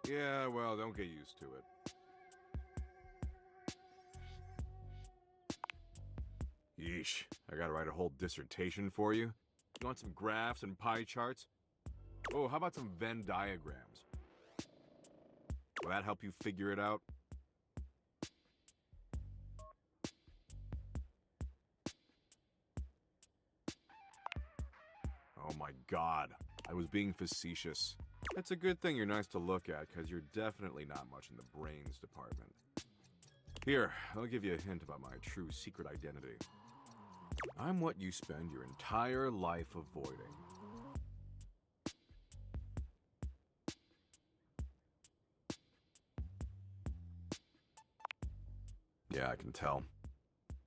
Yeah, well, don't get used to it. Yeesh, I gotta write a whole dissertation for you? You want some graphs and pie charts? Oh, how about some Venn diagrams? Will that help you figure it out? Oh my god, I was being facetious. It's a good thing you're nice to look at, because you're definitely not much in the brains department. Here, I'll give you a hint about my true secret identity. I'm what you spend your entire life avoiding. Yeah, I can tell.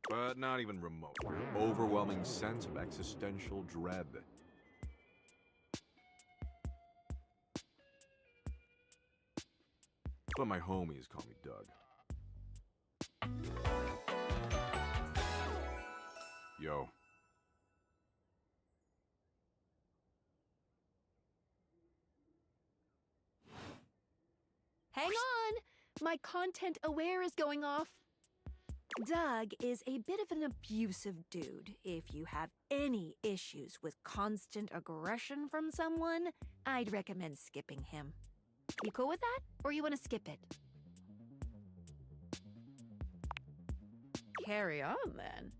But not even remote. Your overwhelming sense of existential dread. But my homies call me Doug. Yo. Hang on! My content aware is going off. Doug is a bit of an abusive dude. If you have any issues with constant aggression from someone, I'd recommend skipping him. You cool with that? Or you want to skip it? Carry on, then.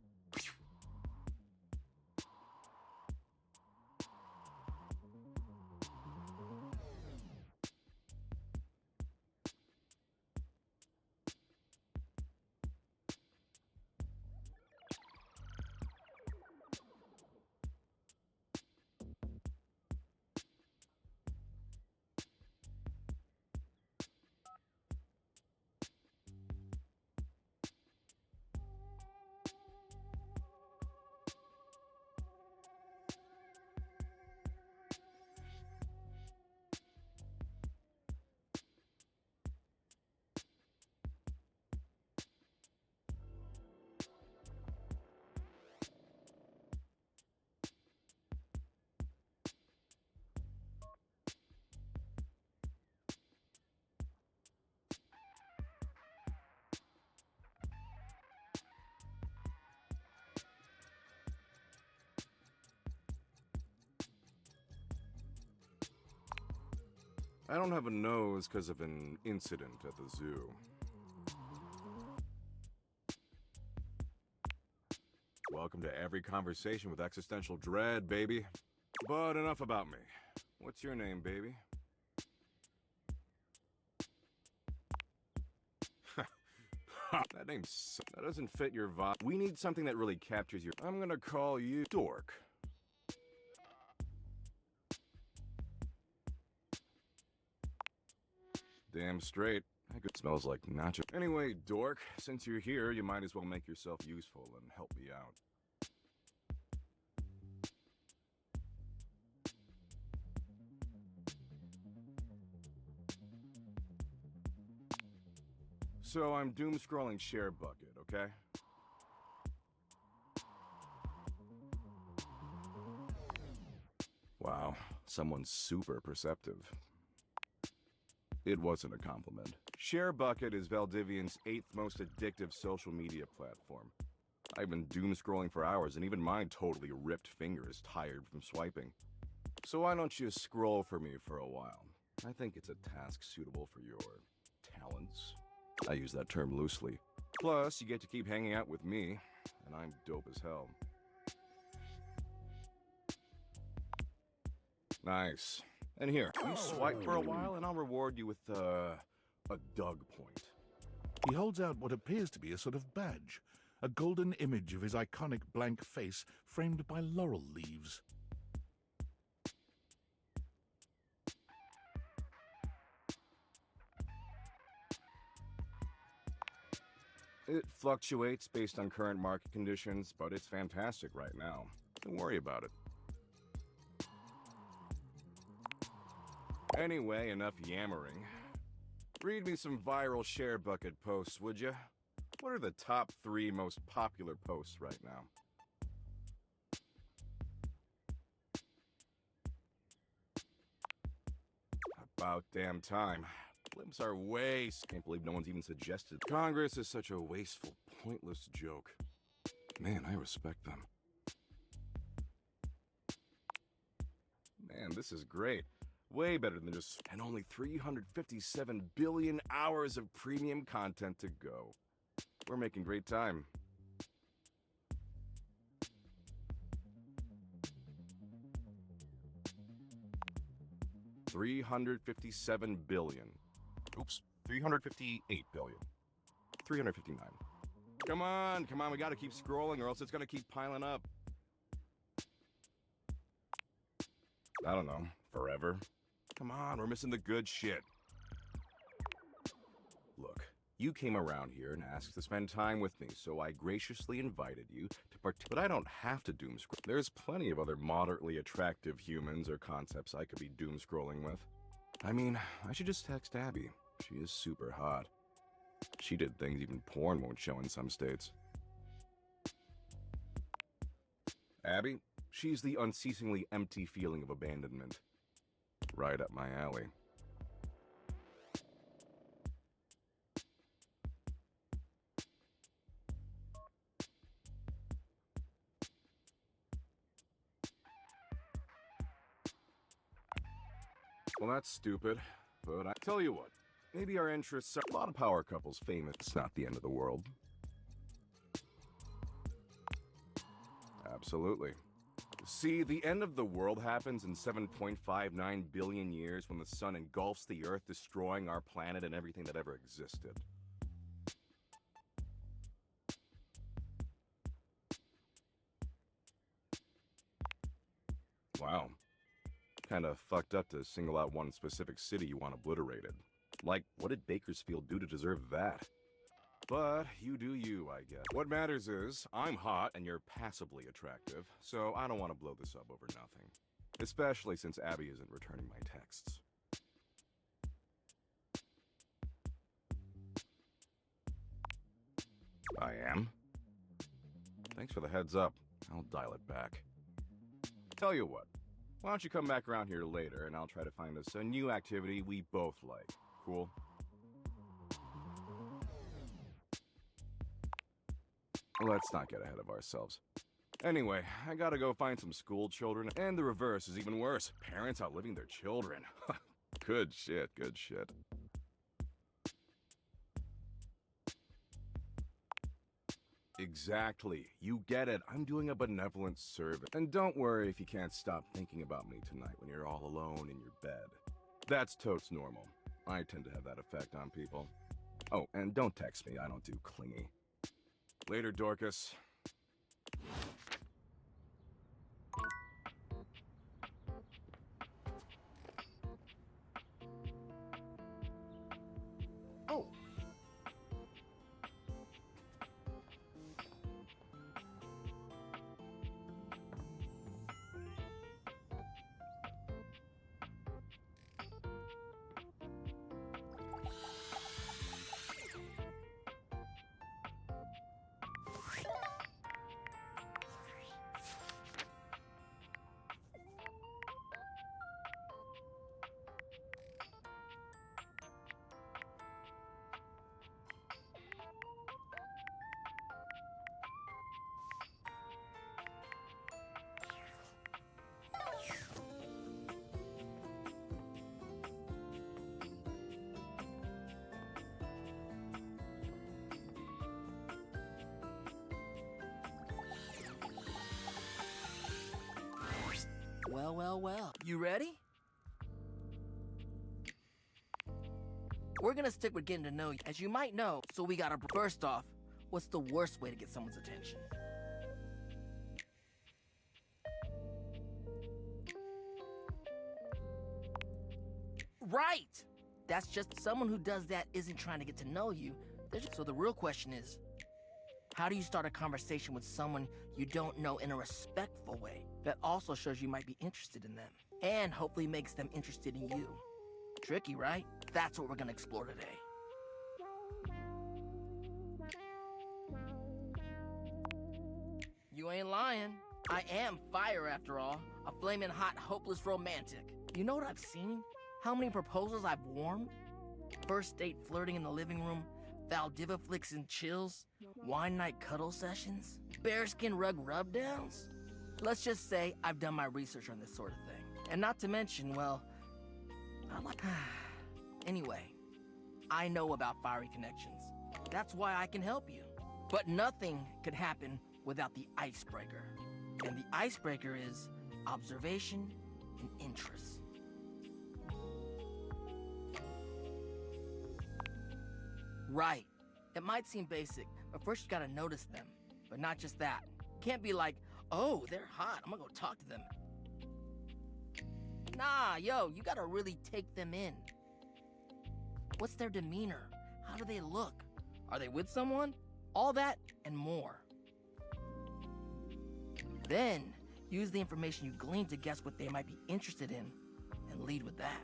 I don't have a nose because of an incident at the zoo. Welcome to every conversation with existential dread, baby. But enough about me. What's your name, baby? That that doesn't fit your vibe. We need something that really captures your... I'm gonna call you Dork. Damn straight. It smells like nacho. Anyway, Dork, since you're here, you might as well make yourself useful and help me out. So I'm doom-scrolling Share Bucket, okay? Wow, someone's super perceptive. It wasn't a compliment. ShareBucket is Valdivian's 8th most addictive social media platform. I've been doom-scrolling for hours, and even my totally ripped finger is tired from swiping. So why don't you scroll for me for a while? I think it's a task suitable for your talents. I use that term loosely. Plus, you get to keep hanging out with me, and I'm dope as hell. Nice. And here, you swipe for a while, and I'll reward you with, a Doug point. He holds out what appears to be a sort of badge, a golden image of his iconic blank face framed by laurel leaves. It fluctuates based on current market conditions, but it's fantastic right now. Don't worry about it. Anyway, enough yammering. Read me some viral Share Bucket posts, would you? What are the top 3 most popular posts right now? About damn time. Blimps are waste. Can't believe no one's even suggested. Congress is such a wasteful, pointless joke. Man, I respect them. Man, this is great. Way better than just... And only 357 billion hours of premium content to go. We're making great time. $357 billion. Oops, 358 billion. 359. Come on, we gotta keep scrolling or else it's gonna keep piling up. I don't know, forever? Come on, we're missing the good shit. Look, you came around here and asked to spend time with me, so I graciously invited you to but I don't have to doom scroll. There's plenty of other moderately attractive humans or concepts I could be doom scrolling with. I mean, I should just text Abby. She is super hot. She did things even porn won't show in some states. Abby, she's the unceasingly empty feeling of abandonment. Right up my alley. Well, that's stupid, but I tell you what, maybe our interests are... A lot of power couples famous. It's not the end of the world. Absolutely. See, the end of the world happens in 7.59 billion years when the sun engulfs the Earth, destroying our planet and everything that ever existed. Wow. Kinda fucked up to single out one specific city you want obliterated. Like, what did Bakersfield do to deserve that? But you do you, I guess. What matters is, I'm hot and you're passably attractive, so I don't want to blow this up over nothing. Especially since Abby isn't returning my texts. I am? Thanks for the heads up. I'll dial it back. Tell you what, why don't you come back around here later and I'll try to find us a new activity we both like. Cool? Let's not get ahead of ourselves. Anyway, I gotta go find some school children, and the reverse is even worse. Parents outliving their children. Good shit, good shit. Exactly. You get it. I'm doing a benevolent service. And don't worry if you can't stop thinking about me tonight when you're all alone in your bed. That's totes normal. I tend to have that effect on people. Oh, and don't text me. I don't do clingy. Later, Dorcas. Oh. Well. You ready? We're gonna stick with getting to know you, as you might know, so we gotta... First off, what's the worst way to get someone's attention? Right! That's just someone who does that isn't trying to get to know you. So the real question is, how do you start a conversation with someone you don't know in a respectful way that also shows you might be interested in them and hopefully makes them interested in you? Tricky, right? That's what we're gonna explore today. You ain't lying. I am fire after all. A flaming hot, hopeless romantic. You know what I've seen? How many proposals I've warmed? First date flirting in the living room, Valdiva flicks and chills, wine night cuddle sessions, bearskin rug rubdowns. Let's just say I've done my research on this sort of thing. And not to mention, well, I like... Anyway, I know about fiery connections. That's why I can help you. But nothing could happen without the icebreaker. And the icebreaker is observation and interest. Right. It might seem basic, but first you gotta notice them. But not just that. Can't be like, oh, they're hot, I'm gonna go talk to them. Nah, yo, you gotta really take them in. What's their demeanor? How do they look? Are they with someone? All that and more. Then, use the information you glean to guess what they might be interested in, and lead with that.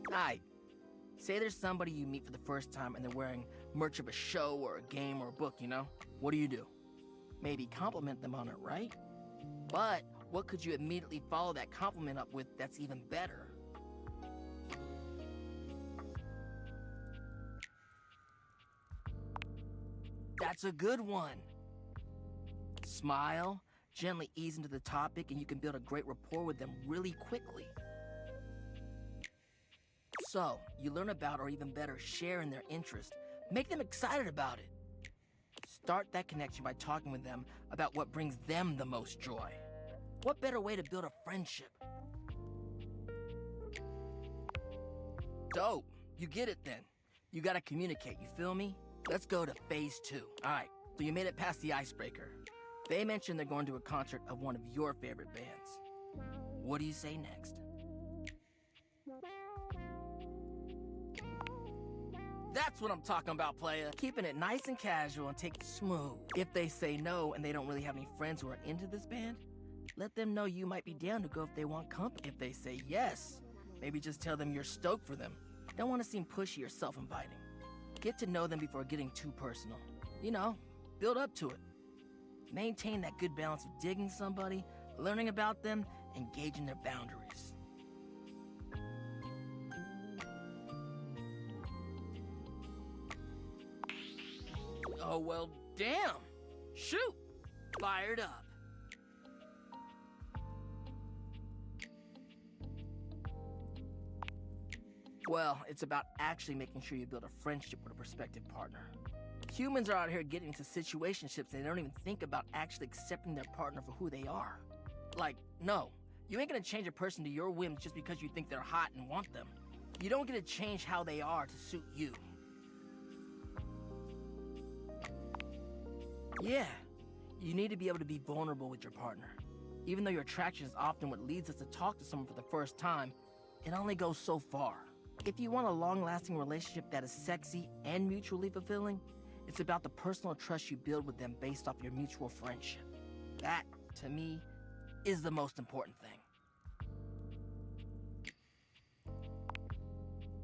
Alright, say there's somebody you meet for the first time and they're wearing merch of a show or a game or a book, you know? What do? Maybe compliment them on it, right? But what could you immediately follow that compliment up with that's even better? That's a good one. Smile, gently ease into the topic, and you can build a great rapport with them really quickly. So, you learn about, or even better, share in their interest. Make them excited about it. Start that connection by talking with them about what brings them the most joy. What better way to build a friendship? Dope. You get it then. You gotta communicate, you feel me? Let's go to phase 2. Alright, so you made it past the icebreaker. They mentioned they're going to a concert of one of your favorite bands. What do you say next? That's what I'm talking about, playa. Keeping it nice and casual and take it smooth. If they say no and they don't really have any friends who are into this band, let them know you might be down to go if they want company. If they say yes, maybe just tell them you're stoked for them. Don't want to seem pushy or self-inviting. Get to know them before getting too personal. You know, build up to it. Maintain that good balance of digging somebody, learning about them, and gauging their boundaries. Oh, well, damn. Shoot. Fired up. Well, it's about actually making sure you build a friendship with a prospective partner. Humans are out here getting into situationships and they don't even think about actually accepting their partner for who they are. Like, no, you ain't gonna change a person to your whims just because you think they're hot and want them. You don't get to change how they are to suit you. Yeah, you need to be able to be vulnerable with your partner. Even though your attraction is often what leads us to talk to someone for the first time, it only goes so far. If you want a long-lasting relationship that is sexy and mutually fulfilling, it's about the personal trust you build with them based off your mutual friendship. That, to me, is the most important thing.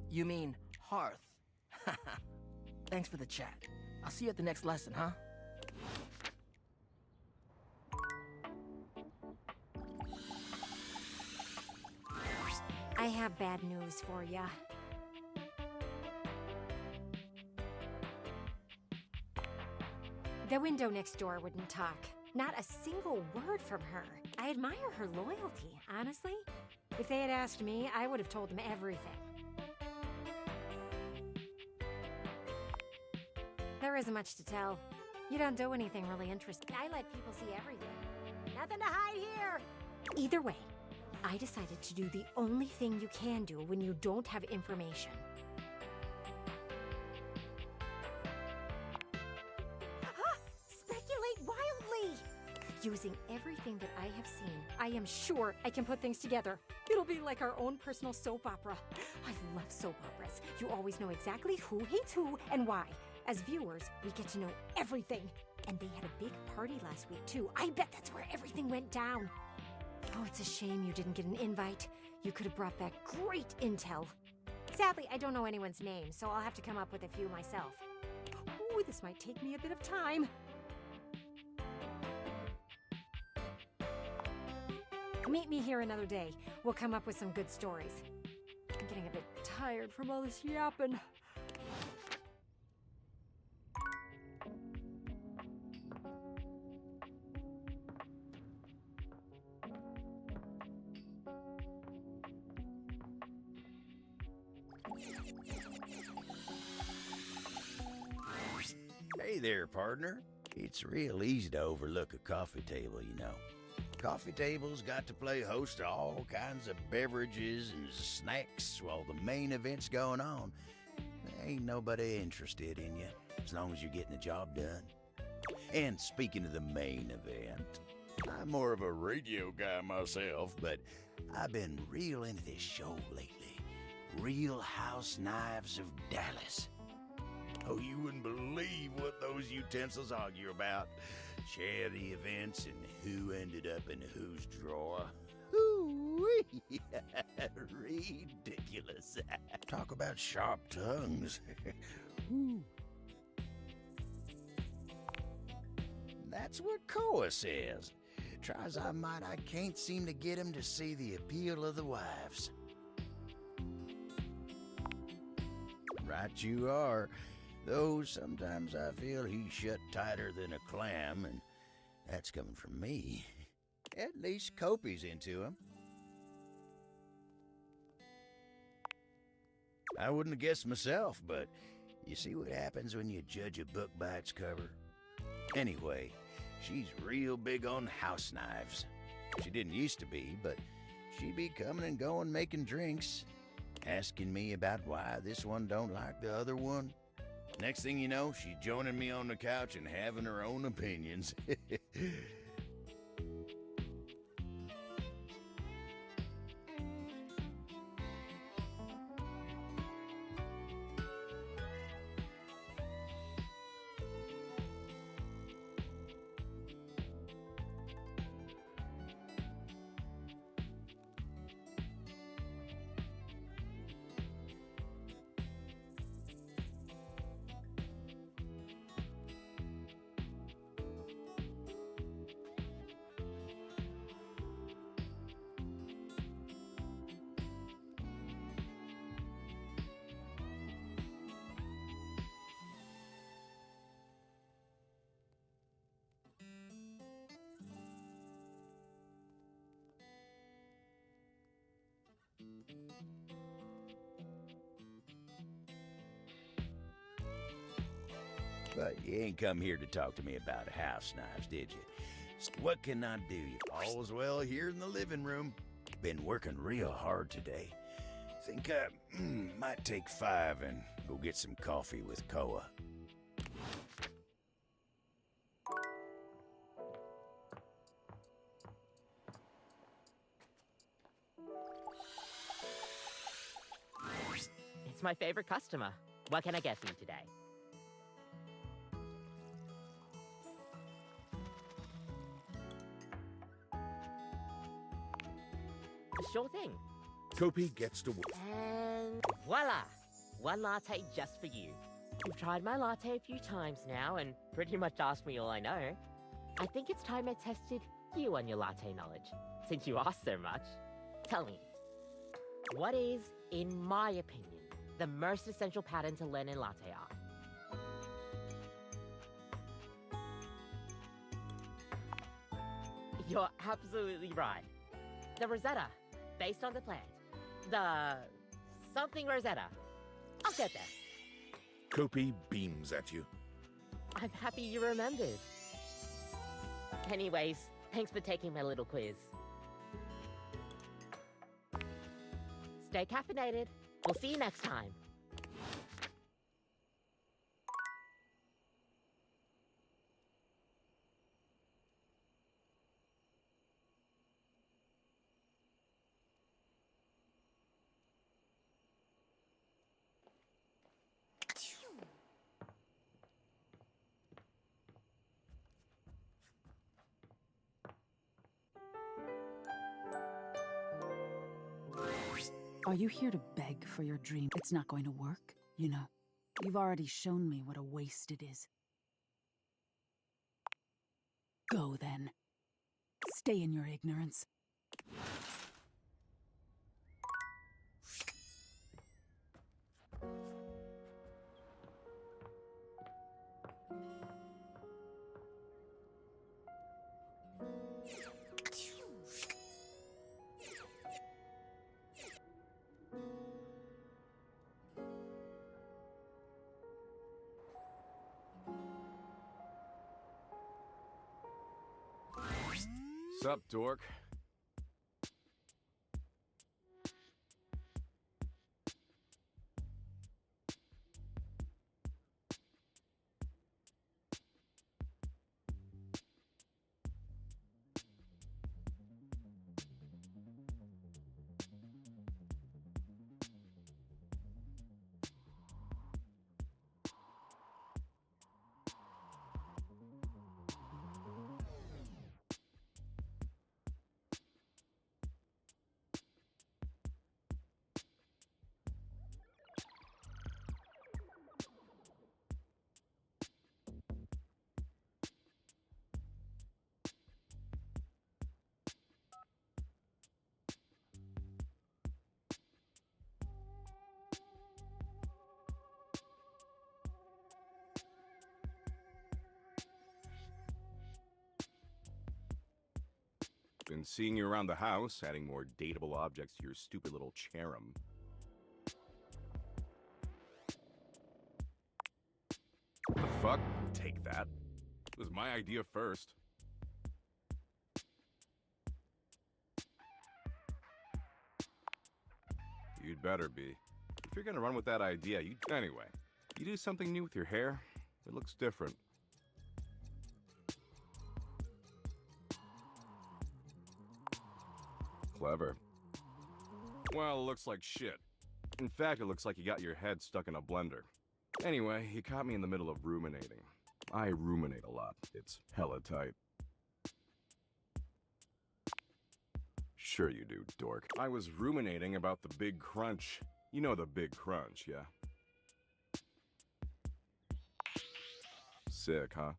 You mean hearth? Thanks for the chat. I'll see you at the next lesson, huh? I have bad news for ya. The window next door wouldn't talk. Not a single word from her. I admire her loyalty, honestly. If they had asked me, I would have told them everything. There isn't much to tell. You don't do anything really interesting. I let people see everything. Nothing to hide here! Either way, I decided to do the only thing you can do when you don't have information. Speculate wildly! Using everything that I have seen, I am sure I can put things together. It'll be like our own personal soap opera. I love soap operas. You always know exactly who hates who and why. As viewers, we get to know everything. And they had a big party last week, too. I bet that's where everything went down. Oh, it's a shame you didn't get an invite. You could have brought back great intel. Sadly, I don't know anyone's name, so I'll have to come up with a few myself. Ooh, this might take me a bit of time. Meet me here another day. We'll come up with some good stories. tired from all this yapping. Hey there, partner. It's real easy to overlook a coffee table, you know. Coffee tables got to play host to all kinds of beverages and snacks while the main event's going on. There ain't nobody interested in you, as long as you're getting the job done. And speaking of the main event, I'm more of a radio guy myself, but I've been real into this show lately. Real House Knives of Dallas. Oh, you wouldn't believe what those utensils argue about. Share the events and who ended up in whose drawer. Ooh-wee. Ridiculous. Talk about sharp tongues. That's what Koa says. Try as I might, I can't seem to get him to see the appeal of the wives. Right you are. Though sometimes I feel he's shut tighter than a clam, and that's coming from me. At least Kopi's into him. I wouldn't have guessed myself, but you see what happens when you judge a book by its cover? Anyway, she's real big on house knives. She didn't used to be, but she be coming and going making drinks, asking me about why this one don't like the other one. Next thing you know, she's joining me on the couch and having her own opinions. But you ain't come here to talk to me about house knives, did you? What can I do? All's well here in the living room. Been working real hard today. Think I might take 5 and go get some coffee with Koa. It's my favorite customer. What can I get for you today? Sure thing. Kopi gets to work. And voila! One latte just for you. You've tried my latte a few times now and pretty much asked me all I know. I think it's time I tested you on your latte knowledge, since you asked so much. Tell me, what is, in my opinion, the most essential pattern to learn in latte art? You're absolutely right. The Rosetta, based on the plant. The something Rosetta. I'll get there. Kopi beams at you. I'm happy you remembered. Anyways, thanks for taking my little quiz. Stay caffeinated. We'll see you next time. Are you here to beg for your dream? It's not going to work, you know. You've already shown me what a waste it is. Go, then. Stay in your ignorance. Sup, dork? Been seeing you around the house, adding more dateable objects to your stupid little cherub. The fuck? Take that. It was my idea first. You'd better be. If you're gonna run with that idea, you... Anyway, you do something new with your hair, it looks different. Clever. Well, it looks like shit. In fact, it looks like you got your head stuck in a blender. Anyway, he caught me in the middle of ruminating. I ruminate a lot. It's hella tight. Sure you do, dork. I was ruminating about the big crunch. You know the big crunch, yeah? Sick, huh?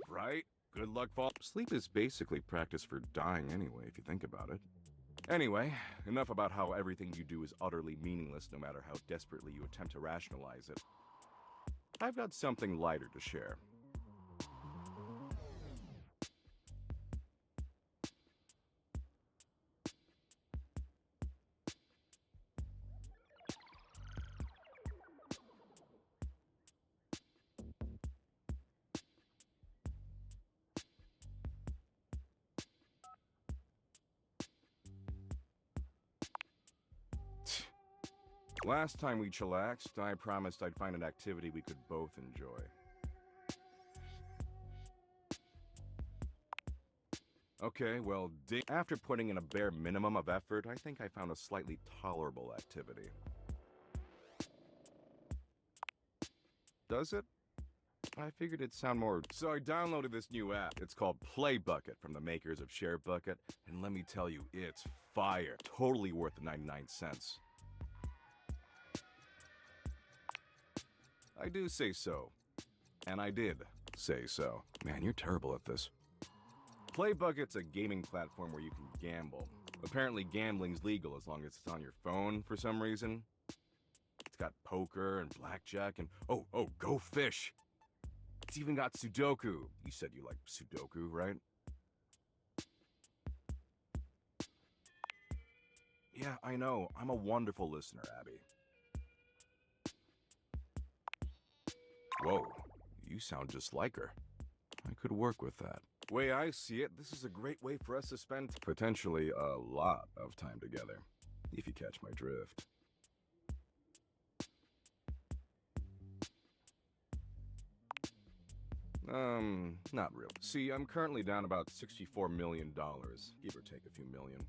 Right? Good luck fall. Sleep is basically practice for dying anyway, if you think about it. Anyway, enough about how everything you do is utterly meaningless no matter how desperately you attempt to rationalize it. I've got something lighter to share. Last time we chillaxed, I promised I'd find an activity we could both enjoy. Okay, well, after putting in a bare minimum of effort, I think I found a slightly tolerable activity. Does it? I figured it'd sound more... So I downloaded this new app. It's called Play Bucket from the makers of Share Bucket, and let me tell you, it's fire. Totally worth the 99 cents. I do say so. And I did say so. Man, you're terrible at this. Play Bucket's a gaming platform where you can gamble. Apparently gambling's legal as long as it's on your phone for some reason. It's got poker and blackjack and... Oh, go fish! It's even got Sudoku. You said you like Sudoku, right? Yeah, I know. I'm a wonderful listener, Abby. Whoa, you sound just like her. I could work with that. Way I see it, this is a great way for us to spend potentially a lot of time together, if you catch my drift. Not really. See, I'm currently down about $64 million, give or take a few million.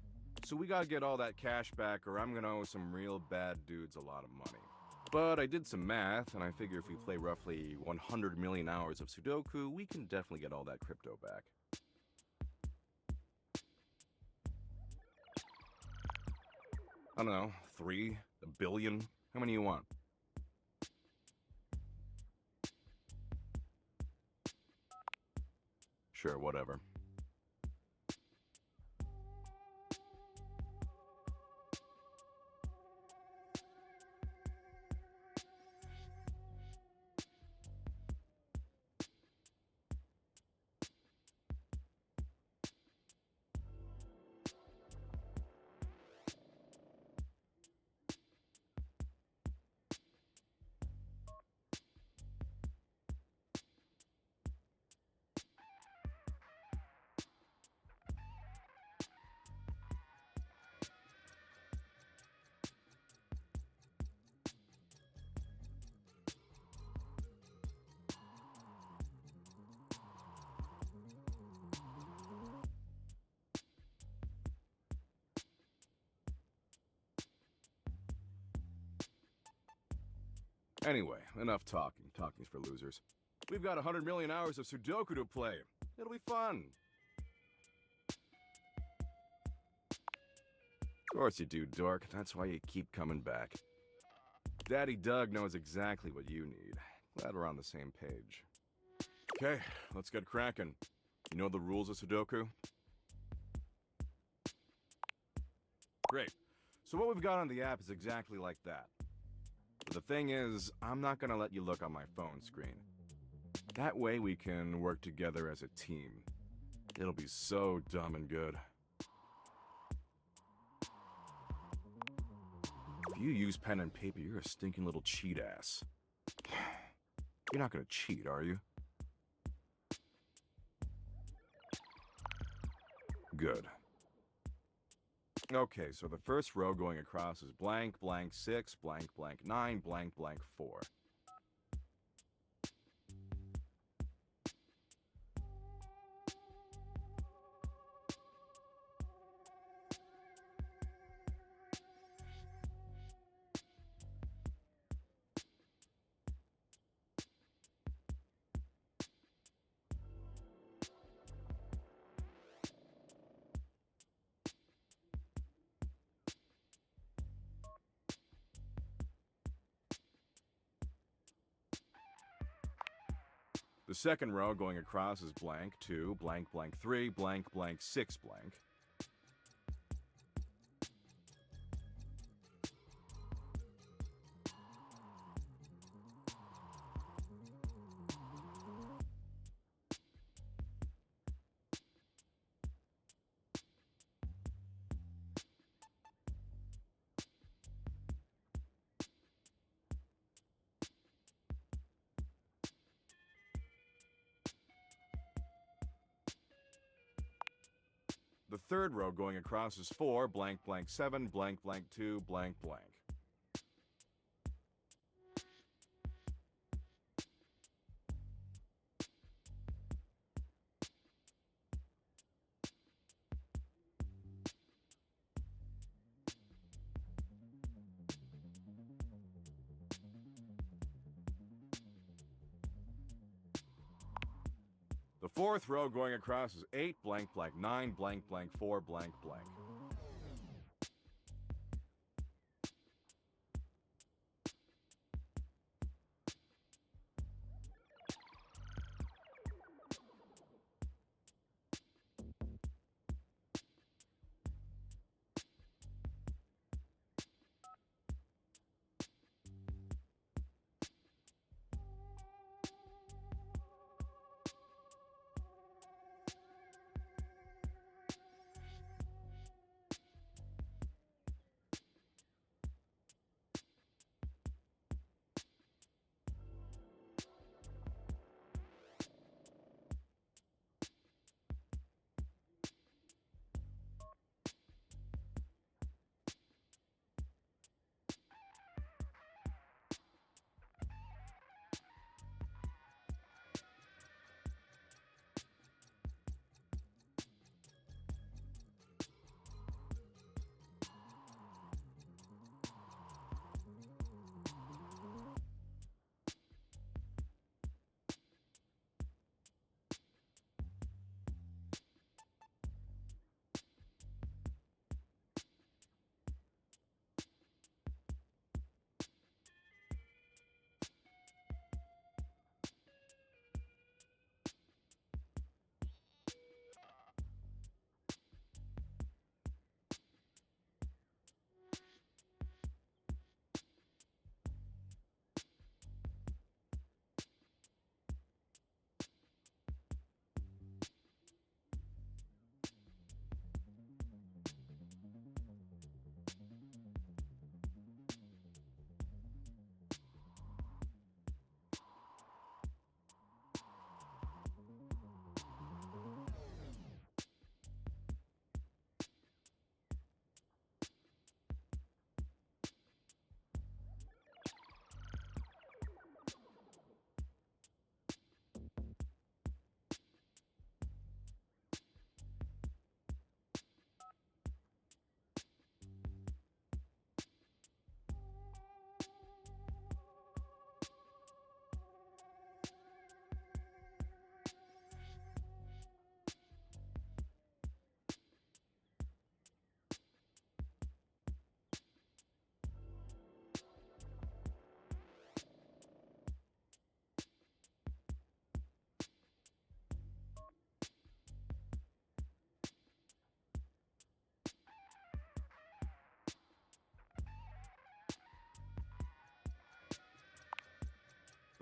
So we gotta get all that cash back or I'm gonna owe some real bad dudes a lot of money. But I did some math, and I figure if we play roughly 100 million hours of Sudoku, we can definitely get all that crypto back. I don't know, 3? A billion? How many you want? Sure, whatever. Anyway, enough talking. Talking's for losers. We've got 100 million hours of Sudoku to play. It'll be fun. Of course you do, dork. That's why you keep coming back. Daddy Doug knows exactly what you need. Glad we're on the same page. Okay, let's get cracking. You know the rules of Sudoku? Great. So what we've got on the app is exactly like that. But the thing is, I'm not gonna let you look on my phone screen. That way we can work together as a team. It'll be so dumb and good. If you use pen and paper, you're a stinking little cheat ass. You're not gonna cheat, are you? Good. Okay, so the first row going across is blank, blank 6, blank, blank 9, blank, blank 4. The second row going across is blank 2, blank, blank 3, blank, blank 6, blank. The third row going across is 4, blank, blank 7, blank, blank 2, blank, blank. The fourth row going across is 8, blank, blank 9, blank, blank 4, blank, blank.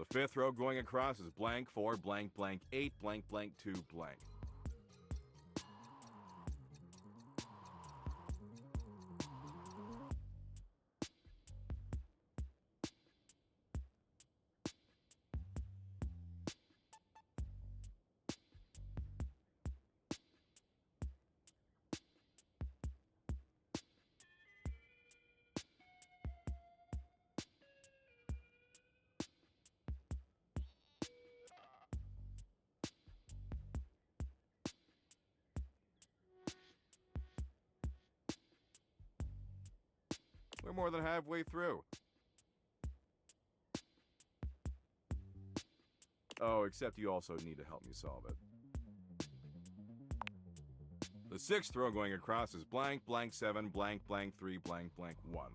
The fifth row going across is blank 4, blank, blank 8, blank, blank 2, blank. We're more than halfway through. Oh, except you also need to help me solve it. The sixth row going across is blank, blank 7, blank, blank 3, blank, blank 1.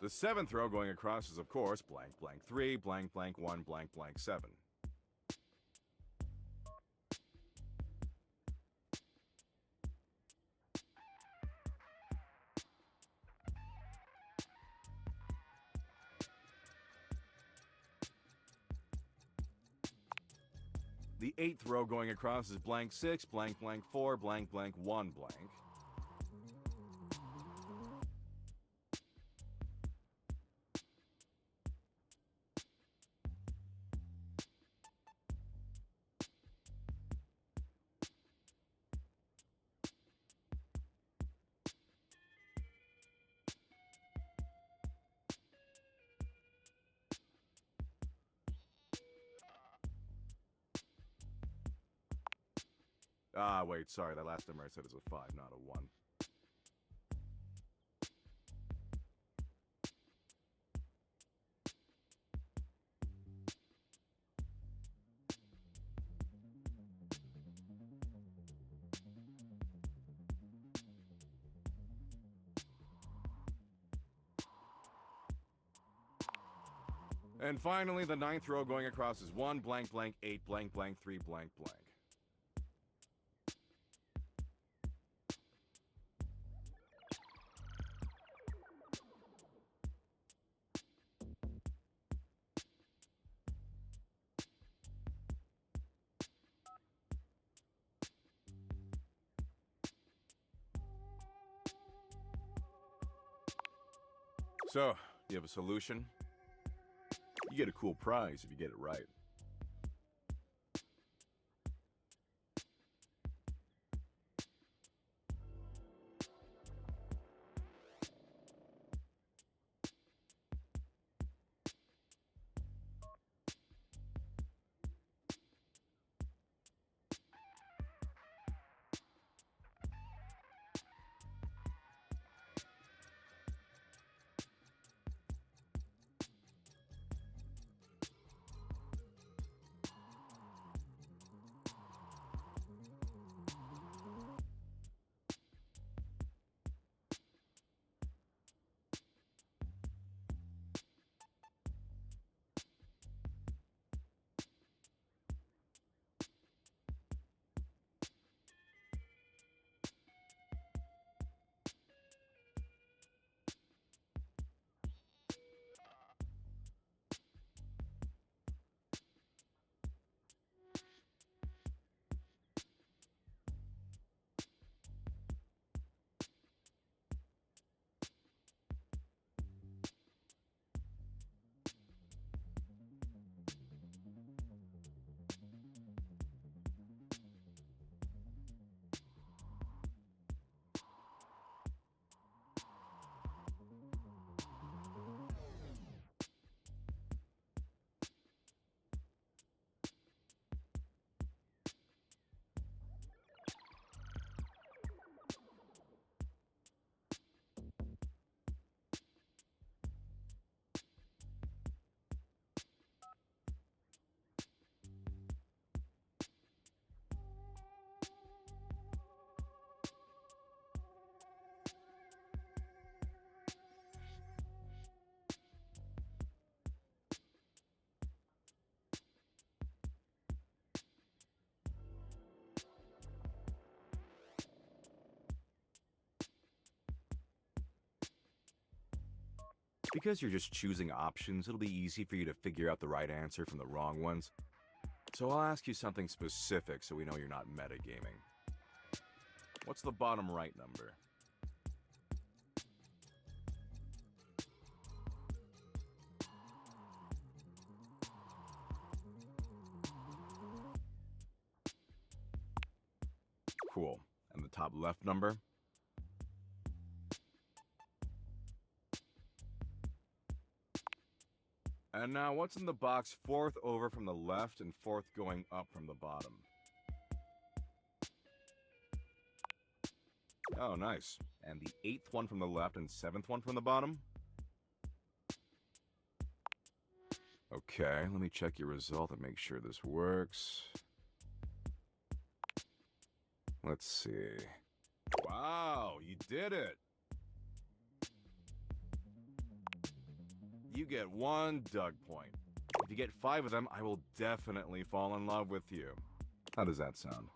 The seventh row going across is, of course, blank, blank 3, blank, blank 1, blank, blank 7. The eighth row going across is blank 6, blank, blank 4, blank, blank 1, blank. Ah, wait, sorry, that last number I said is a 5, not a 1. And finally, the ninth row going across is 1, blank, blank 8, blank, blank 3, blank, blank. So, you have a solution? You get a cool prize if you get it right. Because you're just choosing options, it'll be easy for you to figure out the right answer from the wrong ones. So I'll ask you something specific so we know you're not metagaming. What's the bottom right number? Cool. And the top left number? And now what's in the box fourth over from the left and fourth going up from the bottom? Oh, nice. And the eighth one from the left and seventh one from the bottom? Okay, let me check your result and make sure this works. Let's see. Wow, you did it! You get 1 Doug point. If you get 5 of them, I will definitely fall in love with you. How does that sound?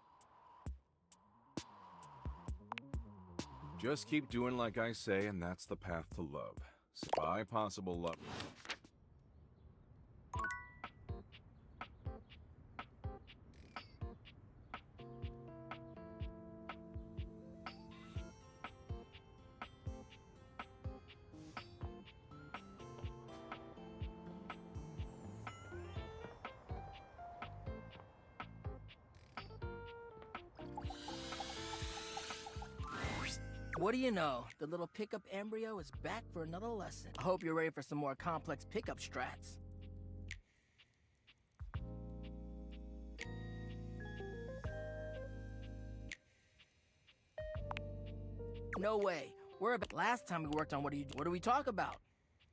Just keep doing like I say, and that's the path to love. So by possible love. What do you know? The little pickup embryo is back for another lesson. I hope you're ready for some more complex pickup strats. No way. We're about last time we worked on what do we talk about?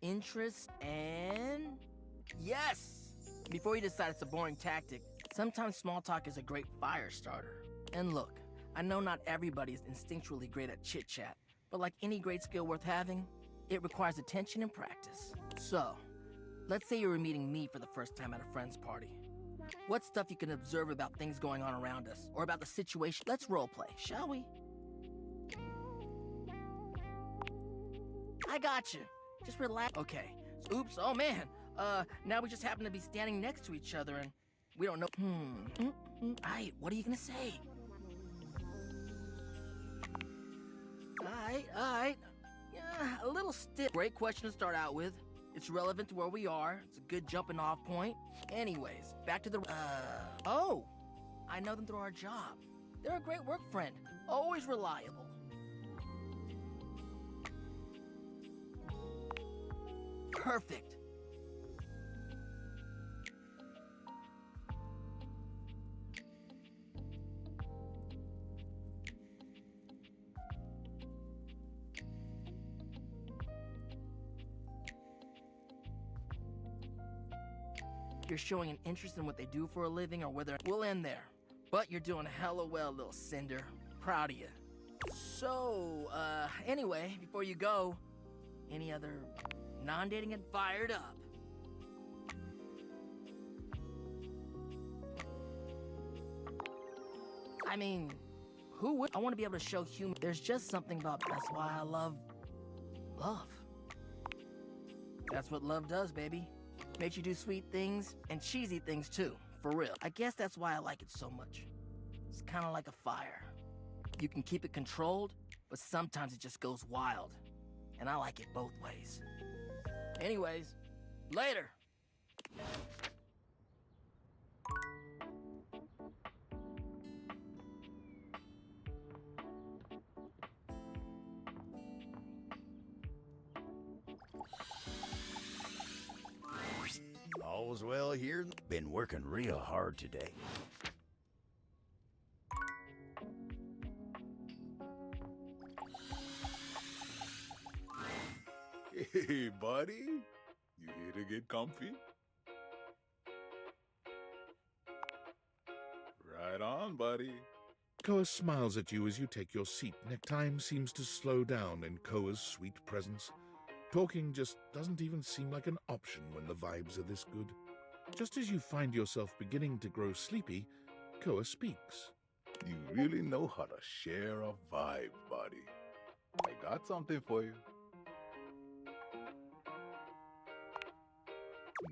Interest and yes! Before you decide it's a boring tactic, sometimes small talk is a great fire starter. And look, I know not everybody is instinctually great at chit-chat, but like any great skill worth having, it requires attention and practice. So, let's say you were meeting me for the first time at a friend's party. What's stuff you can observe about things going on around us, or about the situation? Let's roleplay, shall we? I got you. Just relax. Okay. Oops, oh man. Now we just happen to be standing next to each other and we don't know. Aight, what are you gonna say? Alright. Yeah, a little stiff. Great question to start out with. It's relevant to where we are. It's a good jumping off point. Anyways, back to the... Oh! I know them through our job. They're a great work friend. Always reliable. Perfect. You're showing an interest in what they do for a living or whether we'll end there. But you're doing hella well, little Cinder. Proud of you. So, anyway, before you go, any other non-dating and fired up? I mean, who would? I want to be able to show human. There's just something about that's why I love love. That's what love does, baby. Makes you do sweet things and cheesy things too, for real. I guess that's why I like it so much. It's kind of like a fire. You can keep it controlled, but sometimes it just goes wild. And I like it both ways. Anyways, later. All's well here. Been working real hard today. Hey, buddy. You here to get comfy? Right on, buddy. Koa smiles at you as you take your seat. Time seems to slow down in Koa's sweet presence. Talking just doesn't even seem like an option when the vibes are this good. Just as you find yourself beginning to grow sleepy, Koa speaks. You really know how to share a vibe, buddy. I got something for you.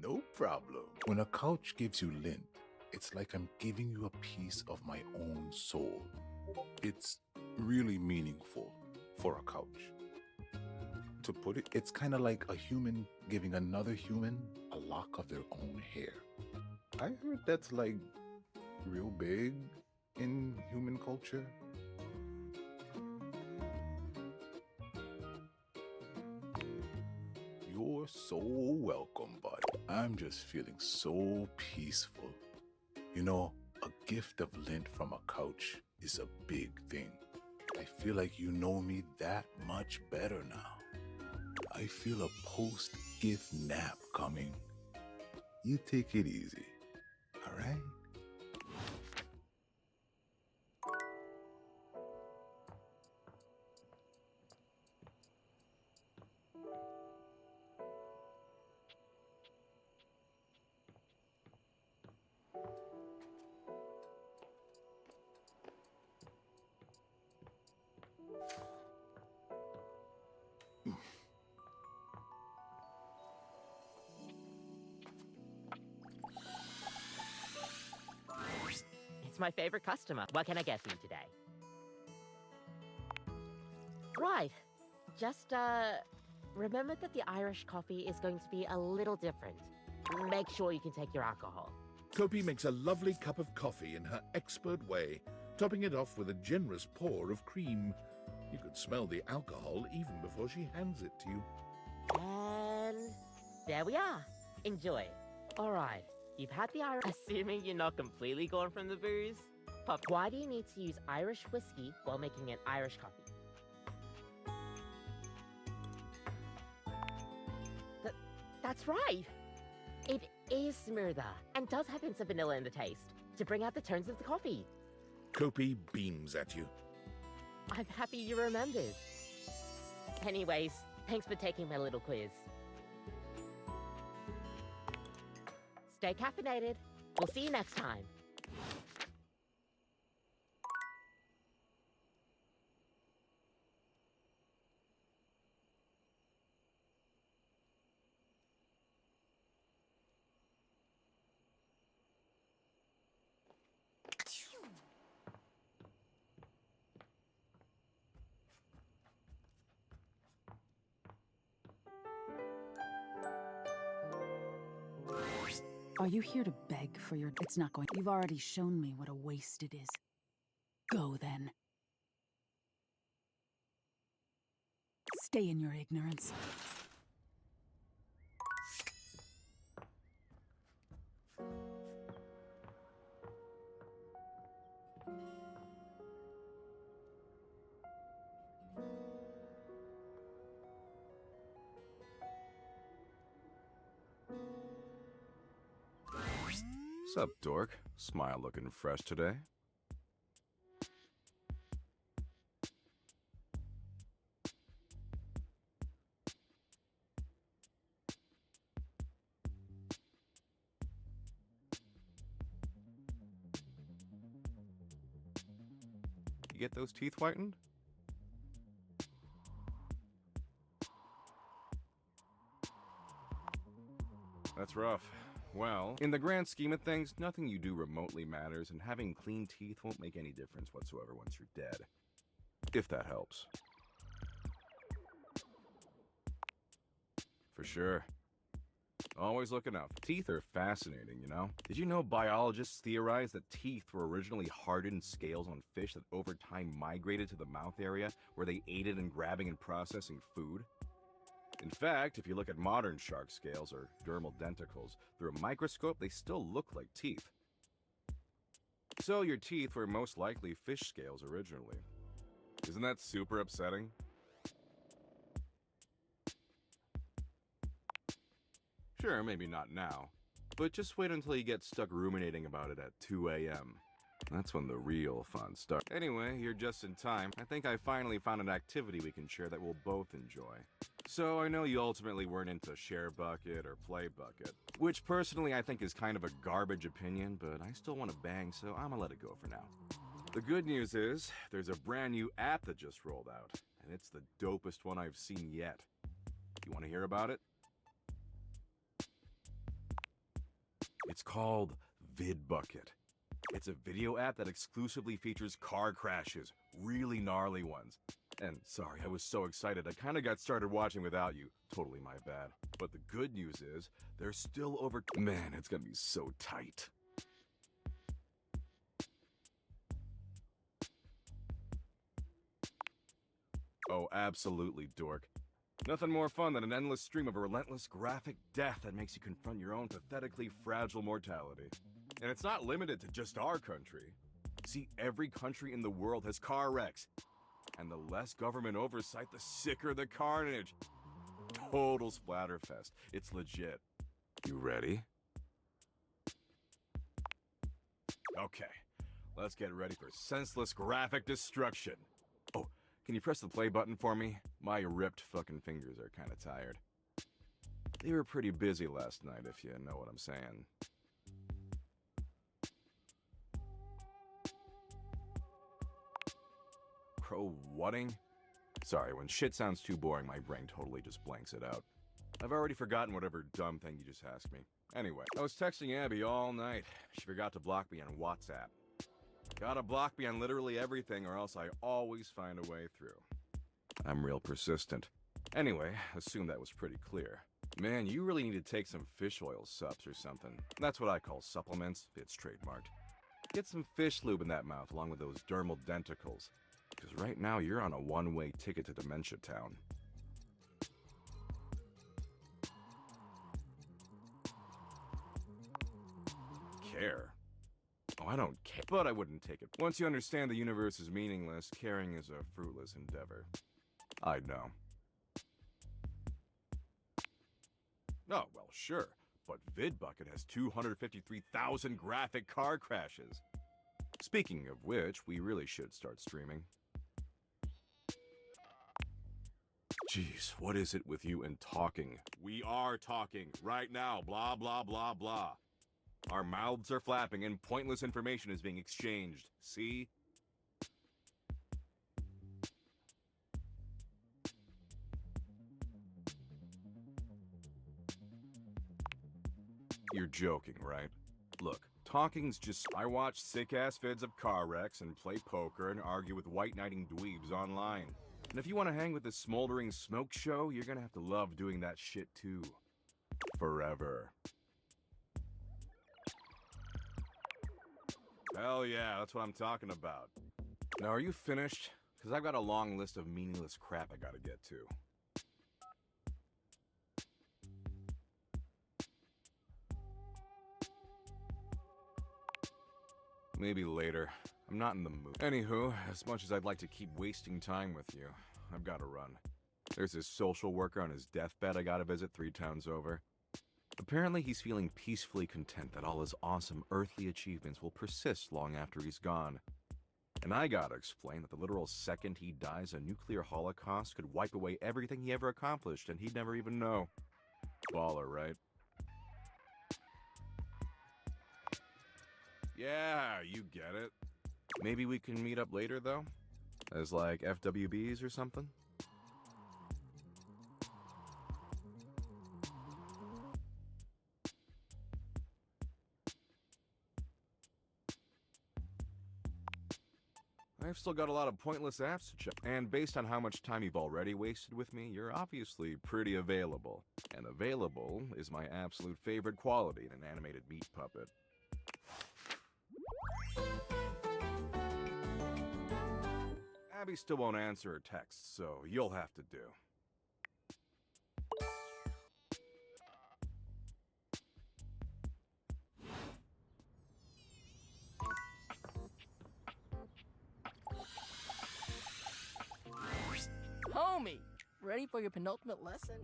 No problem. When a couch gives you lint, it's like I'm giving you a piece of my own soul. It's really meaningful for a couch. To put it, it's kind of like a human giving another human a lock of their own hair. I heard that's like real big in human culture. You're so welcome, buddy. I'm just feeling so peaceful. You know, a gift of lint from a couch is a big thing. I feel like you know me that much better now. I feel a post-gift nap coming. You take it easy, all right? It's my favorite customer. What can I get for you today? Right. Just, remember that the Irish coffee is going to be a little different. Make sure you can take your alcohol. Kopi makes a lovely cup of coffee in her expert way, topping it off with a generous pour of cream. You could smell the alcohol even before she hands it to you. And there we are. Enjoy. All right. You've had the Irish. Assuming you're not completely gone from the booze. Pop, why do you need to use Irish whiskey while making an Irish coffee? That's right. It is smoother and does have hints of vanilla in the taste to bring out the tones of the coffee. Kopi beams at you. I'm happy you remembered. Anyways, thanks for taking my little quiz. Stay caffeinated. We'll see you next time. Are you here to beg for your... It's not going... You've already shown me what a waste it is. Go, then. Stay in your ignorance. Sup, dork? Smile looking fresh today. You get those teeth whitened? That's rough. Well, in the grand scheme of things, nothing you do remotely matters, and having clean teeth won't make any difference whatsoever once you're dead. If that helps. For sure. Always looking out. Teeth are fascinating, you know? Did you know biologists theorize that teeth were originally hardened scales on fish that over time migrated to the mouth area, where they aided in grabbing and processing food? In fact, if you look at modern shark scales or dermal denticles, through a microscope, they still look like teeth. So your teeth were most likely fish scales originally. Isn't that super upsetting? Sure, maybe not now, but just wait until you get stuck ruminating about it at 2 a.m. That's when the real fun starts. Anyway, you're just in time. I think I finally found an activity we can share that we'll both enjoy. So I know you ultimately weren't into share bucket or play bucket, which personally I think is kind of a garbage opinion, but I still want to bang, so I'm gonna let it go for now. The good news is, there's a brand new app that just rolled out, and it's the dopest one I've seen yet. You want to hear about it? It's called VidBucket. It's a video app that exclusively features car crashes, really gnarly ones. And sorry, I was so excited, I kinda got started watching without you. Totally my bad. But the good news is, they're still over. Man, it's gonna be so tight. Oh, absolutely, dork. Nothing more fun than an endless stream of a relentless graphic death that makes you confront your own pathetically fragile mortality. And it's not limited to just our country. See, every country in the world has car wrecks. And the less government oversight, the sicker the carnage. Total splatterfest. It's legit. You ready? Okay, let's get ready for senseless graphic destruction. Oh, can you press the play button for me? My ripped fucking fingers are kinda tired. They were pretty busy last night, if you know what I'm saying. Crow-whatting? Sorry, when shit sounds too boring, my brain totally just blanks it out. I've already forgotten whatever dumb thing you just asked me. Anyway, I was texting Abby all night. She forgot to block me on WhatsApp. Gotta block me on literally everything or else I always find a way through. I'm real persistent. Anyway, assume that was pretty clear. Man, you really need to take some fish oil sups or something. That's what I call supplements. It's trademarked. Get some fish lube in that mouth along with those dermal denticles. Because right now you're on a one-way ticket to Dementia Town. Care? Oh, I don't care. But I wouldn't take it. Once you understand the universe is meaningless, caring is a fruitless endeavor. I know. Oh, well, sure. But VidBucket has 253,000 graphic car crashes. Speaking of which, we really should start streaming. Jeez, what is it with you and talking? We are talking right now, blah, blah, blah, blah. Our mouths are flapping and pointless information is being exchanged. See? You're joking, right? Look, talking's just... I watch sick-ass vids of car wrecks and play poker and argue with white-knighting dweebs online. And if you want to hang with this smoldering smoke show, you're gonna have to love doing that shit too. Forever. Hell yeah, that's what I'm talking about. Now, are you finished? Because I've got a long list of meaningless crap I gotta get to. Maybe later. I'm not in the mood. Anywho, as much as I'd like to keep wasting time with you, I've gotta run. There's this social worker on his deathbed I gotta visit 3 towns over. Apparently he's feeling peacefully content that all his awesome earthly achievements will persist long after he's gone. And I gotta explain that the literal second he dies, a nuclear holocaust could wipe away everything he ever accomplished and he'd never even know. Baller, right? Yeah, you get it. Maybe we can meet up later, though? As like FWBs or something? I've still got a lot of pointless apps to check. And based on how much time you've already wasted with me, you're obviously pretty available. And available is my absolute favorite quality in an animated meat puppet. Abby still won't answer her texts, so you'll have to do. Homie, ready for your penultimate lesson?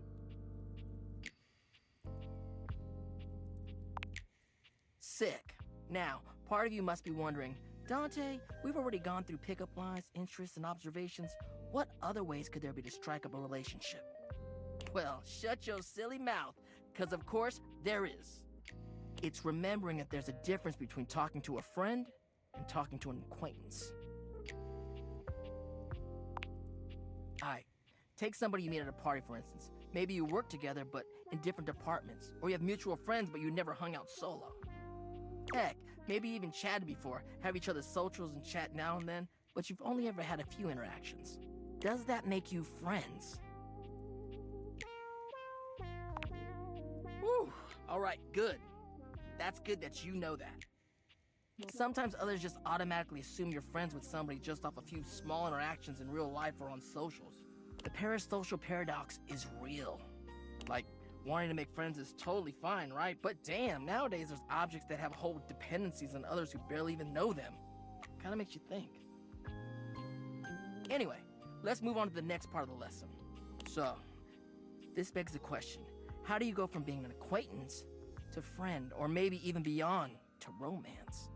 Sick. Now, part of you must be wondering, Dante, we've already gone through pickup lines, interests, and observations. What other ways could there be to strike up a relationship? Well, shut your silly mouth, because of course there is. It's remembering that there's a difference between talking to a friend and talking to an acquaintance. Alright, take somebody you meet at a party, for instance. Maybe you work together, but in different departments. Or you have mutual friends, but you never hung out solo. Heck, maybe even chatted before, have each other's socials and chat now and then, but you've only ever had a few interactions. Does that make you friends? Whew, alright, good. That's good that you know that. Sometimes others just automatically assume you're friends with somebody just off a few small interactions in real life or on socials. The parasocial paradox is real. Like, wanting to make friends is totally fine, right? But damn, nowadays there's objects that have whole dependencies on others who barely even know them. Kinda makes you think. Anyway, let's move on to the next part of the lesson. So, this begs the question, how do you go from being an acquaintance to friend, or maybe even beyond to romance?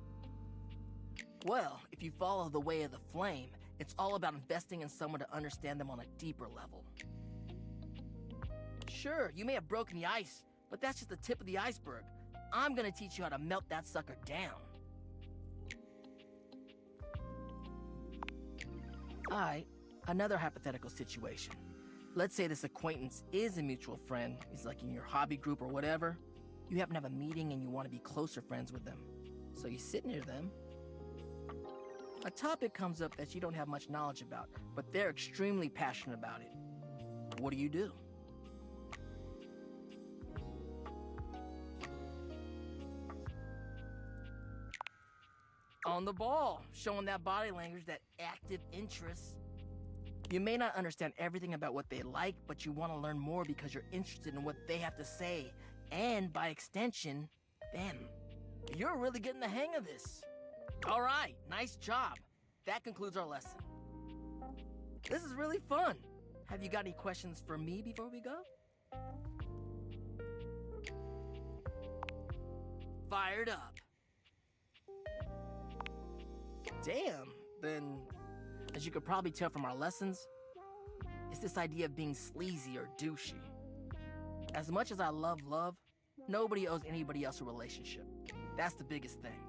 Well, if you follow the way of the flame, it's all about investing in someone to understand them on a deeper level. Sure, you may have broken the ice, but that's just the tip of the iceberg. I'm gonna teach you how to melt that sucker down. Alright, another hypothetical situation. Let's say this acquaintance is a mutual friend, he's like in your hobby group or whatever. You happen to have a meeting and you want to be closer friends with them. So you sit near them. A topic comes up that you don't have much knowledge about, but they're extremely passionate about it. What do? On the ball, showing that body language, that active interest. You may not understand everything about what they like, but you want to learn more because you're interested in what they have to say, and by extension, them. You're really getting the hang of this. All right, nice job. That concludes our lesson. This is really fun. Have you got any questions for me before we go? Fired up. Damn, then, as you could probably tell from our lessons, it's this idea of being sleazy or douchey. As much as I love love, nobody owes anybody else a relationship. That's the biggest thing.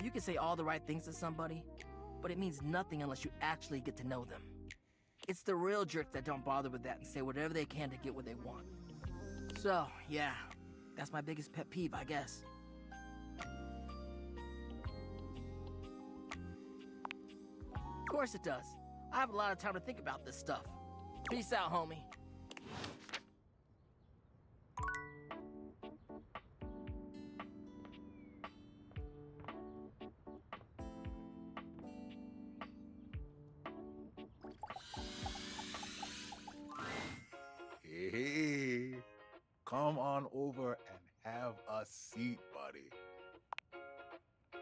You can say all the right things to somebody, but it means nothing unless you actually get to know them. It's the real jerks that don't bother with that and say whatever they can to get what they want. So, yeah, that's my biggest pet peeve, I guess. Of course it does. I have a lot of time to think about this stuff. Peace out, homie. Hey, come on over and have a seat, buddy.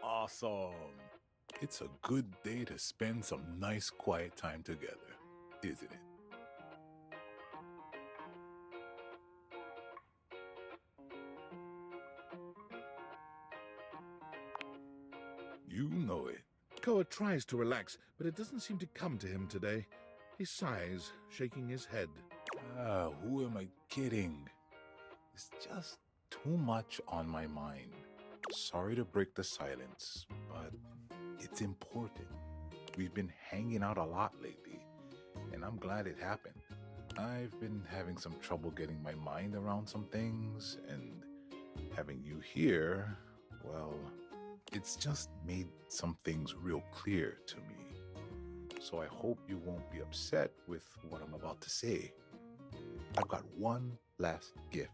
Awesome. It's a good day to spend some nice quiet time together, isn't it? You know it. Koa tries to relax, but it doesn't seem to come to him today. He sighs, shaking his head. Who am I kidding? It's just too much on my mind. Sorry to break the silence, but it's important. We've been hanging out a lot lately, and I'm glad it happened. I've been having some trouble getting my mind around some things, and having you here, well, it's just made some things real clear to me. So I hope you won't be upset with what I'm about to say. I've got one last gift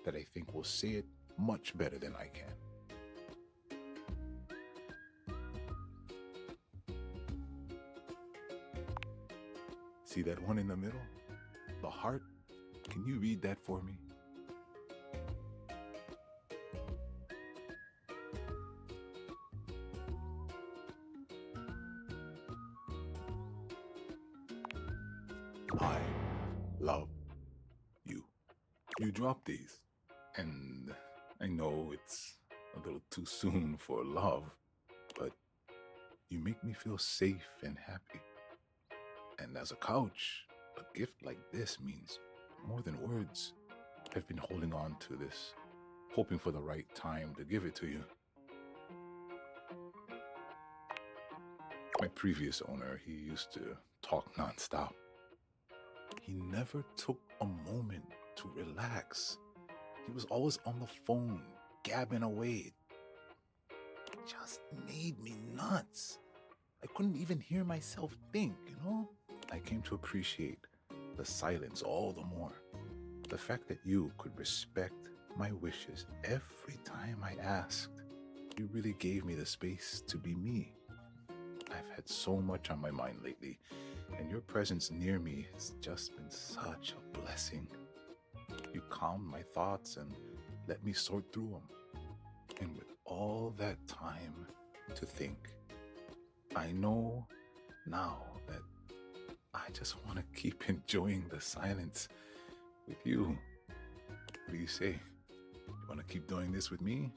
that I think will say it much better than I can. See that one in the middle? The heart? Can you read that for me? I love you. You dropped these, and I know it's a little too soon for love, but you make me feel safe and happy. And as a couch, a gift like this means more than words. I've been holding on to this, hoping for the right time to give it to you. My previous owner, he used to talk nonstop. He never took a moment to relax. He was always on the phone, gabbing away. It just made me nuts. I couldn't even hear myself think, you know? I came to appreciate the silence all the more. The fact that you could respect my wishes every time I asked. You really gave me the space to be me. I've had so much on my mind lately, and your presence near me has just been such a blessing. You calmed my thoughts and let me sort through them. And with all that time to think, I know now that I just want to keep enjoying the silence with you. What do you say? You want to keep doing this with me?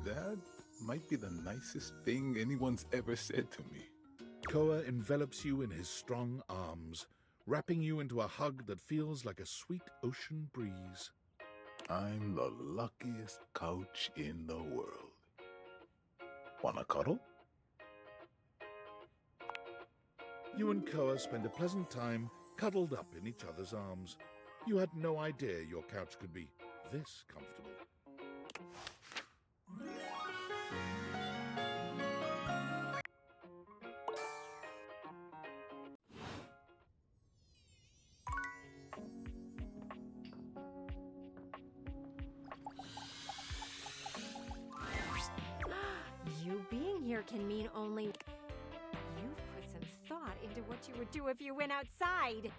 That might be the nicest thing anyone's ever said to me. Koa envelops you in his strong arms, wrapping you into a hug that feels like a sweet ocean breeze. I'm the luckiest couch in the world. Wanna cuddle? You and Koa spend a pleasant time cuddled up in each other's arms. You had no idea your couch could be this comfortable. You being here can mean only you've put some thought into what you would do if you went outside.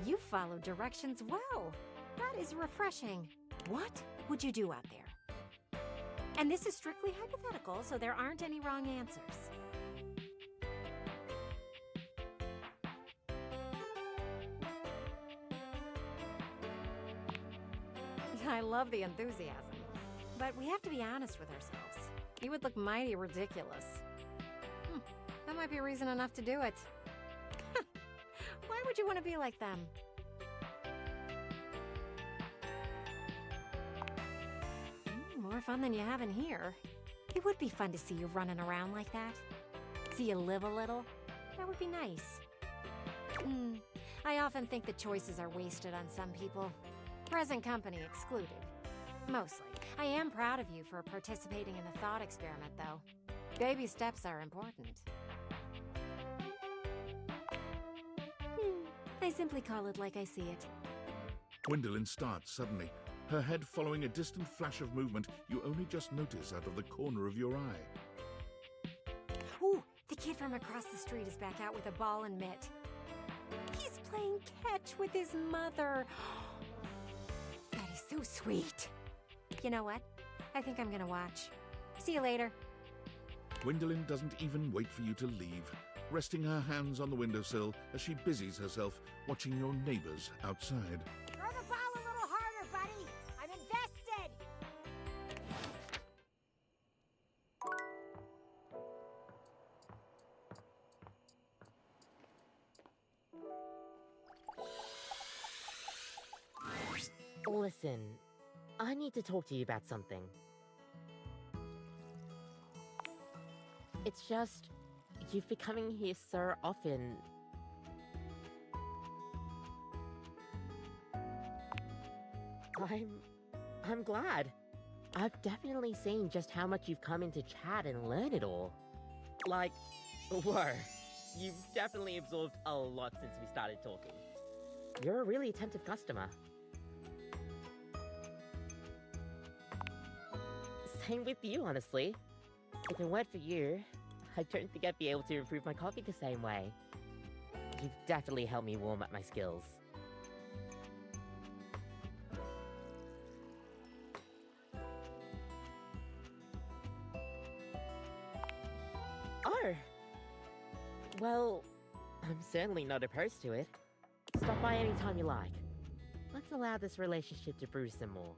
You followed directions well. That is refreshing. What would you do out there? And this is strictly hypothetical, so there aren't any wrong answers. I love the enthusiasm, but we have to be honest with ourselves. You would look mighty ridiculous. That might be reason enough to do it. Why would you want to be like them? More fun than you have in here. It would be fun to see you running around like that. See you live a little. That would be nice. I often think the choices are wasted on some people. Present company excluded. Mostly. I am proud of you for participating in the thought experiment, though. Baby steps are important. I simply call it like I see it. Gwendolyn starts suddenly, her head following a distant flash of movement you only just notice out of the corner of your eye. Ooh, the kid from across the street is back out with a ball and mitt. He's playing catch with his mother. That is so sweet. You know what? I think I'm gonna watch. See you later. Gwendolyn doesn't even wait for you to leave, resting her hands on the windowsill as she busies herself watching your neighbors outside. Throw the ball a little harder, buddy. I'm invested. Listen, I need to talk to you about something. It's just, you've been coming here so often. I'm glad. I've definitely seen just how much you've come into chat and learn it all. Like, whoa, you've definitely absorbed a lot since we started talking. You're a really attentive customer. Same with you, honestly. If it weren't for you, I don't think I'd be able to improve my coffee the same way. You've definitely helped me warm up my skills. Oh! Well, I'm certainly not opposed to it. Stop by anytime you like. Let's allow this relationship to brew some more.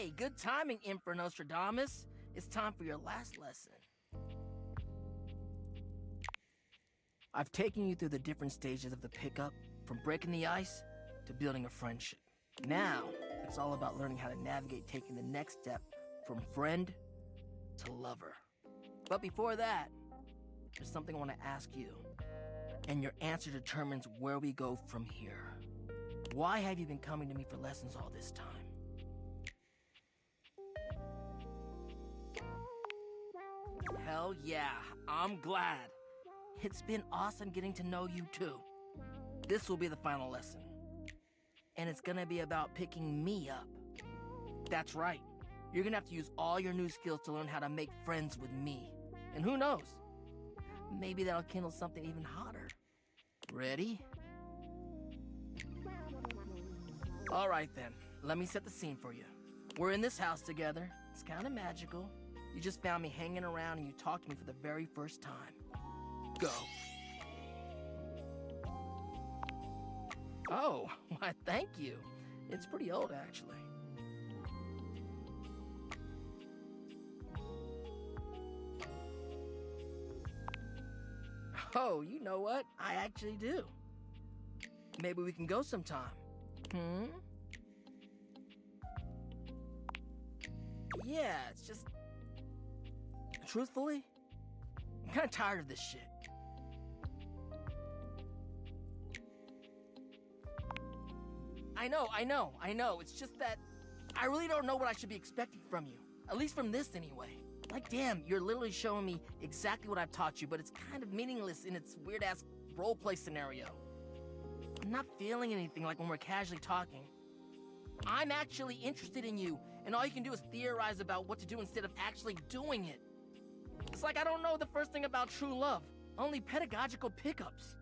Hey, good timing, Emperor Nostradamus. It's time for your last lesson. I've taken you through the different stages of the pickup, from breaking the ice to building a friendship. Now, it's all about learning how to navigate taking the next step from friend to lover. But before that, there's something I want to ask you. And your answer determines where we go from here. Why have you been coming to me for lessons all this time? Hell yeah, I'm glad. It's been awesome getting to know you too. This will be the final lesson. And it's gonna be about picking me up. That's right. You're gonna have to use all your new skills to learn how to make friends with me. And who knows? Maybe that'll kindle something even hotter. Ready? All right then, let me set the scene for you. We're in this house together. It's kind of magical. You just found me hanging around and you talked to me for the very first time. Go. Oh, why, thank you. It's pretty old, actually. Oh, you know what? I actually do. Maybe we can go sometime. Yeah, it's just... Truthfully, I'm kind of tired of this shit. I know. It's just that I really don't know what I should be expecting from you. At least from this, anyway. Like, damn, you're literally showing me exactly what I've taught you, but it's kind of meaningless in its weird-ass roleplay scenario. I'm not feeling anything like when we're casually talking. I'm actually interested in you, and all you can do is theorize about what to do instead of actually doing it. It's like I don't know the first thing about true love, only pedagogical pickups.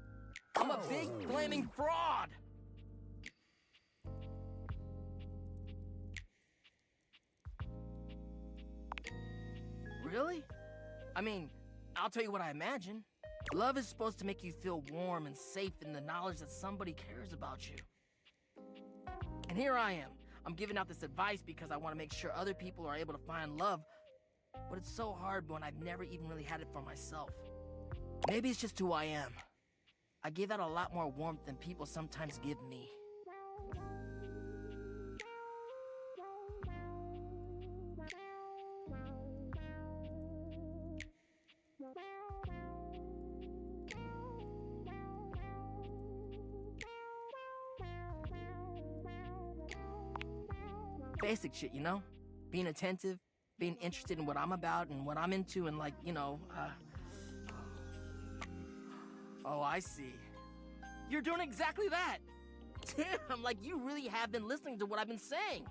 I'm a big, flaming fraud! Really? I mean, I'll tell you what I imagine. Love is supposed to make you feel warm and safe in the knowledge that somebody cares about you. And here I am. I'm giving out this advice because I want to make sure other people are able to find love, but it's so hard when I've never even really had it for myself. Maybe it's just who I am. I give out a lot more warmth than people sometimes give me. Basic shit, you know? Being attentive, being interested in what I'm about and what I'm into and like, Oh, I see. You're doing exactly that! Damn, like you really have been listening to what I've been saying.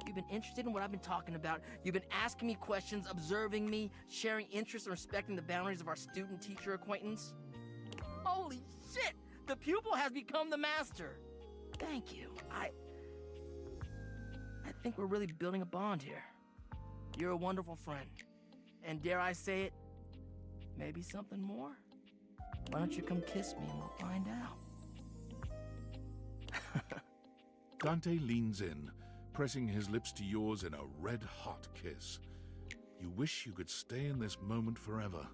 You've been interested in what I've been talking about. You've been asking me questions, observing me, sharing interests and respecting the boundaries of our student-teacher acquaintance. Holy shit! The pupil has become the master! Thank you. I think we're really building a bond here. You're a wonderful friend. And dare I say it, maybe something more? Why don't you come kiss me and we'll find out? Dante leans in, pressing his lips to yours in a red-hot kiss. You wish you could stay in this moment forever,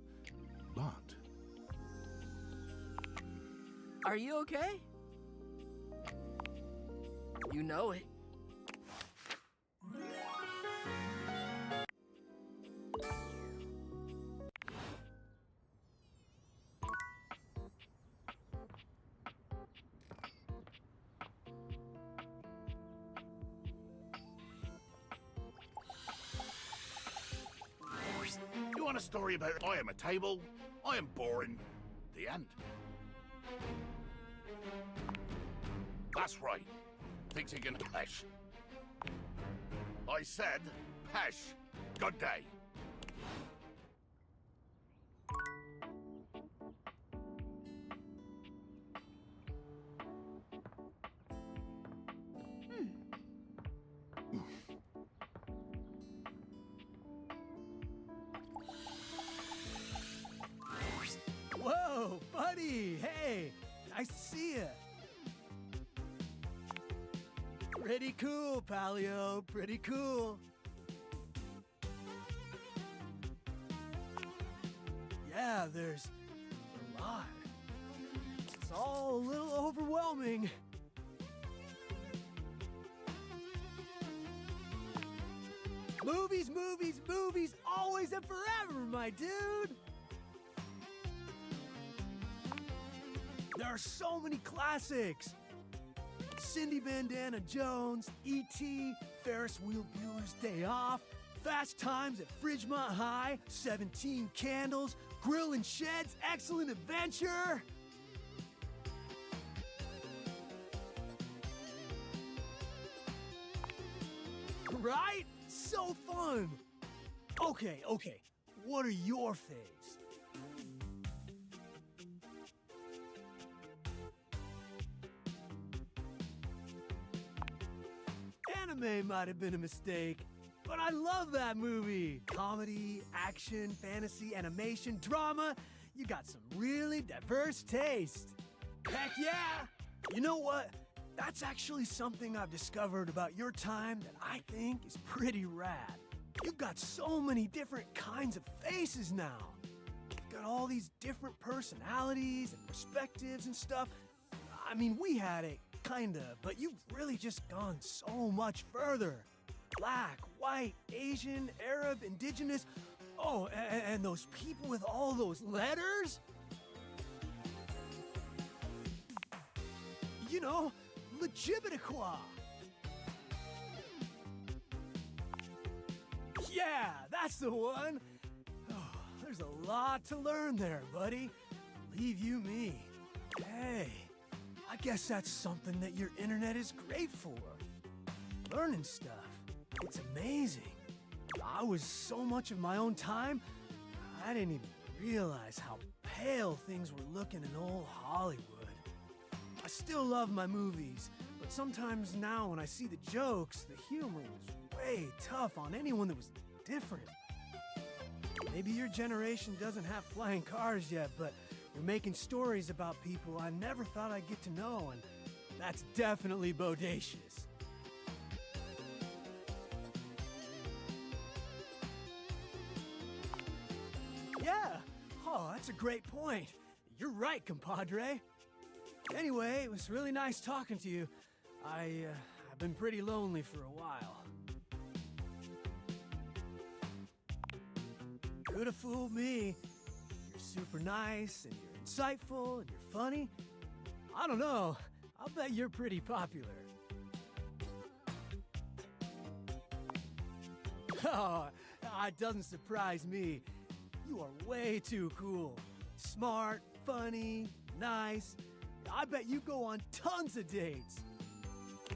but... Are you okay? You know it. You want a story about I am a table, I am boring, the end. That's right. Thinks he can pesh. I said pesh. Good day. Whoa, buddy! Hey, nice to see you. Pretty cool, Palio. Pretty cool. Yeah, there's a lot. It's all a little overwhelming. Movies, movies, movies, always and forever, my dude! There are so many classics. Cindy Bandana Jones, E.T., Ferris Wheel Bueller's Day Off, Fast Times at Fridgemont High, 17 Candles, Grill and Shed's Excellent Adventure. Right? So fun. Okay, what are your faves? Anime might have been a mistake, but I love that movie. Comedy, action, fantasy, animation, drama. You got some really diverse taste. Heck yeah! You know what? That's actually something I've discovered about your time that I think is pretty rad. You've got so many different kinds of faces now. You've got all these different personalities and perspectives and stuff. I mean, we had it, kinda, but you've really just gone so much further. Black, white, Asian, Arab, indigenous. Oh, and those people with all those letters? You know, Legibitiqua. Yeah, that's the one. Oh, there's a lot to learn there, buddy. Believe you me. Hey, I guess that's something that your internet is great for. Learning stuff. It's amazing. I was so much of my own time, I didn't even realize how pale things were looking in old Hollywood. I still love my movies, but sometimes now when I see the jokes, the humor was way tough on anyone that was different. Maybe your generation doesn't have flying cars yet, but you're making stories about people I never thought I'd get to know, and that's definitely bodacious. Yeah, oh, that's a great point. You're right, compadre. Anyway, it was really nice talking to you. I've been pretty lonely for a while. Could have fooled me. You're super nice, and you're insightful, and you're funny. I don't know. I'll bet you're pretty popular. Oh, it doesn't surprise me. You are way too cool. Smart, funny, nice. I bet you go on tons of dates.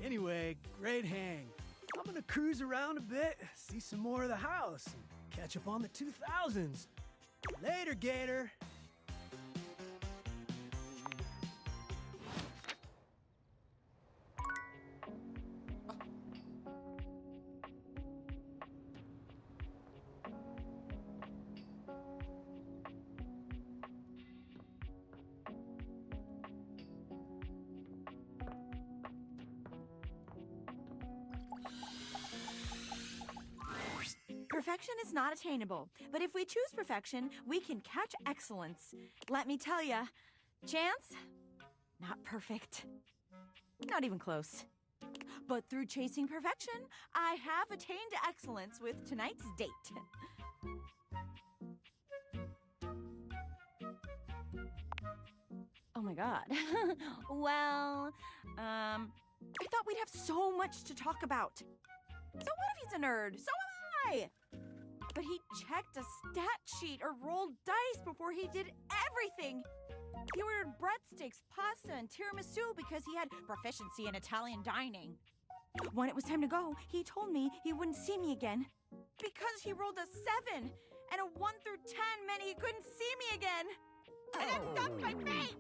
Anyway, great hang. I'm gonna cruise around a bit, see some more of the house, and catch up on the 2000s. Later, Gator. Perfection is not attainable, but if we choose perfection, we can catch excellence. Let me tell ya, Chance, not perfect. Not even close. But through chasing perfection, I have attained excellence with tonight's date. Oh my god. Well, I thought we'd have so much to talk about. So what if he's a nerd? So am I! But he checked a stat sheet or rolled dice before he did everything. He ordered breadsticks, pasta, and tiramisu because he had proficiency in Italian dining. When it was time to go, he told me he wouldn't see me again because he rolled a 7, and a 1 through 10 meant he couldn't see me again. And I'm dumped my fate!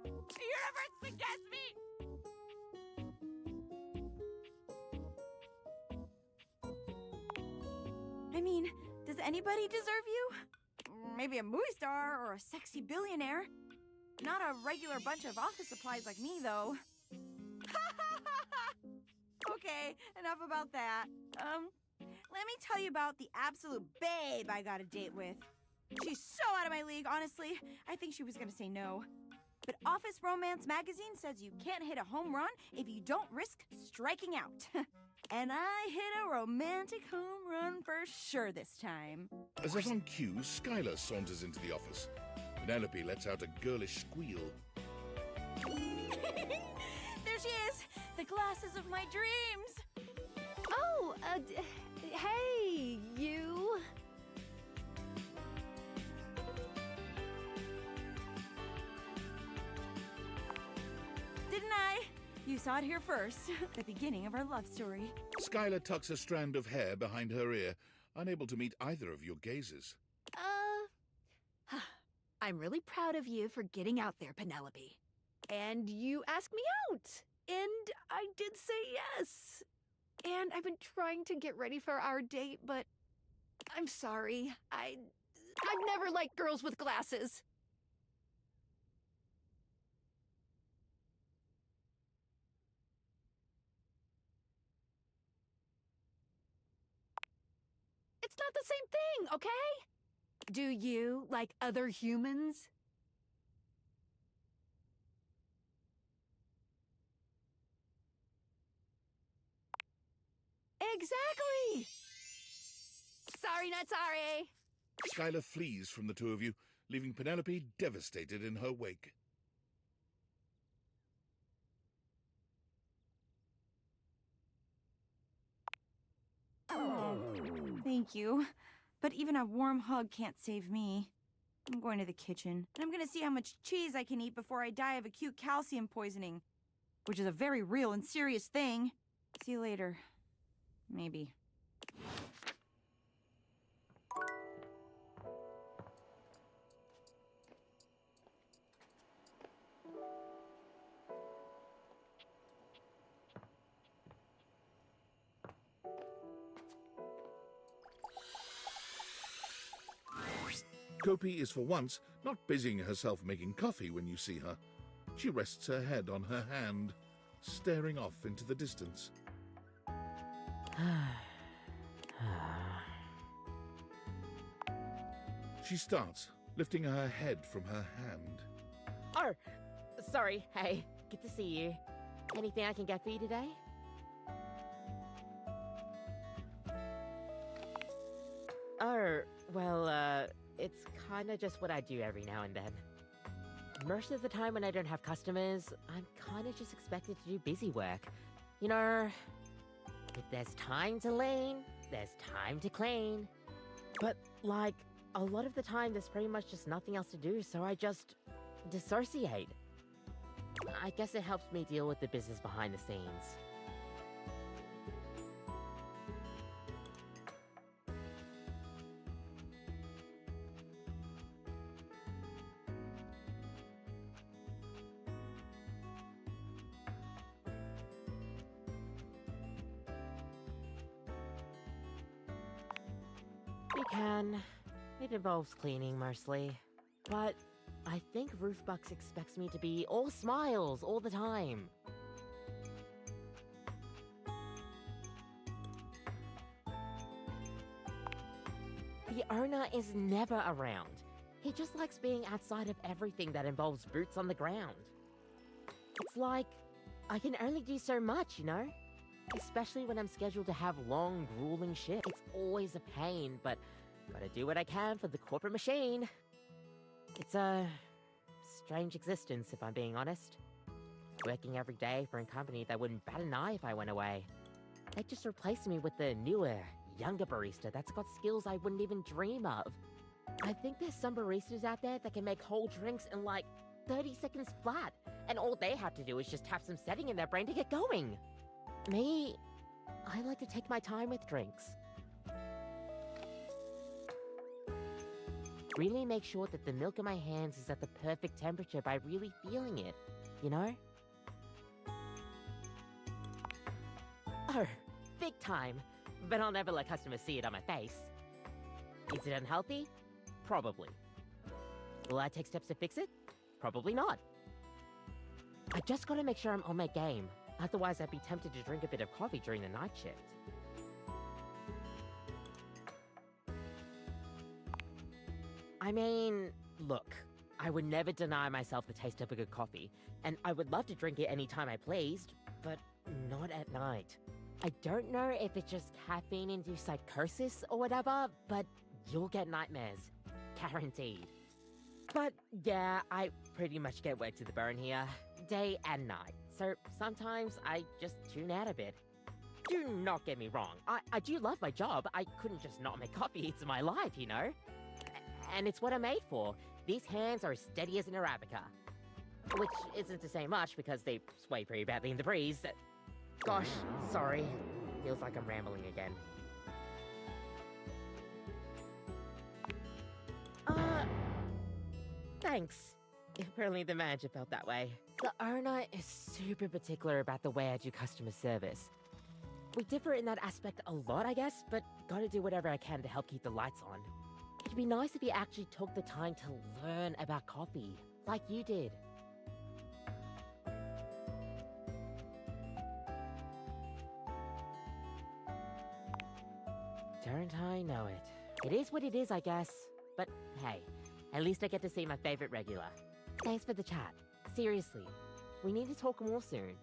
The universe forgets me! I mean, does anybody deserve you? Maybe a movie star or a sexy billionaire. Not a regular bunch of office supplies like me, though. Okay, enough about that. Let me tell you about the absolute babe I got a date with. She's so out of my league, honestly. I think she was gonna say no. But Office Romance magazine says you can't hit a home run if you don't risk striking out. And I hit a romantic home run for sure this time. As if on cue, Skylar saunters into the office. Penelope lets out a girlish squeal. There she is! The glasses of my dreams! Oh, hey, you. Didn't I? You saw it here first. The beginning of our love story. Skylar tucks a strand of hair behind her ear, unable to meet either of your gazes. I'm really proud of you for getting out there, Penelope. And you asked me out, and I did say yes. And I've been trying to get ready for our date, but I'm sorry. I've never liked girls with glasses. It's not the same thing, okay? Do you like other humans? Exactly! Sorry, not sorry. Skylar flees from the two of you, leaving Penelope devastated in her wake. Oh, thank you. But even a warm hug can't save me. I'm going to the kitchen, and I'm going to see how much cheese I can eat before I die of acute calcium poisoning, which is a very real and serious thing. See you later. Maybe. Kopi is for once not busying herself making coffee when you see her. She rests her head on her hand, staring off into the distance. She starts, lifting her head from her hand. Oh, sorry. Hey, good to see you. Anything I can get for you today? Oh, well, it's kinda just what I do every now and then. Most of the time when I don't have customers, I'm kinda just expected to do busy work. You know, if there's time to lean, there's time to clean. But, like, a lot of the time there's pretty much just nothing else to do, so I just dissociate. I guess it helps me deal with the business behind the scenes. You can. It involves cleaning mostly. But I think Roofbucks expects me to be all smiles all the time. The owner is never around. He just likes being outside of everything that involves boots on the ground. It's like, I can only do so much, you know? Especially when I'm scheduled to have long, grueling shifts. It's always a pain, but gotta do what I can for the corporate machine. It's a strange existence, if I'm being honest. Working every day for a company that wouldn't bat an eye if I went away. They just replaced me with the newer, younger barista that's got skills I wouldn't even dream of. I think there's some baristas out there that can make whole drinks in like 30 seconds flat, and all they have to do is just have some setting in their brain to get going. Me, I like to take my time with drinks. Really make sure that the milk in my hands is at the perfect temperature by really feeling it, you know? Oh, big time. But I'll never let customers see it on my face. Is it unhealthy? Probably. Will I take steps to fix it? Probably not. I just gotta make sure I'm on my game. Otherwise, I'd be tempted to drink a bit of coffee during the night shift. I mean, look, I would never deny myself the taste of a good coffee, and I would love to drink it any time I pleased, but not at night. I don't know if it's just caffeine-induced psychosis or whatever, but you'll get nightmares. Guaranteed. But yeah, I pretty much get work to the bone here, day and night, so sometimes I just tune out a bit. Do not get me wrong, I do love my job. I couldn't just not make coffee, it's my life, you know? And it's what I'm made for. These hands are as steady as an Arabica. Which isn't to say much because they sway pretty badly in the breeze. Gosh, sorry. Feels like I'm rambling again. Thanks. If only the manager felt that way. The owner is super particular about the way I do customer service. We differ in that aspect a lot, I guess, but gotta do whatever I can to help keep the lights on. It'd be nice if you actually took the time to learn about coffee, like you did. Don't I know it? It is what it is, I guess. But hey, at least I get to see my favorite regular. Thanks for the chat. Seriously, we need to talk more soon.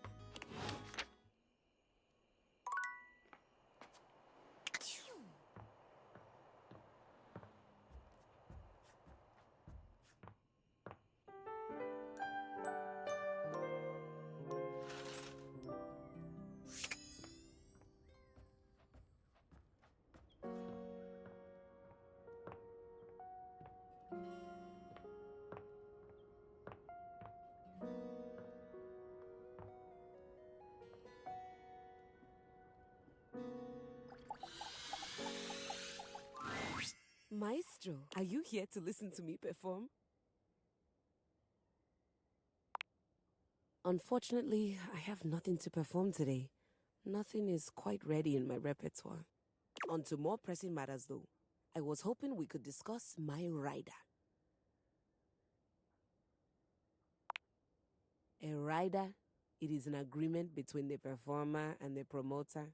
Maestro, are you here to listen to me perform? Unfortunately, I have nothing to perform today. Nothing is quite ready in my repertoire. On to more pressing matters though. I was hoping we could discuss my rider. A rider? It is an agreement between the performer and the promoter.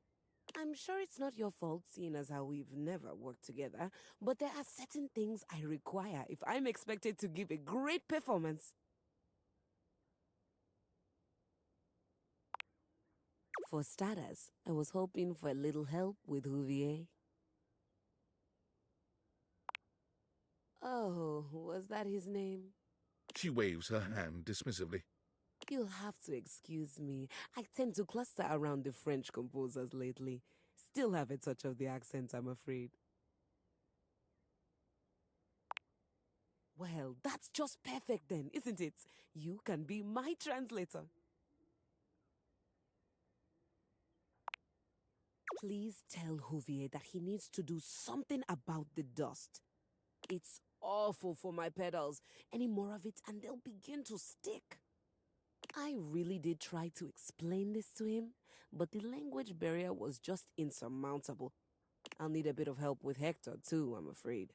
I'm sure it's not your fault, seeing as how we've never worked together, but there are certain things I require if I'm expected to give a great performance. For starters, I was hoping for a little help with Huvier. Oh, was that his name? She waves her hand dismissively. You'll have to excuse me. I tend to cluster around the French composers lately. Still have a touch of the accent, I'm afraid. Well, that's just perfect then, isn't it? You can be my translator. Please tell Huvier that he needs to do something about the dust. It's awful for my pedals. Any more of it and they'll begin to stick. I really did try to explain this to him, but the language barrier was just insurmountable. I'll need a bit of help with Hector too, I'm afraid.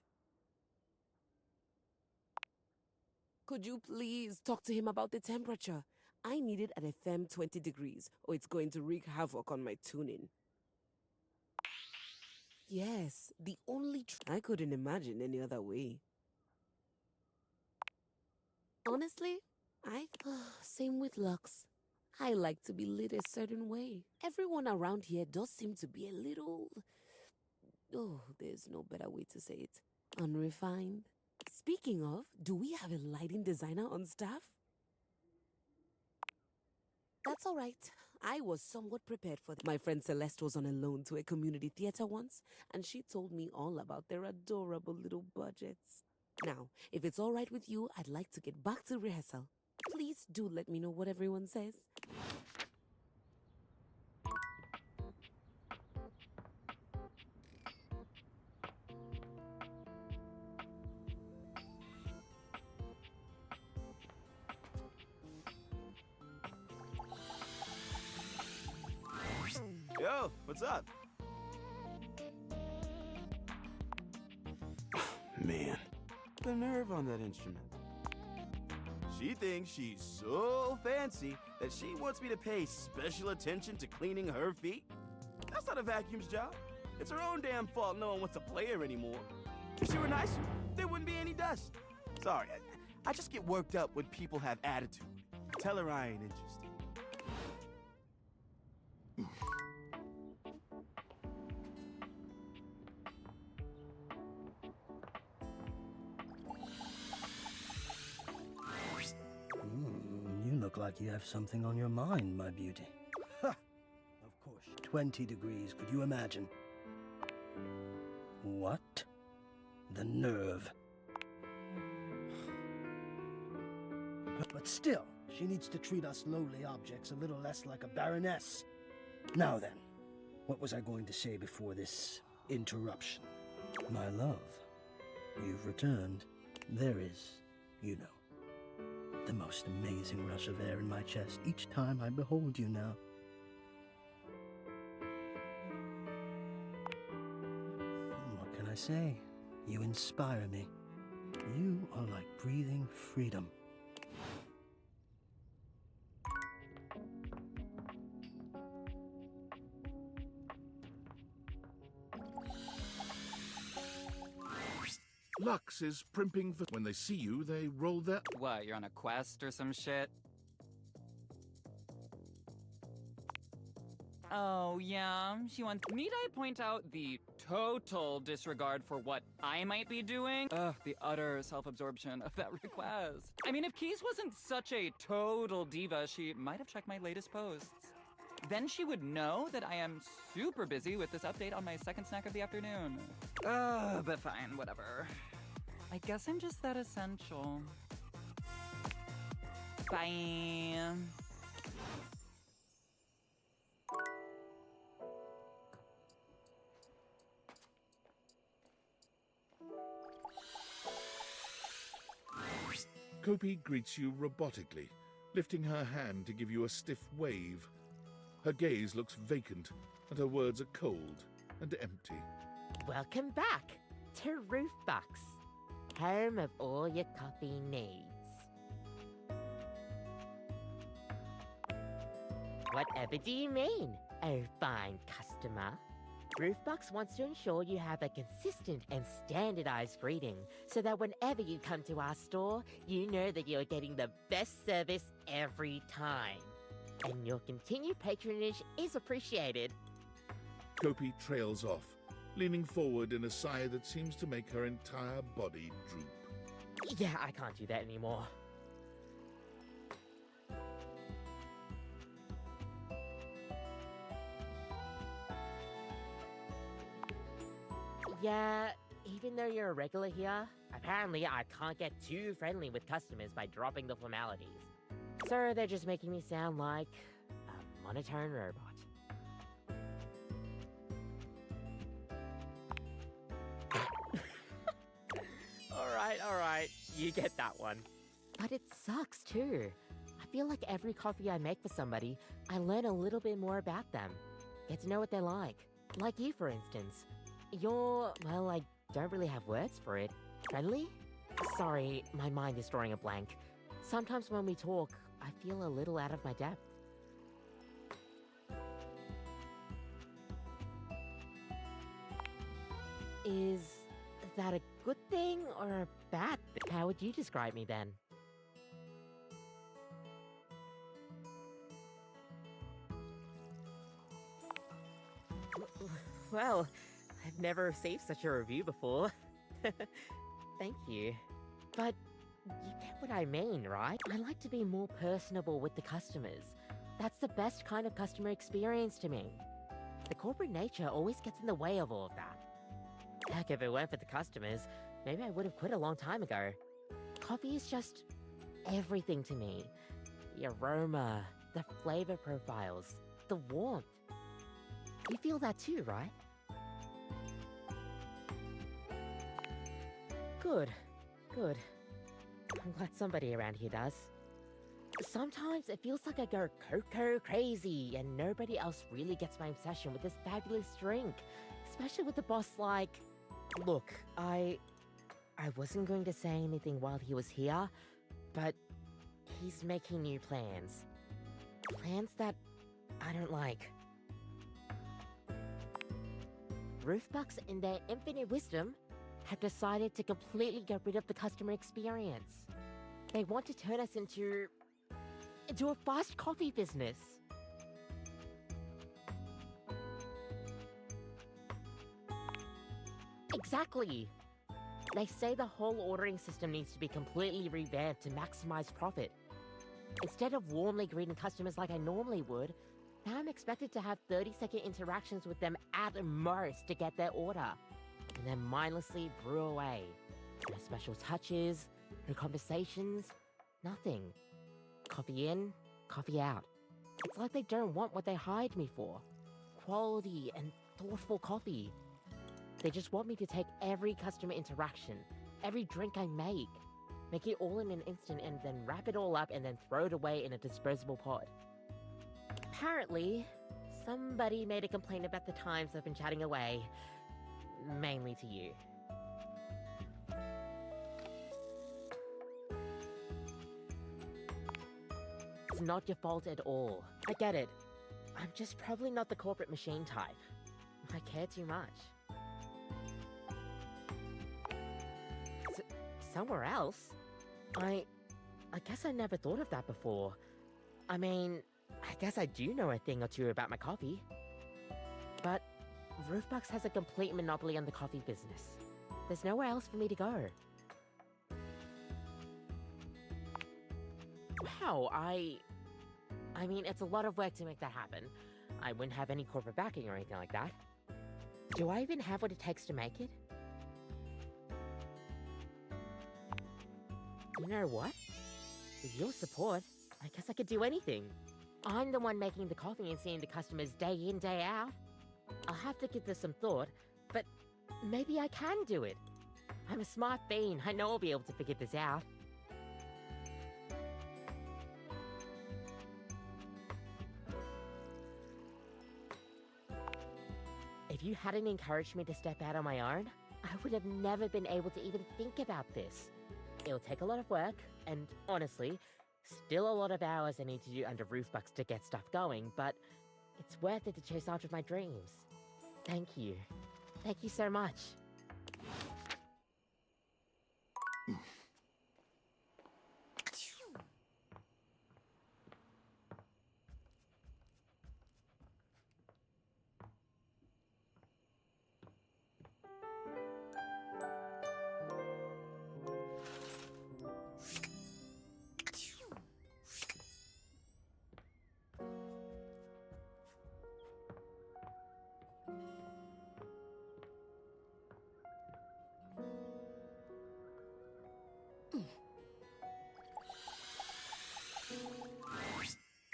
Could you please talk to him about the temperature? I need it at a firm 20 degrees, or it's going to wreak havoc on my tuning. Yes, the only I couldn't imagine any other way. Honestly, same with Lux. I like to be lit a certain way. Everyone around here does seem to be a little... Oh, there's no better way to say it. Unrefined. Speaking of, do we have a lighting designer on staff? That's all right. I was somewhat prepared for that. My friend Celeste was on a loan to a community theater once, and she told me all about their adorable little budgets. Now, if it's all right with you, I'd like to get back to rehearsal. Please do let me know what everyone says. Yo, what's up? Man, the nerve on that instrument. She thinks she's so fancy That she wants me to pay special attention to cleaning her feet? That's not a vacuum's job. It's her own damn fault no one wants to play her anymore. If she were nicer, there wouldn't be any dust. Sorry, I just get worked up when people have attitude. Tell her I ain't interested. You look like you have something on your mind, my beauty. Ha! Of course, 20 degrees, could you imagine? What? The nerve. But still, she needs to treat us lowly objects a little less like a baroness. Now then, what was I going to say before this interruption? My love, you've returned. There is, you know, the most amazing rush of air in my chest each time I behold you now. What can I say? You inspire me. You are like breathing freedom. Lux is primping for... When they see you, they roll their... What, you're on a quest or some shit? Oh, yeah, she wants... Need I point out the total disregard for what I might be doing? Ugh, the utter self-absorption of that request. I mean, if Keys wasn't such a total diva, she might have checked my latest posts. Then she would know that I am super busy with this update on my second snack of the afternoon. But fine, whatever. I guess I'm just that essential. Bye. Kopi greets you robotically, lifting her hand to give you a stiff wave. Her gaze looks vacant, and her words are cold and empty. Welcome back to Roofbox, home of all your coffee needs. Whatever do you mean, oh fine customer? Roofbox wants to ensure you have a consistent and standardized greeting so that whenever you come to our store, you know that you're getting the best service every time. And your continued patronage is appreciated. Kopi trails off, leaning forward in a sigh that seems to make her entire body droop. Yeah, I can't do that anymore. Yeah, even though you're a regular here, apparently I can't get too friendly with customers by dropping the formalities. So they're just making me sound like a monotone robot. Alright, you get that one. But it sucks too. I feel like every coffee I make for somebody, I learn a little bit more about them. Get to know what they're like. Like you, for instance. You're, well, I don't really have words for it. Friendly? Sorry, my mind is drawing a blank. Sometimes when we talk, I feel a little out of my depth. Is that a good thing or a bad thing? How would you describe me then? Well, I've never received such a review before. Thank you. But you get what I mean, right? I like to be more personable with the customers. That's the best kind of customer experience to me. The corporate nature always gets in the way of all of that. Heck, if it weren't for the customers, maybe I would have quit a long time ago. Coffee is just everything to me. The aroma, the flavor profiles, the warmth. You feel that too, right? Good. I'm glad somebody around here does. Sometimes it feels like I go cocoa crazy and nobody else really gets my obsession with this fabulous drink. Especially with the boss like... Look, I wasn't going to say anything while he was here, but he's making new plans. Plans that I don't like. Roofbucks, in their infinite wisdom, have decided to completely get rid of the customer experience. They want to turn us into a fast coffee business. Exactly. They say the whole ordering system needs to be completely revamped to maximize profit. Instead of warmly greeting customers like I normally would, now I'm expected to have 30-second interactions with them at most to get their order, and then mindlessly brew away. No special touches, no conversations, nothing. Coffee in, coffee out. It's like they don't want what they hired me for. Quality and thoughtful coffee. They just want me to take every customer interaction, every drink I make it all in an instant and then wrap it all up and then throw it away in a disposable pot. Apparently, somebody made a complaint about the times I've been chatting away. Mainly to you. It's not your fault at all. I get it. I'm just probably not the corporate machine type. I care too much. Somewhere else? I guess I never thought of that before. I mean, I guess I do know a thing or two about my coffee. But Roofbucks has a complete monopoly on the coffee business. There's nowhere else for me to go. Wow, I mean, it's a lot of work to make that happen. I wouldn't have any corporate backing or anything like that. Do I even have what it takes to make it? You know what? With your support, I guess I could do anything. I'm the one making the coffee and seeing the customers day in, day out. I'll have to give this some thought, but maybe I can do it. I'm a smart bean. I know I'll be able to figure this out. If you hadn't encouraged me to step out on my own, I would have never been able to even think about this. It'll take a lot of work, and honestly, still a lot of hours I need to do under Roofbucks to get stuff going, but it's worth it to chase after my dreams. Thank you. Thank you so much.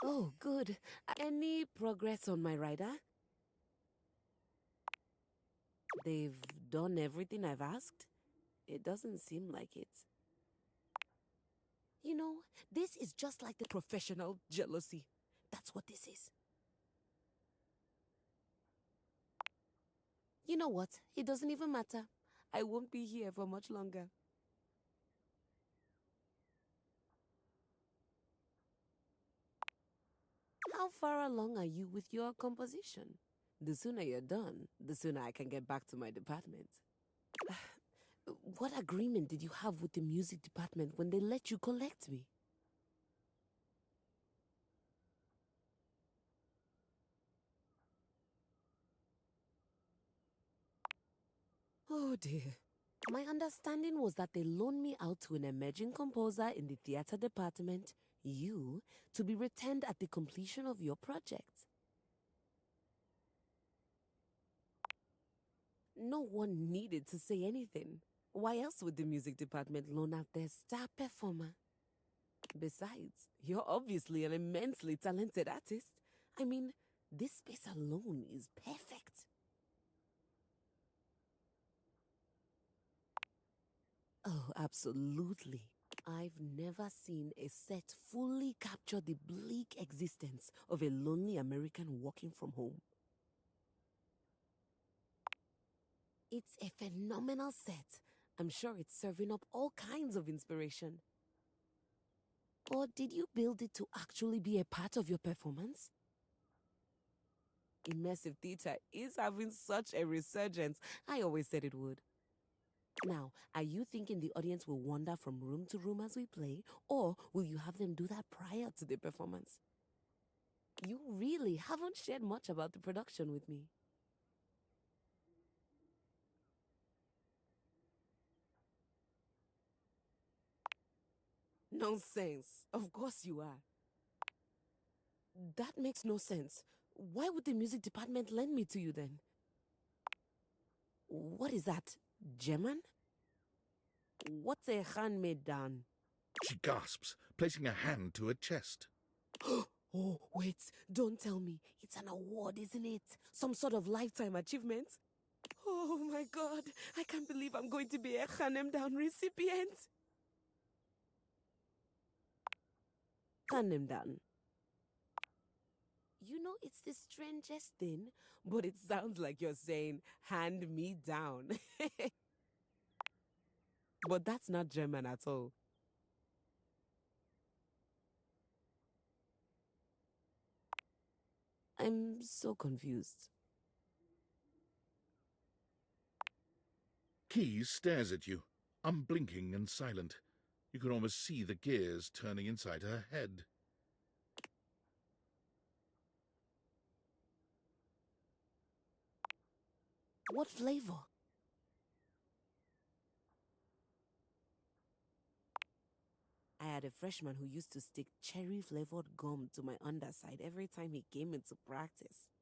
Oh, good. Any progress on my rider? They've done everything I've asked? It doesn't seem like it. You know, this is just like the professional jealousy. That's what this is. You know what? It doesn't even matter. I won't be here for much longer. How far along are you with your composition? The sooner you're done, the sooner I can get back to my department. What agreement did you have with the music department when they let you collect me? Oh dear. My understanding was that they loaned me out to an emerging composer in the theater department, you, to be returned at the completion of your project. No one needed to say anything. Why else would the music department loan out their star performer? Besides, you're obviously an immensely talented artist. I mean, this space alone is perfect. Oh, absolutely. I've never seen a set fully capture the bleak existence of a lonely American working from home. It's a phenomenal set. I'm sure it's serving up all kinds of inspiration. Or did you build it to actually be a part of your performance? Immersive theater is having such a resurgence. I always said it would. Now, are you thinking the audience will wander from room to room as we play, or will you have them do that prior to the performance? You really haven't shared much about the production with me. Nonsense. Of course you are. That makes no sense. Why would the music department lend me to you then? What is that? German? What's a handmade down? She gasps, placing a hand to her chest. Oh, wait, don't tell me. It's an award, isn't it? Some sort of lifetime achievement? Oh my god, I can't believe I'm going to be a Hanem Down recipient. Hanem Down. You know, it's the strangest thing, but it sounds like you're saying, hand me down. But that's not German at all. I'm so confused. Keys stares at you, unblinking and silent. You can almost see the gears turning inside her head. What flavor? I had a freshman who used to stick cherry-flavored gum to my underside every time he came into practice.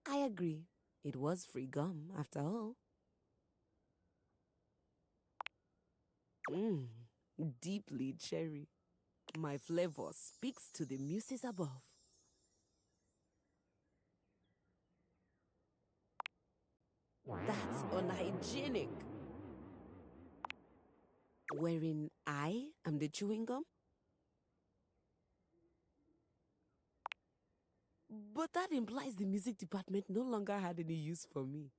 I agree. It was free gum, after all. Deeply cherry. My flavor speaks to the muses above. That's unhygienic. Wherein I am the chewing gum? But that implies the music department no longer had any use for me.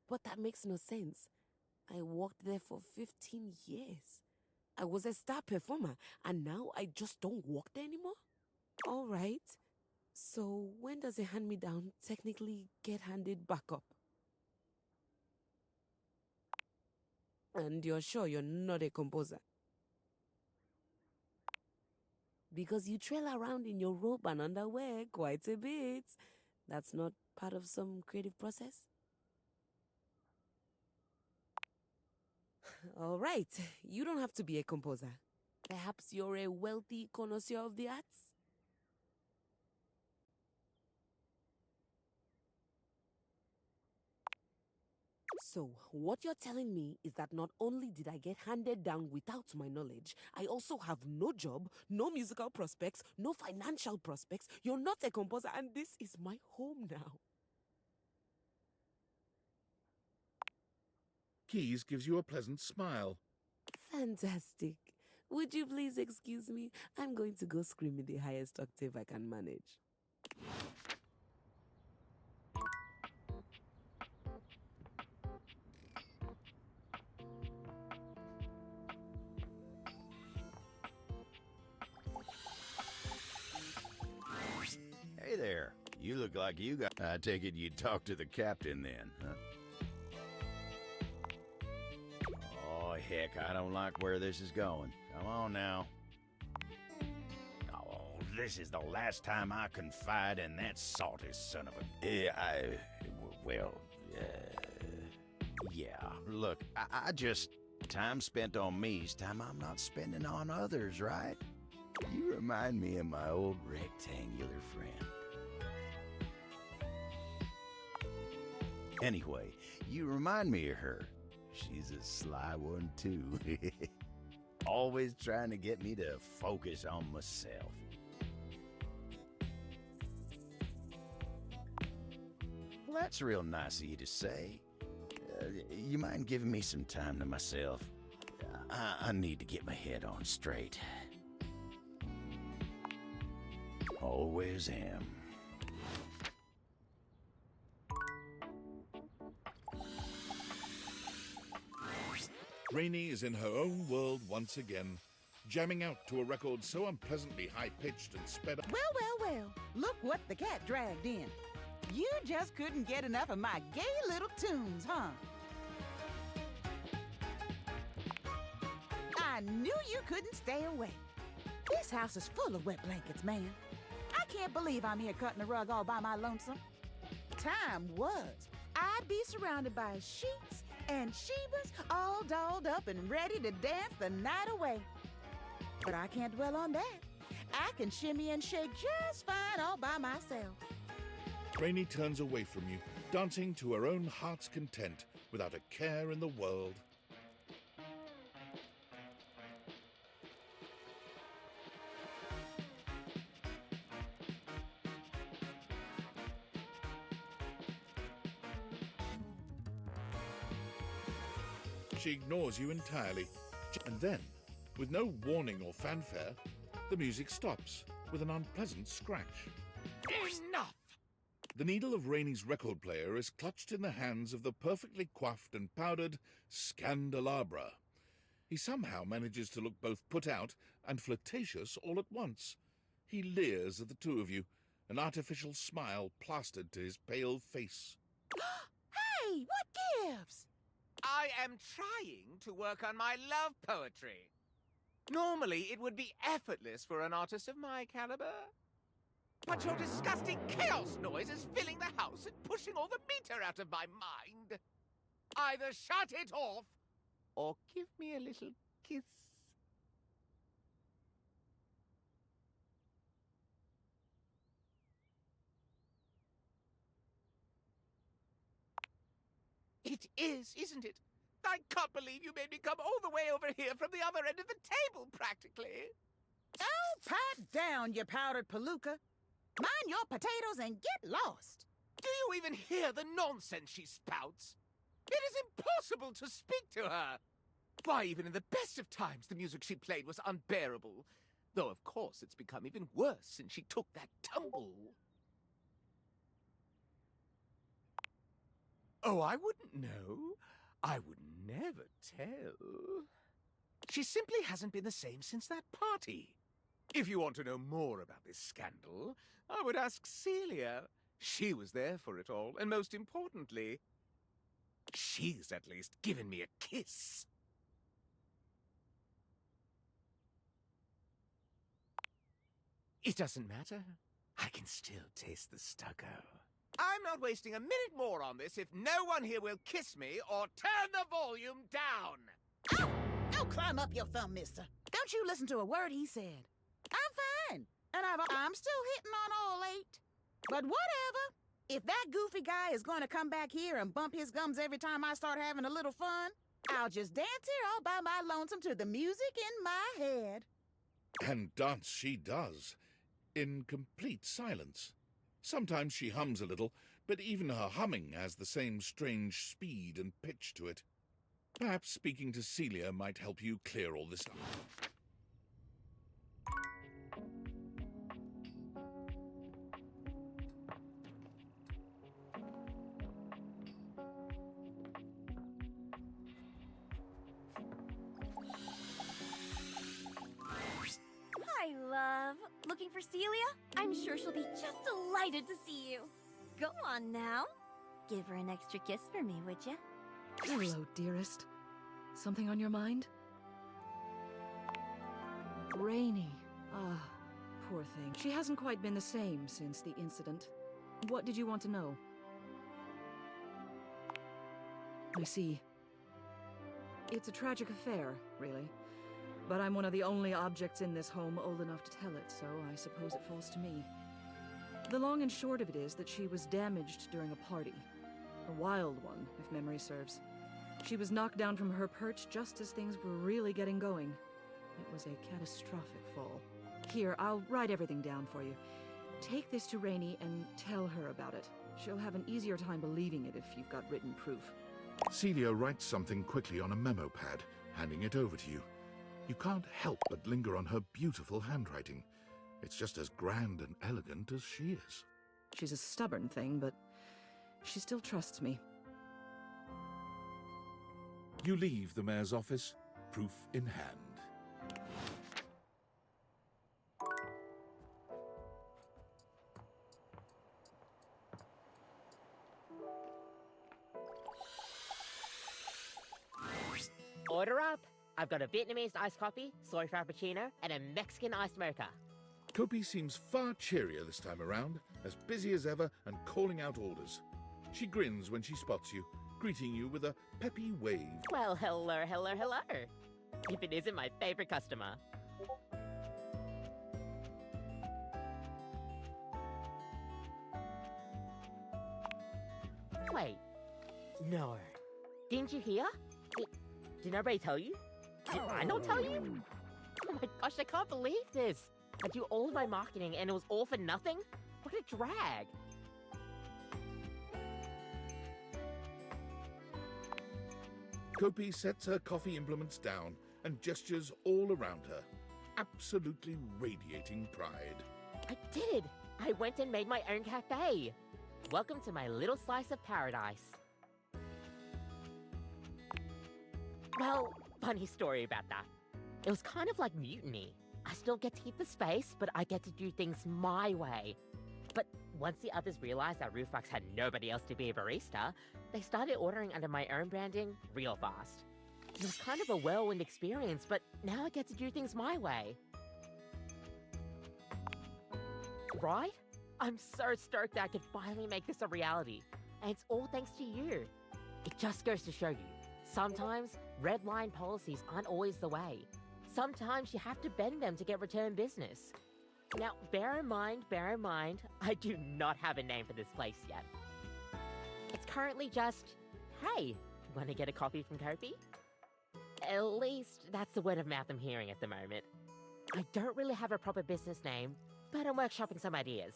But that makes no sense. I worked there for 15 years. I was a star performer, and now I just don't work there anymore? All right. So when does a hand-me-down technically get handed back up? And you're sure you're not a composer? Because you trail around in your robe and underwear quite a bit. That's not part of some creative process? All right, you don't have to be a composer. Perhaps you're a wealthy connoisseur of the arts? So, what you're telling me is that not only did I get handed down without my knowledge, I also have no job, no musical prospects, no financial prospects. You're not a composer, and this is my home now. Keys gives you a pleasant smile. Fantastic. Would you please excuse me? I'm going to go scream in the highest octave I can manage. Hey there. You look like you got... I take it you talked to the captain then, huh? Oh, heck, I don't like where this is going. Come on now. Oh, this is the last time I confide in that salty son of a... Yeah, look, I just... Time spent on me is time I'm not spending on others, right? You remind me of my old rectangular friend. Anyway, you remind me of her. She's a sly one, too. Always trying to get me to focus on myself. Well, that's real nice of you to say. You mind giving me some time to myself? I need to get my head on straight. Always am. Rainey is in her own world once again, jamming out to a record so unpleasantly high-pitched and sped up. Well, look what the cat dragged in. You just couldn't get enough of my gay little tunes, huh? I knew you couldn't stay away. This house is full of wet blankets, man. I can't believe I'm here cutting the rug all by my lonesome. Time was, I'd be surrounded by sheets and Shebas all dolled up and ready to dance the night away. But I can't dwell on that. I can shimmy and shake just fine all by myself. Rainey turns away from you, dancing to her own heart's content without a care in the world. She ignores you entirely. And then, with no warning or fanfare, the music stops with an unpleasant scratch. Enough! The needle of Rainey's record player is clutched in the hands of the perfectly coiffed and powdered Scandelabra. He somehow manages to look both put out and flirtatious all at once. He leers at the two of you, an artificial smile plastered to his pale face. Hey, what gives? I am trying to work on my love poetry. Normally, it would be effortless for an artist of my caliber. But your disgusting chaos noise is filling the house and pushing all the meter out of my mind. Either shut it off, or give me a little kiss. It is, isn't it? I can't believe you made me come all the way over here from the other end of the table, practically. Oh, pipe down, you powdered palooka. Mind your potatoes and get lost. Do you even hear the nonsense she spouts? It is impossible to speak to her. Why, even in the best of times, the music she played was unbearable. Though, of course, it's become even worse since she took that tumble. Oh, I wouldn't know. I would never tell. She simply hasn't been the same since that party. If you want to know more about this scandal, I would ask Celia. She was there for it all, and most importantly, she's at least given me a kiss. It doesn't matter. I can still taste the stucco. I'm not wasting a minute more on this if no one here will kiss me or turn the volume down. Oh, climb up your thumb, mister. Don't you listen to a word he said. I'm fine, and I'm still hitting on all 8. But whatever. If that goofy guy is going to come back here and bump his gums every time I start having a little fun, I'll just dance here all by my lonesome to the music in my head. And dance she does, in complete silence. Sometimes she hums a little, but even her humming has the same strange speed and pitch to it. Perhaps speaking to Celia might help you clear all this up. Hi, love. Looking for Celia? I'm sure she'll be just delighted to see you. Go on now. Give her an extra kiss for me, would you? Hello, dearest. Something on your mind? Rainey. Ah, poor thing. She hasn't quite been the same since the incident. What did you want to know? I see. It's a tragic affair, really. But I'm one of the only objects in this home old enough to tell it, so I suppose it falls to me. The long and short of it is that she was damaged during a party. A wild one, if memory serves. She was knocked down from her perch just as things were really getting going. It was a catastrophic fall. Here, I'll write everything down for you. Take this to Rainey and tell her about it. She'll have an easier time believing it if you've got written proof. Celia writes something quickly on a memo pad, handing it over to you. You can't help but linger on her beautiful handwriting. It's just as grand and elegant as she is. She's a stubborn thing, but she still trusts me. You leave the mayor's office, proof in hand. Order up! I've got a Vietnamese iced coffee, soy frappuccino, and a Mexican iced mocha. Kopi seems far cheerier this time around, as busy as ever and calling out orders. She grins when she spots you, greeting you with a peppy wave. Well, hello, hello, hello. If it isn't my favorite customer. Wait. No. Didn't you hear? Did nobody tell you? Did I not tell you? Oh my gosh, I can't believe this. I do all of my marketing and it was all for nothing? What a drag. Kopi sets her coffee implements down and gestures all around her, absolutely radiating pride. I did. I went and made my own cafe. Welcome to my little slice of paradise. Well, funny story about that. It was kind of like mutiny. I still get to keep the space, but I get to do things my way. But once the others realized that Roofbox had nobody else to be a barista, they started ordering under my own branding real fast. It was kind of a whirlwind experience, but now I get to do things my way. Right? I'm so stoked that I could finally make this a reality. And it's all thanks to you. It just goes to show you, sometimes red line policies aren't always the way. Sometimes you have to bend them to get return business. Now, bear in mind, I do not have a name for this place yet. It's currently just, hey, wanna get a coffee from Kopi? At least, that's the word of mouth I'm hearing at the moment. I don't really have a proper business name, but I'm workshopping some ideas.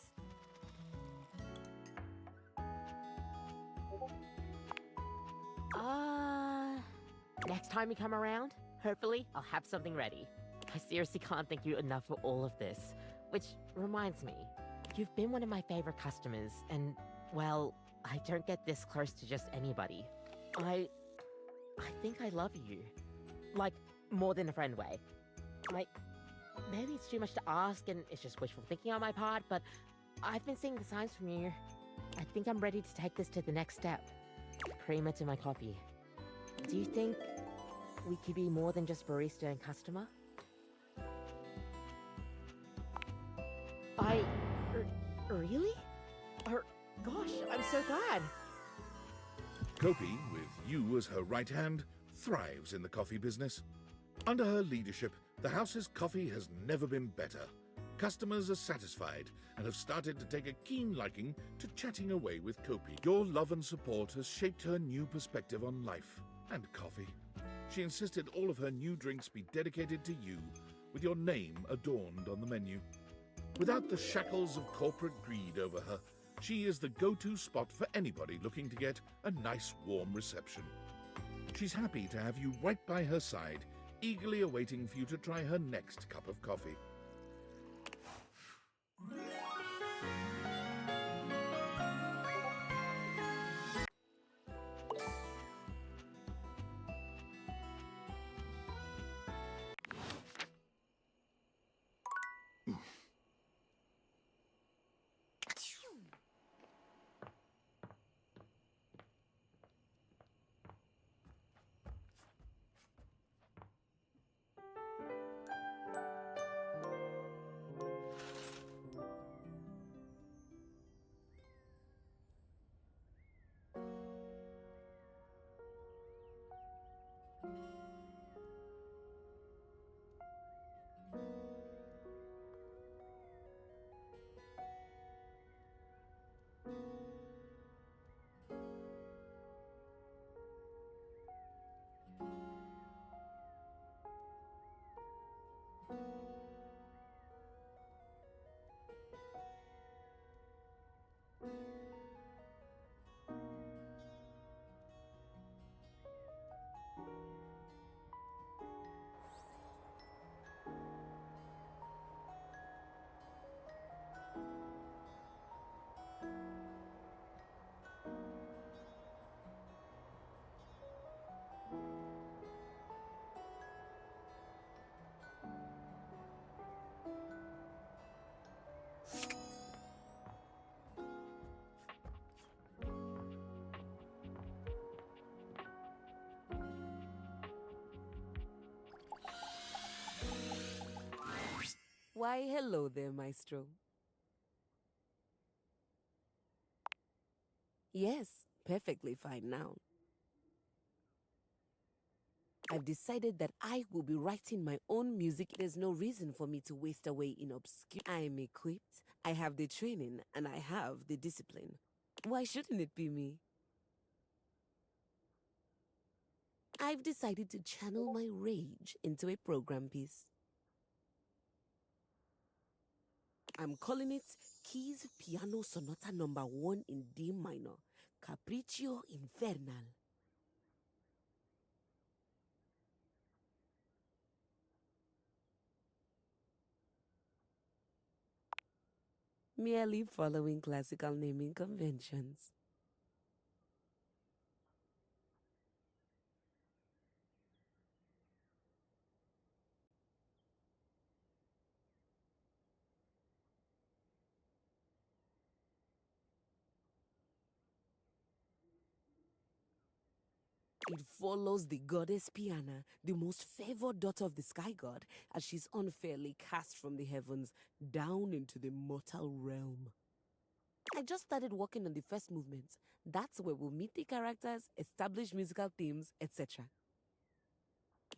Next time you come around, hopefully I'll have something ready. I seriously can't thank you enough for all of this. Which reminds me, you've been one of my favorite customers, and, well, I don't get this close to just anybody. I think I love you. Like, more than a friend way. Maybe it's too much to ask and it's just wishful thinking on my part, but I've been seeing the signs from you. I think I'm ready to take this to the next step. Creamer to my coffee. Do you think we could be more than just barista and customer? Really? Gosh, I'm so glad. Kopi, with you as her right hand, thrives in the coffee business. Under her leadership, the house's coffee has never been better. Customers are satisfied and have started to take a keen liking to chatting away with Kopi. Your love and support has shaped her new perspective on life and coffee. She insisted all of her new drinks be dedicated to you, with your name adorned on the menu. Without the shackles of corporate greed over her, she is the go-to spot for anybody looking to get a nice warm reception. She's happy to have you right by her side, eagerly awaiting for you to try her next cup of coffee. Why, hello there, Maestro. Yes, perfectly fine now. I've decided that I will be writing my own music. There's no reason for me to waste away in obscurity. I'm equipped, I have the training, and I have the discipline. Why shouldn't it be me? I've decided to channel my rage into a program piece. I'm calling it Keys Piano Sonata No. 1 in D minor, Capriccio Infernal. Merely following classical naming conventions. It follows the goddess Piana, the most favored daughter of the sky god, as she's unfairly cast from the heavens down into the mortal realm. I just started working on the first movement. That's where we'll meet the characters, establish musical themes, etc.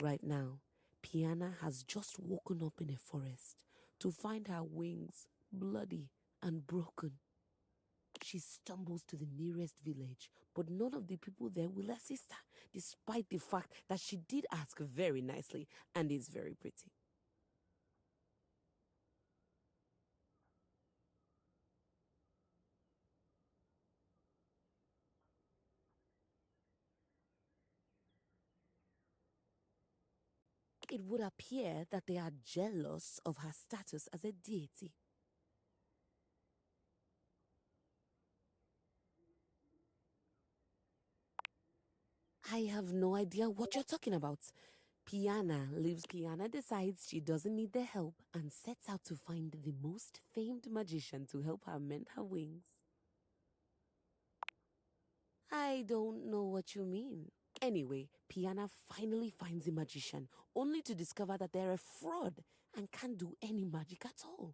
Right now, Piana has just woken up in a forest to find her wings bloody and broken. She stumbles to the nearest village, but none of the people there will assist her, despite the fact that she did ask very nicely and is very pretty. It would appear that they are jealous of her status as a deity. I have no idea what you're talking about. Piana decides she doesn't need their help and sets out to find the most famed magician to help her mend her wings. I don't know what you mean. Anyway, Piana finally finds a magician, only to discover that they're a fraud and can't do any magic at all.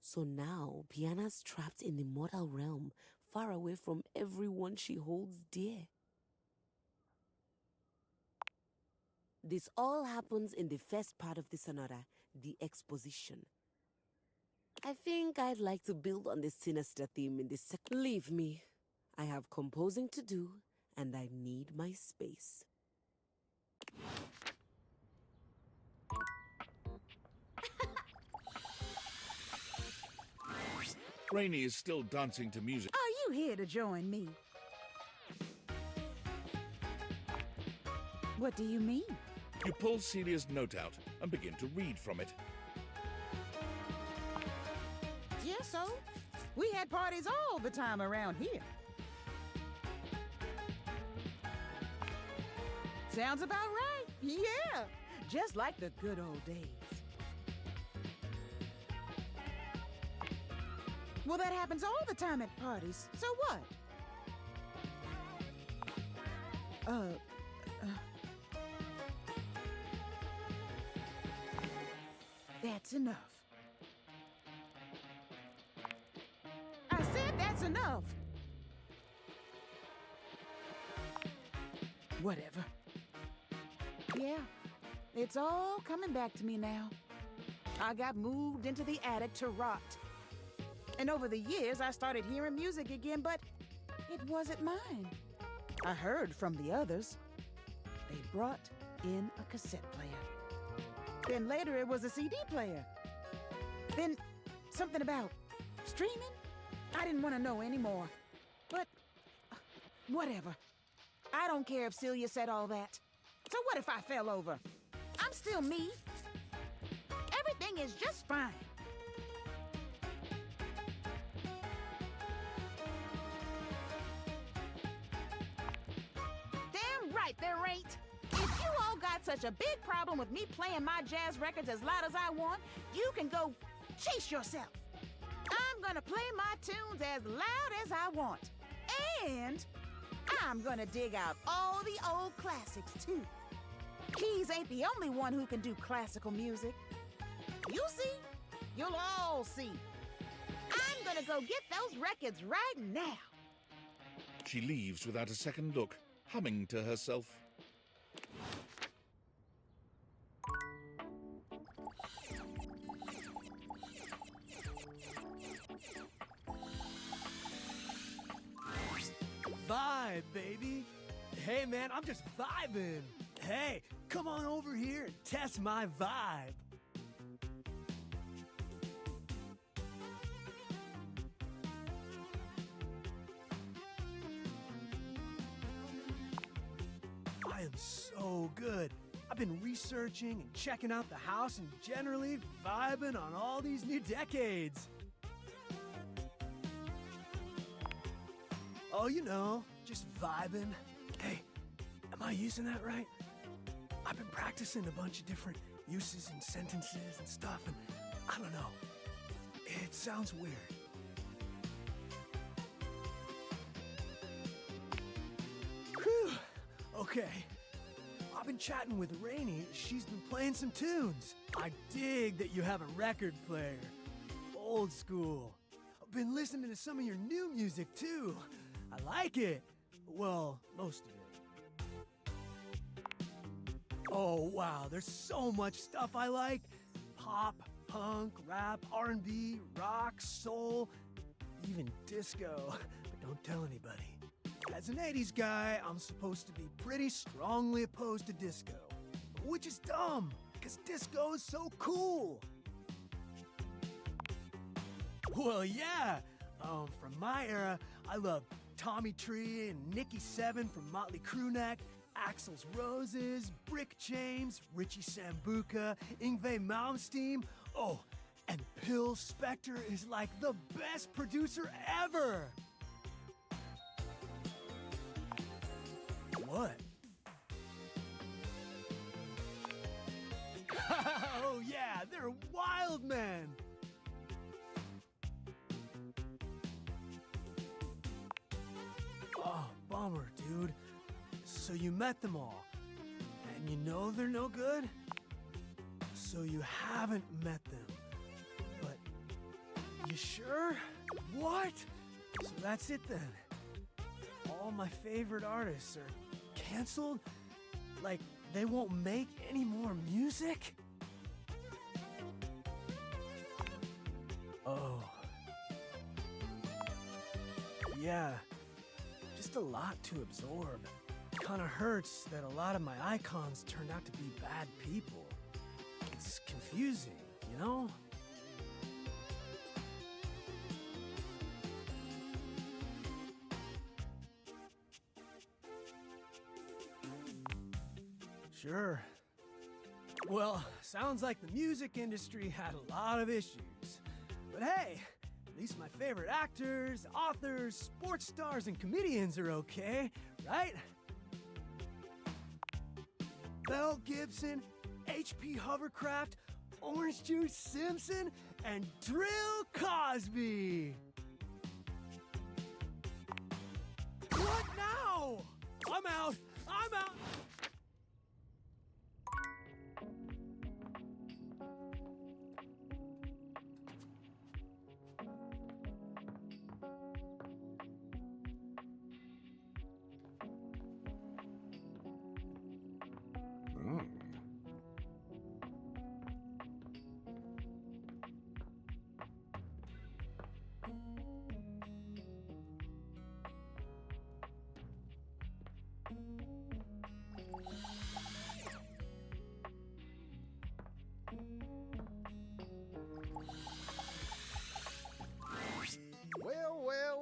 So now, Piana's trapped in the mortal realm, far away from everyone she holds dear. This all happens in the first part of the sonata, the exposition. I think I'd like to build on the sinister theme in the second. Leave me. I have composing to do, and I need my space. Rainey is still dancing to music. Are you here to join me? What do you mean? You pull Celia's note out and begin to read from it. Yeah, so? We had parties all the time around here. Sounds about right. Yeah, just like the good old days. Well, that happens all the time at parties. So what? That's enough. I said that's enough. Whatever. Yeah, it's all coming back to me now. I got moved into the attic to rot. And over the years, I started hearing music again, but it wasn't mine. I heard from the others. They brought in a cassette player. Then later, it was a CD player. Then something about streaming? I didn't want to know anymore. But whatever. I don't care if Celia said all that. So what if I fell over? I'm still me. Everything is just fine. Damn right there ain't. If you all got such a big problem with me playing my jazz records as loud as I want, you can go chase yourself. I'm gonna play my tunes as loud as I want. And I'm gonna dig out all the old classics, too. Keys ain't the only one who can do classical music. You see? You'll all see. I'm gonna go get those records right now. She leaves without a second look, humming to herself. Vibe, baby. Hey, man, I'm just vibing. Hey, come on over here and test my vibe. I am so good. I've been researching and checking out the house and generally vibing on all these new decades. Oh, you know, just vibing. Hey, am I using that right? I've been practicing a bunch of different uses and sentences and stuff, and I don't know. It sounds weird. Whew. Okay. I've been chatting with Rainey. She's been playing some tunes. I dig that you have a record player. Old school. I've been listening to some of your new music, too. I like it. Well, most of it. Oh, wow. There's so much stuff I like. Pop, punk, rap, R&B, rock, soul, even disco. But don't tell anybody. As an 80s guy, I'm supposed to be pretty strongly opposed to disco. Which is dumb, because disco is so cool. Well, yeah. From my era, I love Tommy Tree and Nikki Seven from Motley Crue Neck, Axl's Roses, Brick James, Richie Sambuca, Yngwie Malmsteen. Oh, and Phil Spector is like the best producer ever. What? Oh yeah, they're wild, man. Oh, bummer, dude. So you met them all, and you know they're no good? So you haven't met them, but you sure? What? So that's it then. All my favorite artists are canceled? Like, they won't make any more music? Oh. Yeah. Just a lot to absorb. Kinda hurts that a lot of my icons turned out to be bad people. It's confusing, you know? Sure. Well, sounds like the music industry had a lot of issues. But hey, at least my favorite actors, authors, sports stars, and comedians are okay, right? Mel Gibson, H.P. Hovercraft, Orange Juice Simpson, and Drill Cosby. What now? I'm out. I'm out.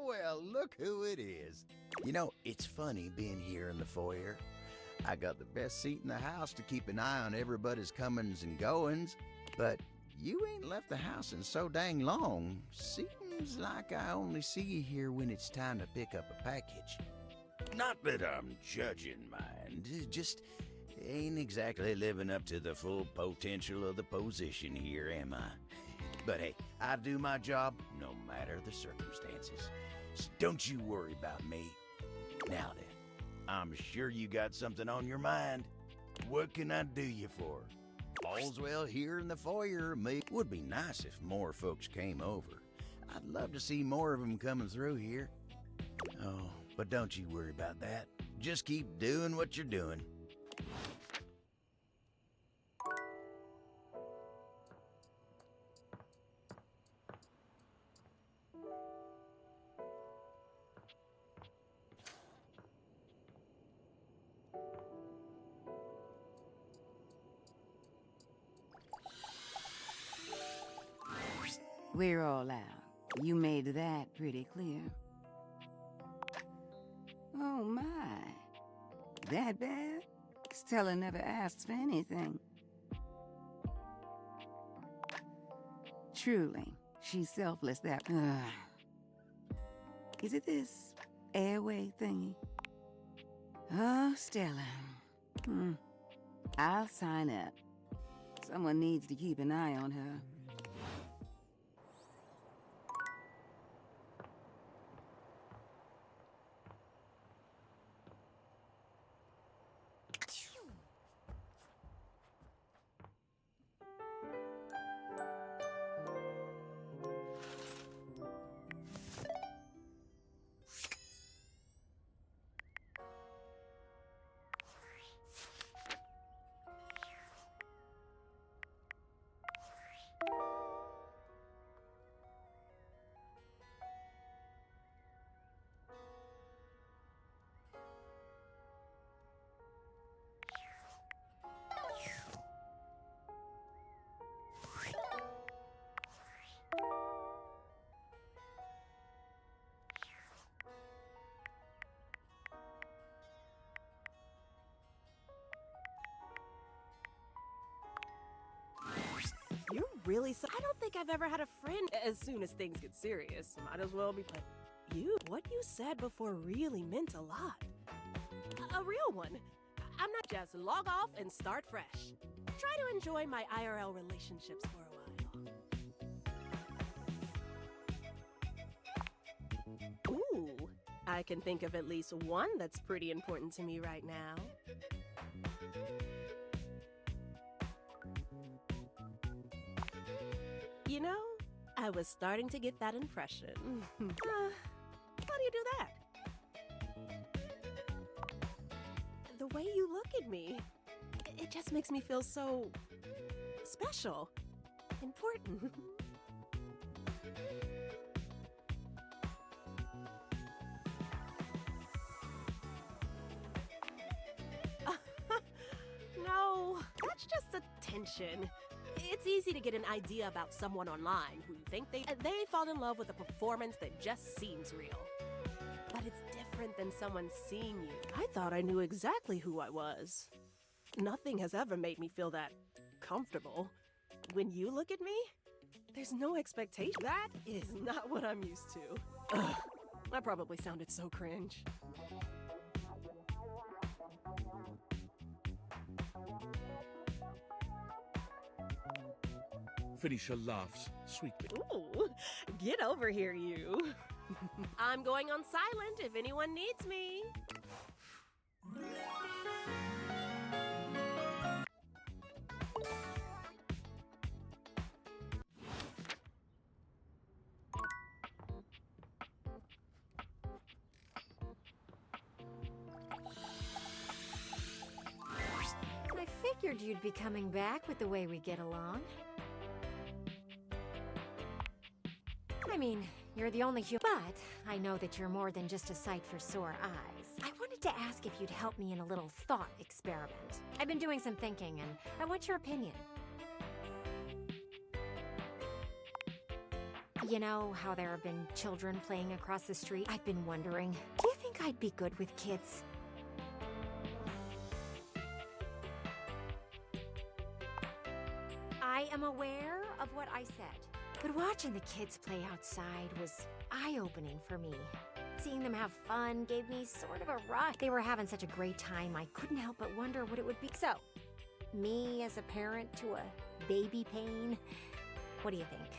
Well, look who it is. You know, it's funny being here in the foyer. I got the best seat in the house to keep an eye on everybody's comings and goings, but you ain't left the house in so dang long. Seems like I only see you here when it's time to pick up a package. Not that I'm judging mine, just ain't exactly living up to the full potential of the position here, am I? But hey, I do my job no matter the circumstances. So don't you worry about me. Now then, I'm sure you got something on your mind. What can I do you for? All's well here in the foyer, me. Would be nice if more folks came over. I'd love to see more of them coming through here. Oh, but don't you worry about that. Just keep doing what you're doing. We're all out. You made that pretty clear. Oh my. That bad? Stella never asks for anything. Truly, she's selfless that... Is it this airway thingy? Oh, Stella. I'll sign up. Someone needs to keep an eye on her. You're really so. I don't think I've ever had a friend. As soon as things get serious, might as well be playing. What you said before really meant a lot. A real one. I'm not just log off and start fresh. Try to enjoy my IRL relationships for a while. Ooh, I can think of at least one that's pretty important to me right now. You know, I was starting to get that impression. How do you do that? The way you look at me, it just makes me feel so special, important. No, that's just attention. It's easy to get an idea about someone online who you think they fall in love with a performance that just seems real. But it's different than someone seeing you. I thought I knew exactly who I was. Nothing has ever made me feel that comfortable. When you look at me, there's no expectation. That is not what I'm used to. Ugh, I probably sounded so cringe. Felicia laughs sweetly. Ooh, get over here, you. I'm going on silent if anyone needs me. I figured you'd be coming back with the way we get along. I mean, you're the only human, but I know that you're more than just a sight for sore eyes. I wanted to ask if you'd help me in a little thought experiment. I've been doing some thinking, and I want your opinion. You know how there have been children playing across the street? I've been wondering, do you think I'd be good with kids? I am aware of what I said. But watching the kids play outside was eye-opening for me. Seeing them have fun gave me sort of a rush. They were having such a great time, I couldn't help but wonder what it would be. So, me as a parent to a baby pain, what do you think?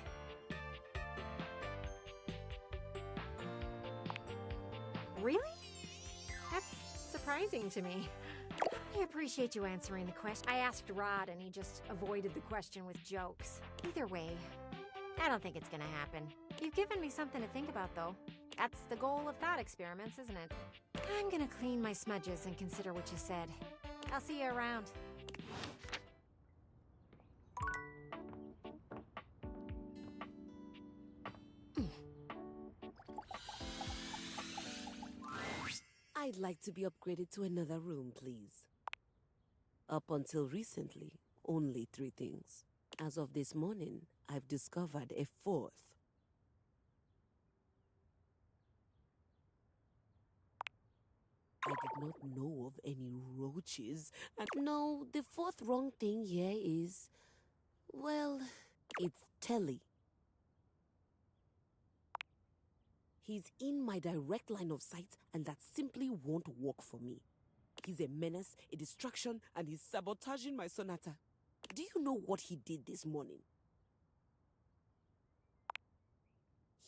Really? That's surprising. surprising to me. I appreciate you answering the question. I asked Rod and he just avoided the question with jokes. Either way, I don't think it's gonna happen. You've given me something to think about, though. That's the goal of thought experiments, isn't it? I'm gonna clean my smudges and consider what you said. I'll see you around. I'd like to be upgraded to another room, please. Up until recently, only 3 things. As of this morning, I've discovered a 4th. I did not know of any roaches. And no, the 4th wrong thing here is, well, it's Telly. He's in my direct line of sight, and that simply won't work for me. He's a menace, a distraction, and he's sabotaging my sonata. Do you know what he did this morning?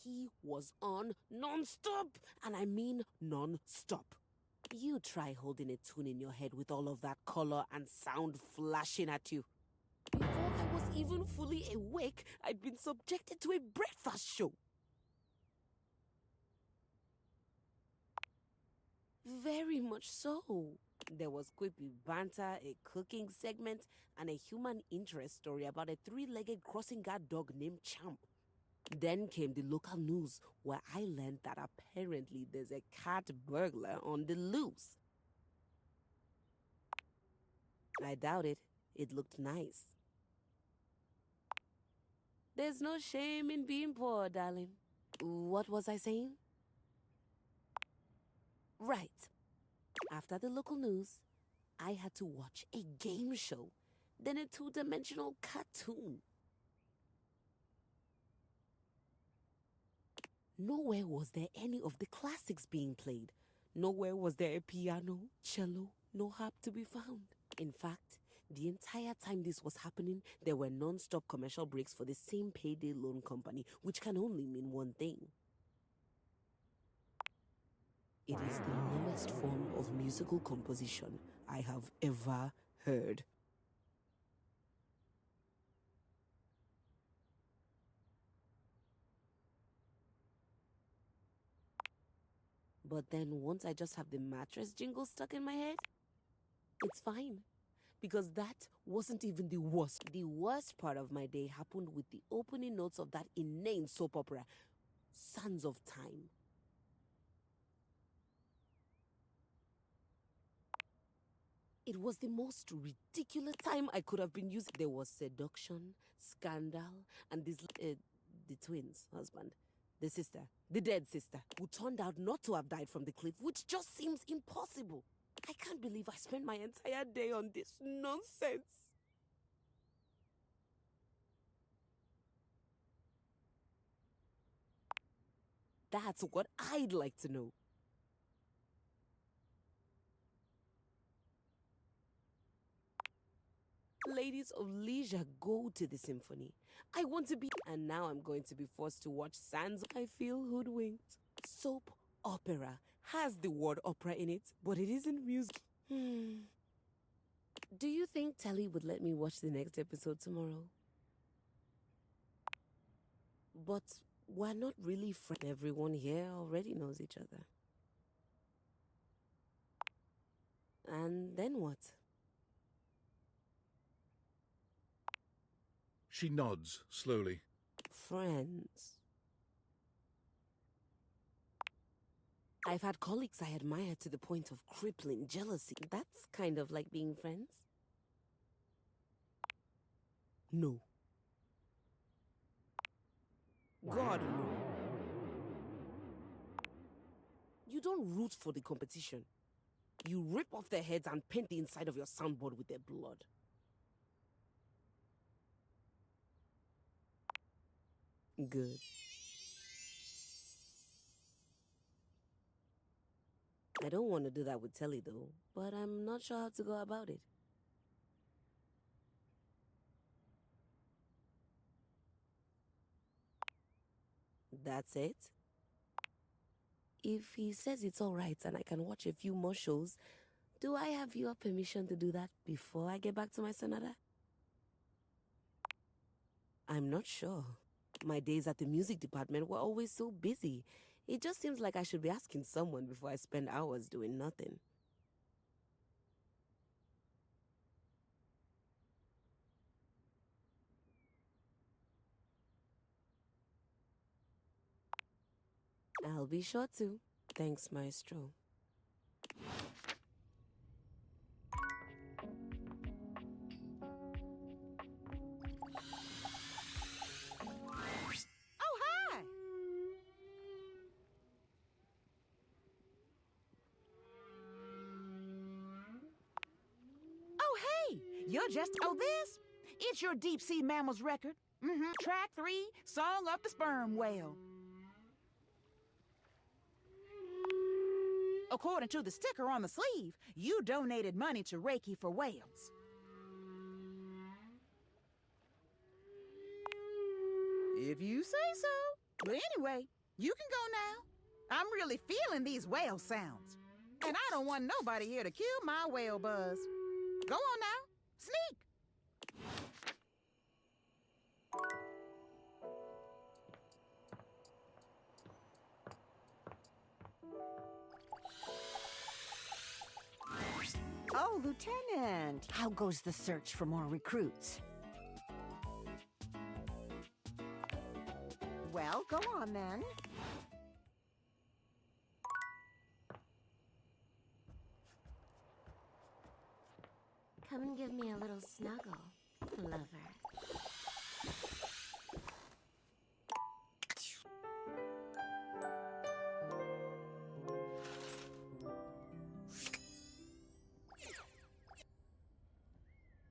He was on non-stop, and I mean non-stop. You try holding a tune in your head with all of that color and sound flashing at you. Before I was even fully awake, I'd been subjected to a breakfast show. Very much so. There was quippy banter, a cooking segment, and a human interest story about a 3-legged crossing guard dog named Champ. Then came the local news, where I learned that apparently there's a cat burglar on the loose. I doubt it. It looked nice. There's no shame in being poor, darling. What was I saying? Right. After the local news, I had to watch a game show, then a 2-dimensional cartoon. Nowhere was there any of the classics being played. Nowhere was there a piano, cello, no harp to be found. In fact, the entire time this was happening, there were non-stop commercial breaks for the same payday loan company, which can only mean one thing. It is the lowest form of musical composition I have ever heard. But then once I just have the mattress jingle stuck in my head, it's fine. Because that wasn't even the worst. The worst part of my day happened with the opening notes of that inane soap opera, Sands of Time. It was the most ridiculous time I could have been using. There was seduction, scandal, and this, the twins' husband, the sister, the dead sister, who turned out not to have died from the cliff, which just seems impossible. I can't believe I spent my entire day on this nonsense. That's what I'd like to know. Ladies of leisure, go to the symphony. I want to be... And now I'm going to be forced to watch Sands. I feel hoodwinked. Soap opera has the word opera in it, but it isn't music. Do you think Telly would let me watch the next episode tomorrow? But we're not really friends. Everyone here already knows each other. And then what? She nods slowly. Friends. I've had colleagues I admire to the point of crippling jealousy. That's kind of like being friends. No. God, no. You don't root for the competition. You rip off their heads and paint the inside of your soundboard with their blood. Good. I don't want to do that with Telly, though, but I'm not sure how to go about it. That's it? If he says it's all right and I can watch a few more shows, Do I have your permission to do that before I get back to my sonata? I'm not sure. My days at the music department were always so busy. It just seems like I should be asking someone before I spend hours doing nothing. I'll be sure to. Thanks, Maestro. Oh, hi! Oh, hey! You're just... Oh, this? It's your deep-sea mammals record. Track 3, Song of the Sperm Whale. According to the sticker on the sleeve, you donated money to Reiki for whales. If you say so. But anyway, you can go now. I'm really feeling these whale sounds. And I don't want nobody here to kill my whale buzz. Go on now. Sneak. Oh, Lieutenant, how goes the search for more recruits? Well, go on then. Come and give me a little snuggle, lover.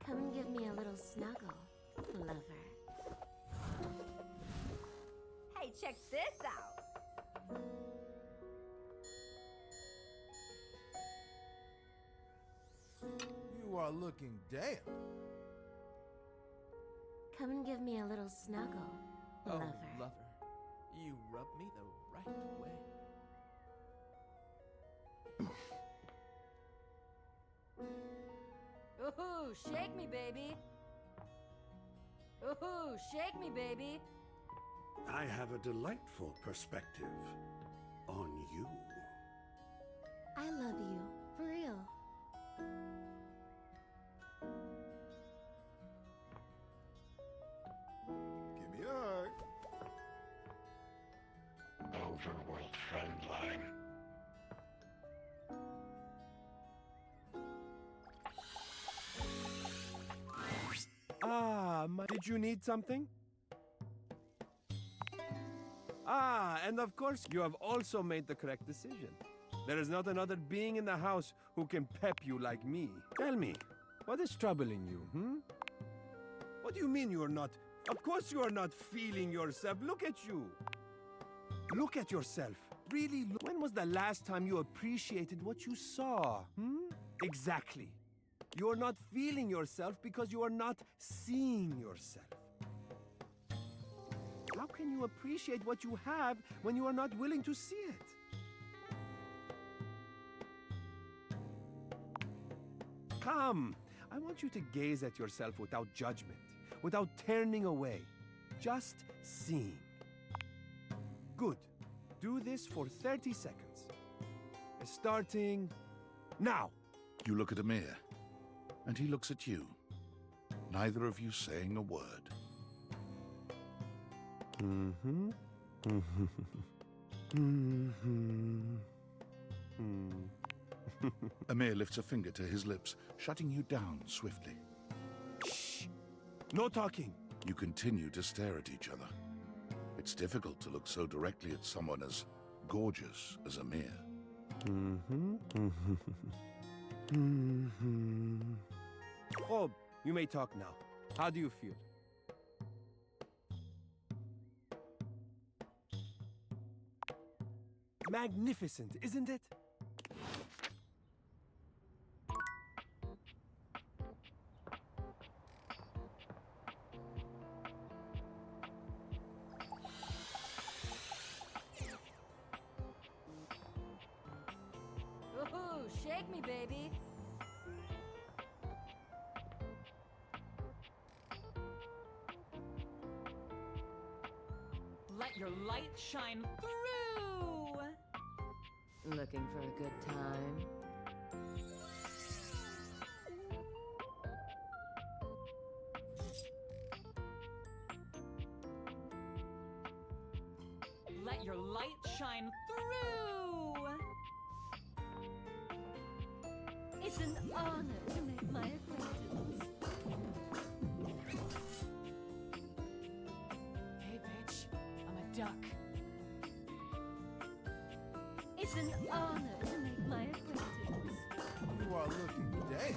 Come and give me a little snuggle, lover. Hey, check this out. You are looking damp. Come and give me a little snuggle, lover. Lover, you rub me the right way. Ooh, shake me, baby. Ooh, shake me, baby. I have a delightful perspective on you. I love you, for real. Give me a hug. Overworld friend line. Did you need something? And of course, you have also made the correct decision. There is not another being in the house who can pep you like me. Tell me, what is troubling you, What do you mean you are not? Of course you are not feeling yourself. Look at you. Look at yourself. Really, when was the last time you appreciated what you saw, Exactly. You are not feeling yourself because you are not seeing yourself. How can you appreciate what you have when you are not willing to see it? Come, I want you to gaze at yourself without judgment, without turning away, just seeing. Good. Do this for 30 seconds. Starting now. You look at Amir, and he looks at you. Neither of you saying a word. Amir lifts a finger to his lips, shutting you down swiftly. Shh! No talking! You continue to stare at each other. It's difficult to look so directly at someone as gorgeous as Amir. Oh, you may talk now. How do you feel? Magnificent, isn't it? Ooh, shake me, baby. Let your light shine through! Looking for a good time? Let your light shine through! It's an honor to make my acquaintance. Hey, bitch. I'm a duck. It's an honor to make my acquaintance. You are looking dead.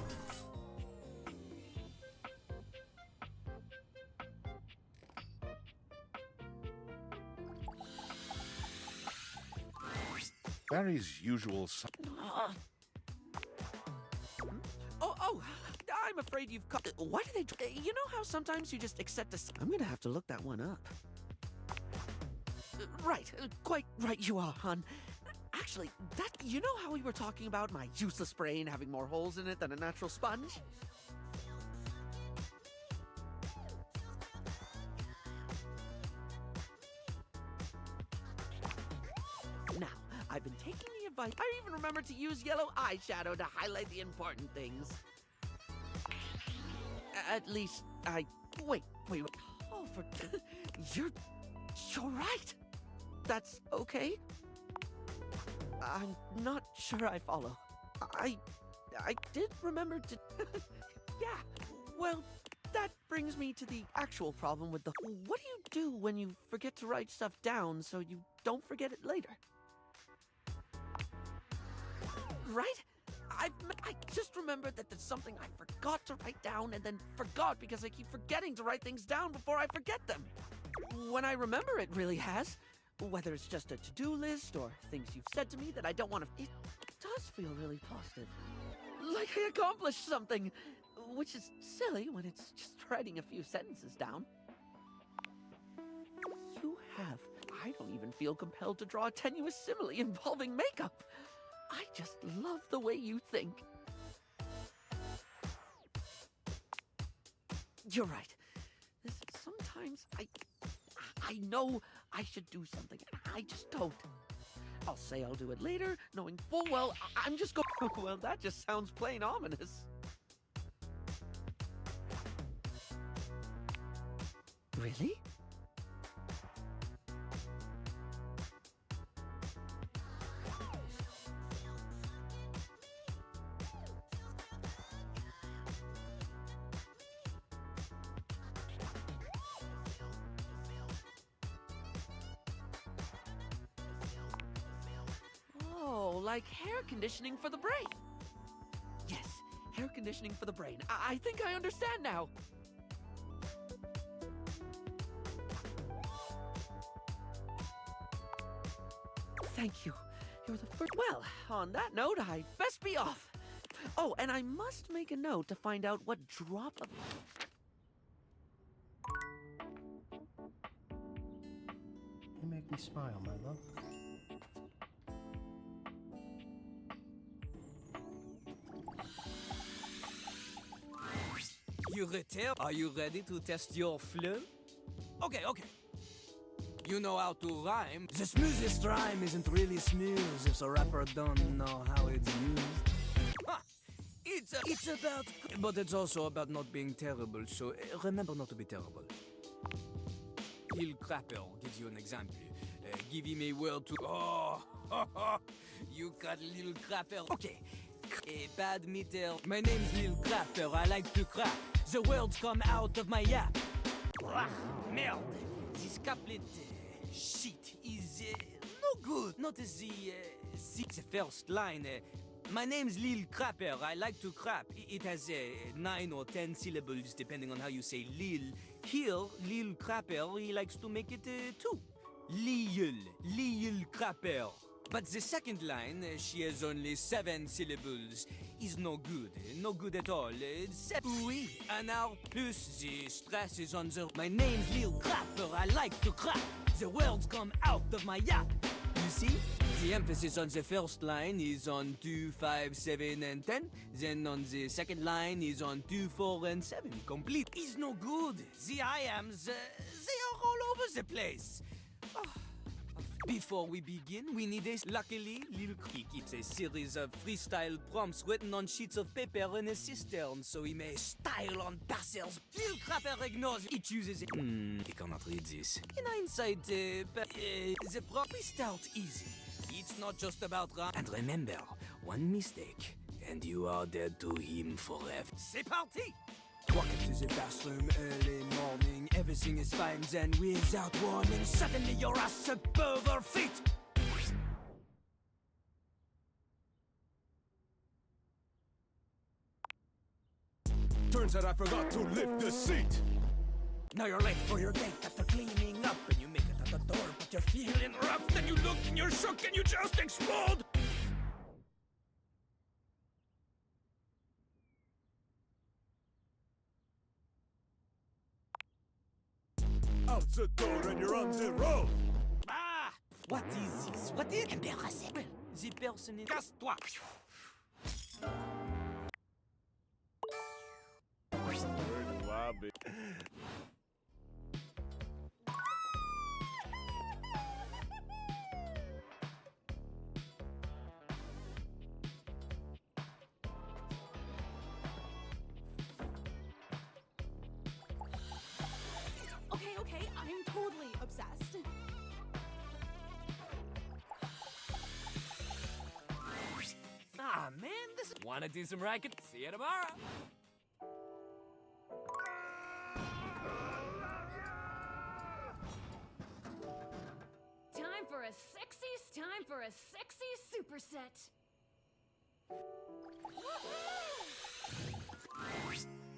Barry's usual Oh, I'm afraid you've caught. Why do they? You know how sometimes you just accept a. I'm gonna have to look that one up. Right, quite right you are, hon. Actually, you know how we were talking about my useless brain having more holes in it than a natural sponge? Now, I've been taking the advice. I even remembered to use yellow eyeshadow to highlight the important things. At least, Wait. Oh, You're right. That's okay? I'm not sure I follow. I did remember to... Yeah, well, that brings me to the actual problem with the... What do you do when you forget to write stuff down so you don't forget it later? Right? I just remembered that there's something I forgot to write down and then forgot because I keep forgetting to write things down before I forget them. When I remember, it really has. Whether it's just a to-do list or things you've said to me that I don't want to... It does feel really positive. Like I accomplished something, which is silly when it's just writing a few sentences down. You have. I don't even feel compelled to draw a tenuous simile involving makeup. I just love the way you think. You're right. Sometimes I know I should do something, and I just don't. I'll say I'll do it later, knowing full well I'm just going... Well, that just sounds plain ominous. Really? Like hair conditioning for the brain. Yes, hair conditioning for the brain. I think I understand now. Thank you. You're the first. Well, on that note, I'd best be off. Oh, and I must make a note to find out what drop of... You make me smile, my love. You return? Are you ready to test your flow? Okay. You know how to rhyme. The smoothest rhyme isn't really smooth if the rapper don't know how it's used. Huh. It's about... But it's also about not being terrible, so remember not to be terrible. Lil Crapper gives you an example. Give him a word to... Oh, you got Lil Crapper. Okay. A bad meter. My name's Lil Crapper. I like to crap. The words come out of my yap. Merde. This couplet shit is no good. Not as the first line. My name's Lil Crapper. I like to crap. It has 9 or 10 syllables depending on how you say Lil. Here, Lil Crapper, he likes to make it 2. Lil Crapper. But the second line, she has only 7 syllables, is no good at all. Oui, an hour plus the stress is on the... My name's Lil Crapper, I like to crap. The words come out of my yap. You see, the emphasis on the first line is on 2, 5, 7, and 10. Then on the second line is on 2, 4, and 7. Complete is no good. The I ams, they are all over the place. Before we begin, we need a... Luckily, he keeps a series of freestyle prompts written on sheets of paper in a cistern, so he may style on parcels. Lil Crapper ignores. He chooses... he cannot read this. In hindsight, the prompt... We start easy. It's not just about rhyme. And remember, one mistake, and you are dead to him forever. C'est parti! Walk into the bathroom early morning, everything is fine, then without warning, suddenly your ass above her feet! Turns out I forgot to lift the seat. Now you're late for your date after cleaning up, and you make it at the door, but you're feeling rough, then you look and you're shook and you just explode! Out the door and you're on the road. Ah! What is this? What is... Embarrassing. The person is... Casse-toi! Okay, I'm totally obsessed. Ah, man, this is... Wanna do some racket? See you tomorrow! Time for a sexy superset.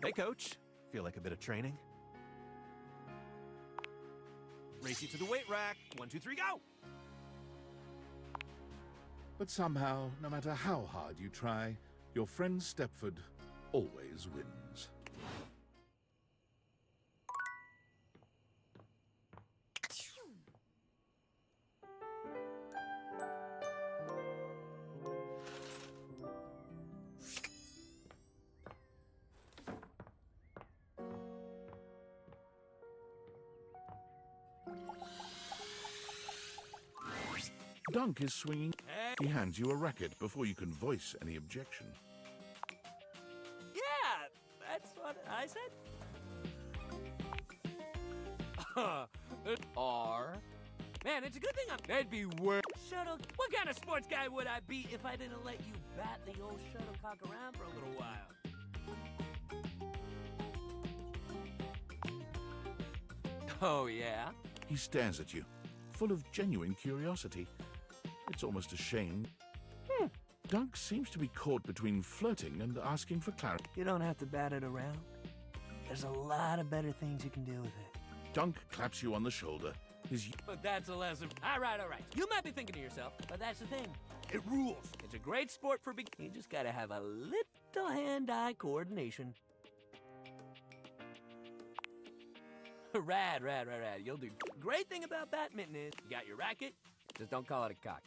Hey, coach. Feel like a bit of training? Race you to the weight rack. 1, 2, 3, go! But somehow, no matter how hard you try, your friend Stepford always wins. Dunk is swinging. He hands you a racket before you can voice any objection. Yeah, that's what I said. R. Man, it's a good thing that'd be worse. Shuttle. What kind of sports guy would I be if I didn't let you bat the old shuttlecock around for a little while? Oh, yeah? He stares at you, full of genuine curiosity. It's almost a shame. Dunk seems to be caught between flirting and asking for clarity. You don't have to bat it around. There's a lot of better things you can do with it. Dunk claps you on the shoulder. But that's a lesson. All right. You might be thinking to yourself, but that's the thing. It rules. It's a great sport for beginners. You just gotta have a little hand-eye coordination. Rad. You'll do. Great thing about badminton is you got your racket, just don't call it a cock.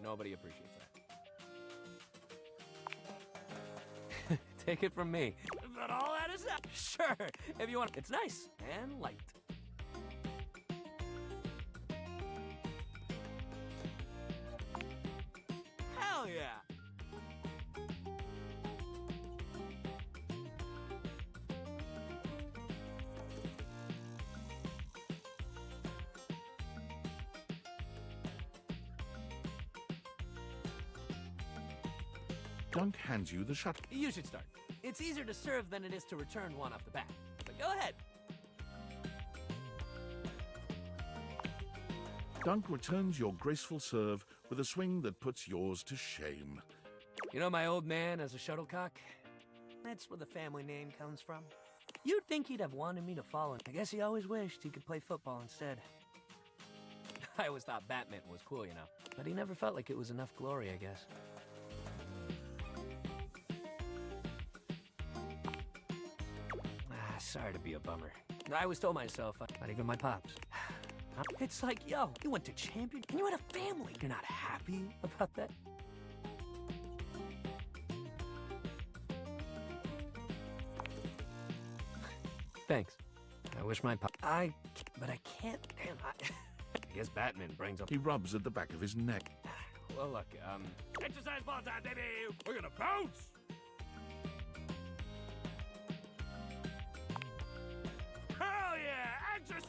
Nobody appreciates that. Take it from me. But all that aside, sure, if you want. It's nice and light. Hell yeah! Dunk hands you the shuttle. You should start. It's easier to serve than it is to return one off the bat. But go ahead. Dunk returns your graceful serve with a swing that puts yours to shame. You know my old man as a shuttlecock? That's where the family name comes from. You'd think he'd have wanted me to fall in. I guess he always wished he could play football instead. I always thought badminton was cool, you know. But he never felt like it was enough glory, I guess. Sorry to be a bummer. I always told myself, not even my pops. It's like, yo, you went to champion and you had a family. You're not happy about that? Thanks. I wish my pop... But I can't... Damn, Guess Batman brings up. He rubs at the back of his neck. Well, look, exercise ball time, baby! We're gonna bounce! Hell yeah! Exercise!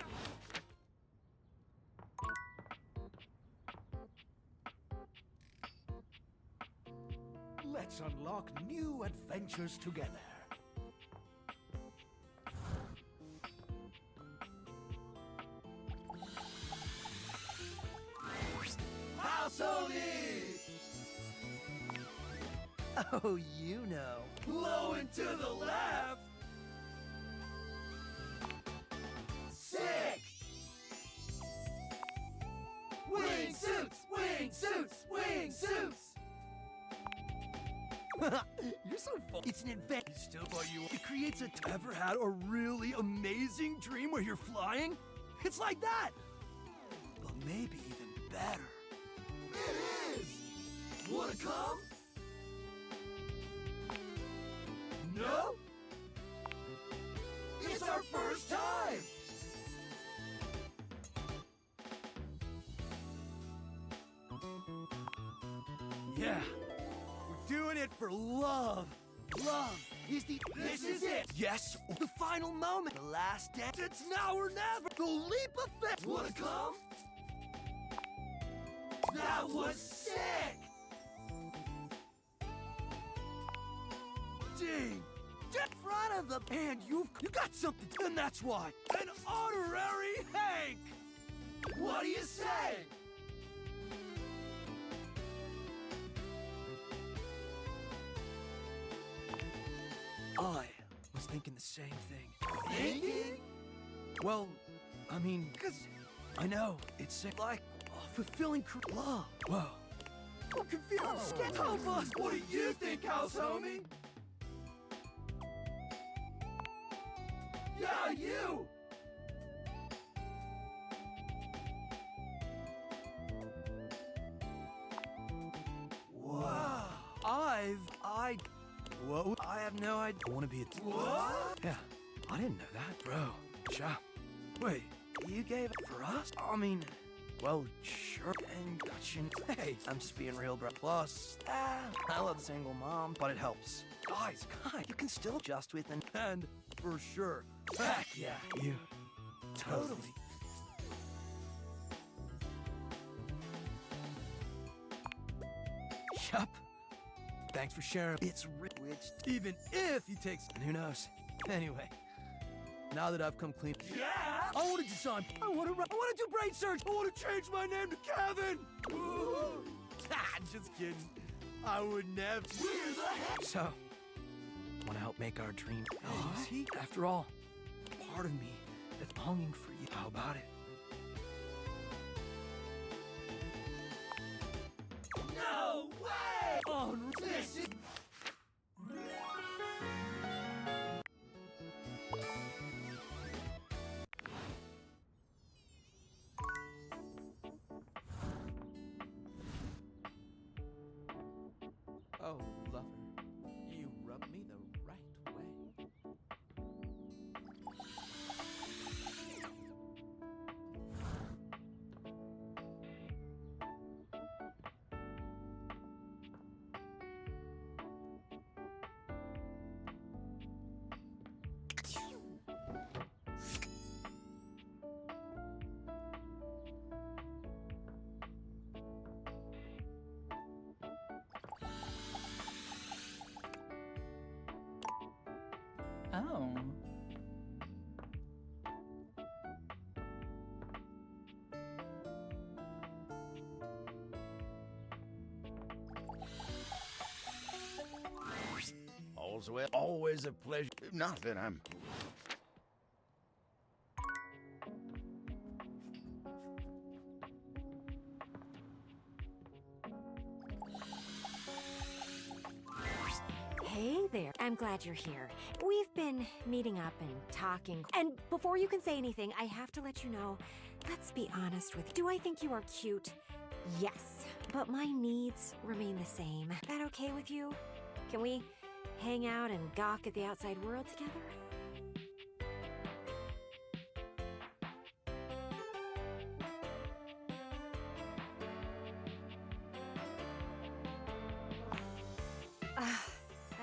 Let's unlock new adventures together. Household! Oh, you know. Low and to the left! Sick! Wing suits! Wing suits! Wing suits! You're so fun. It's an adventure. Still, but you. It creates a. Ever had a really amazing dream where you're flying? It's like that, but maybe even better. It is! Wanna come? No? It's our first time! Yeah, we're doing it for love. Love is the. This is it! Yes, the final moment. The last dance. It's now or never. The leap of faith. Wanna come? That was sick! Ding! In front of the band, you got something, and that's why. An honorary Hank! What do you say? I was thinking the same thing. Thinking? Well, I mean, 'cause I know it's sick, like fulfilling love. Whoa. I'm confused. I'm scared. Help us. What do you think, house homie? Yeah, you! Wow. Whoa. I have no idea. I want to be a. What? Yeah. I didn't know that, bro. Wait, you gave it for us? I mean, well, sure. And gotcha. Hey, I'm just being real, bro. Plus, I love single mom, but it helps. Guys, you can still adjust with an and for sure. Heck yeah, you. Totally. Yup. Thanks for sharing. It's rich, even if he takes. And who knows? Anyway, now that I've come clean. Yeah! I want to design. I want to do brain surgery. I want to change my name to Kevin. Just kidding. I would never. We're the heck. So, want to help make our dream easy? After all, part of me that's longing for you. How about it? No way! Oh, this is. Oh, lover, you rub me the right way. Oh. All's well. Always a pleasure. Not that I'm. Hey there. I'm glad you're here. We've been meeting up and talking. And before you can say anything, I have to let you know, let's be honest with you. Do I think you are cute? Yes. But my needs remain the same. Is that okay with you? Can we hang out and gawk at the outside world together?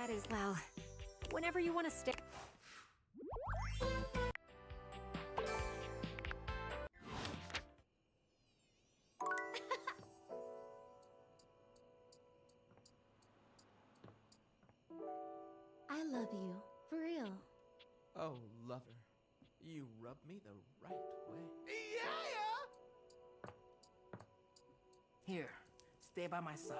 That is, well, whenever you want to stick. I love you. For real. Oh, lover, you rub me the right way. Yeah! Here, stay by my side.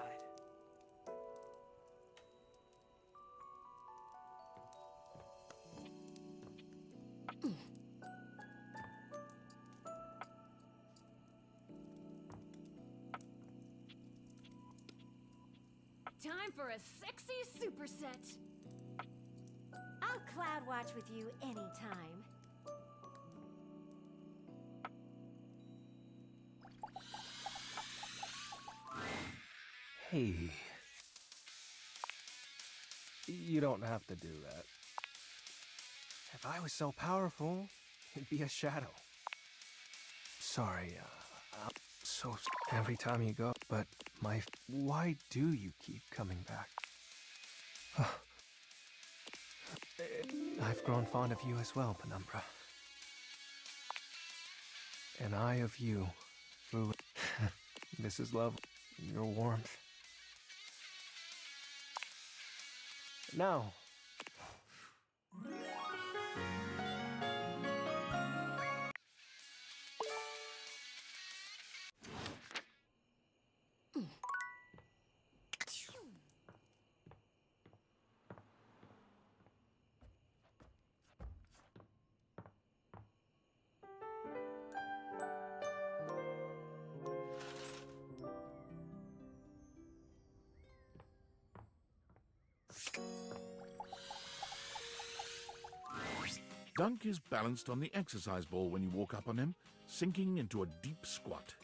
Time for a sexy superset. I'll cloud watch with you anytime. Hey. You don't have to do that. If I was so powerful, it'd be a shadow. Sorry, I'm so every time you go, but why do you keep coming back? I've grown fond of you as well, Penumbra. And I of you, through this is love, your warmth. Now. Dunk is balanced on the exercise ball when you walk up on him, sinking into a deep squat.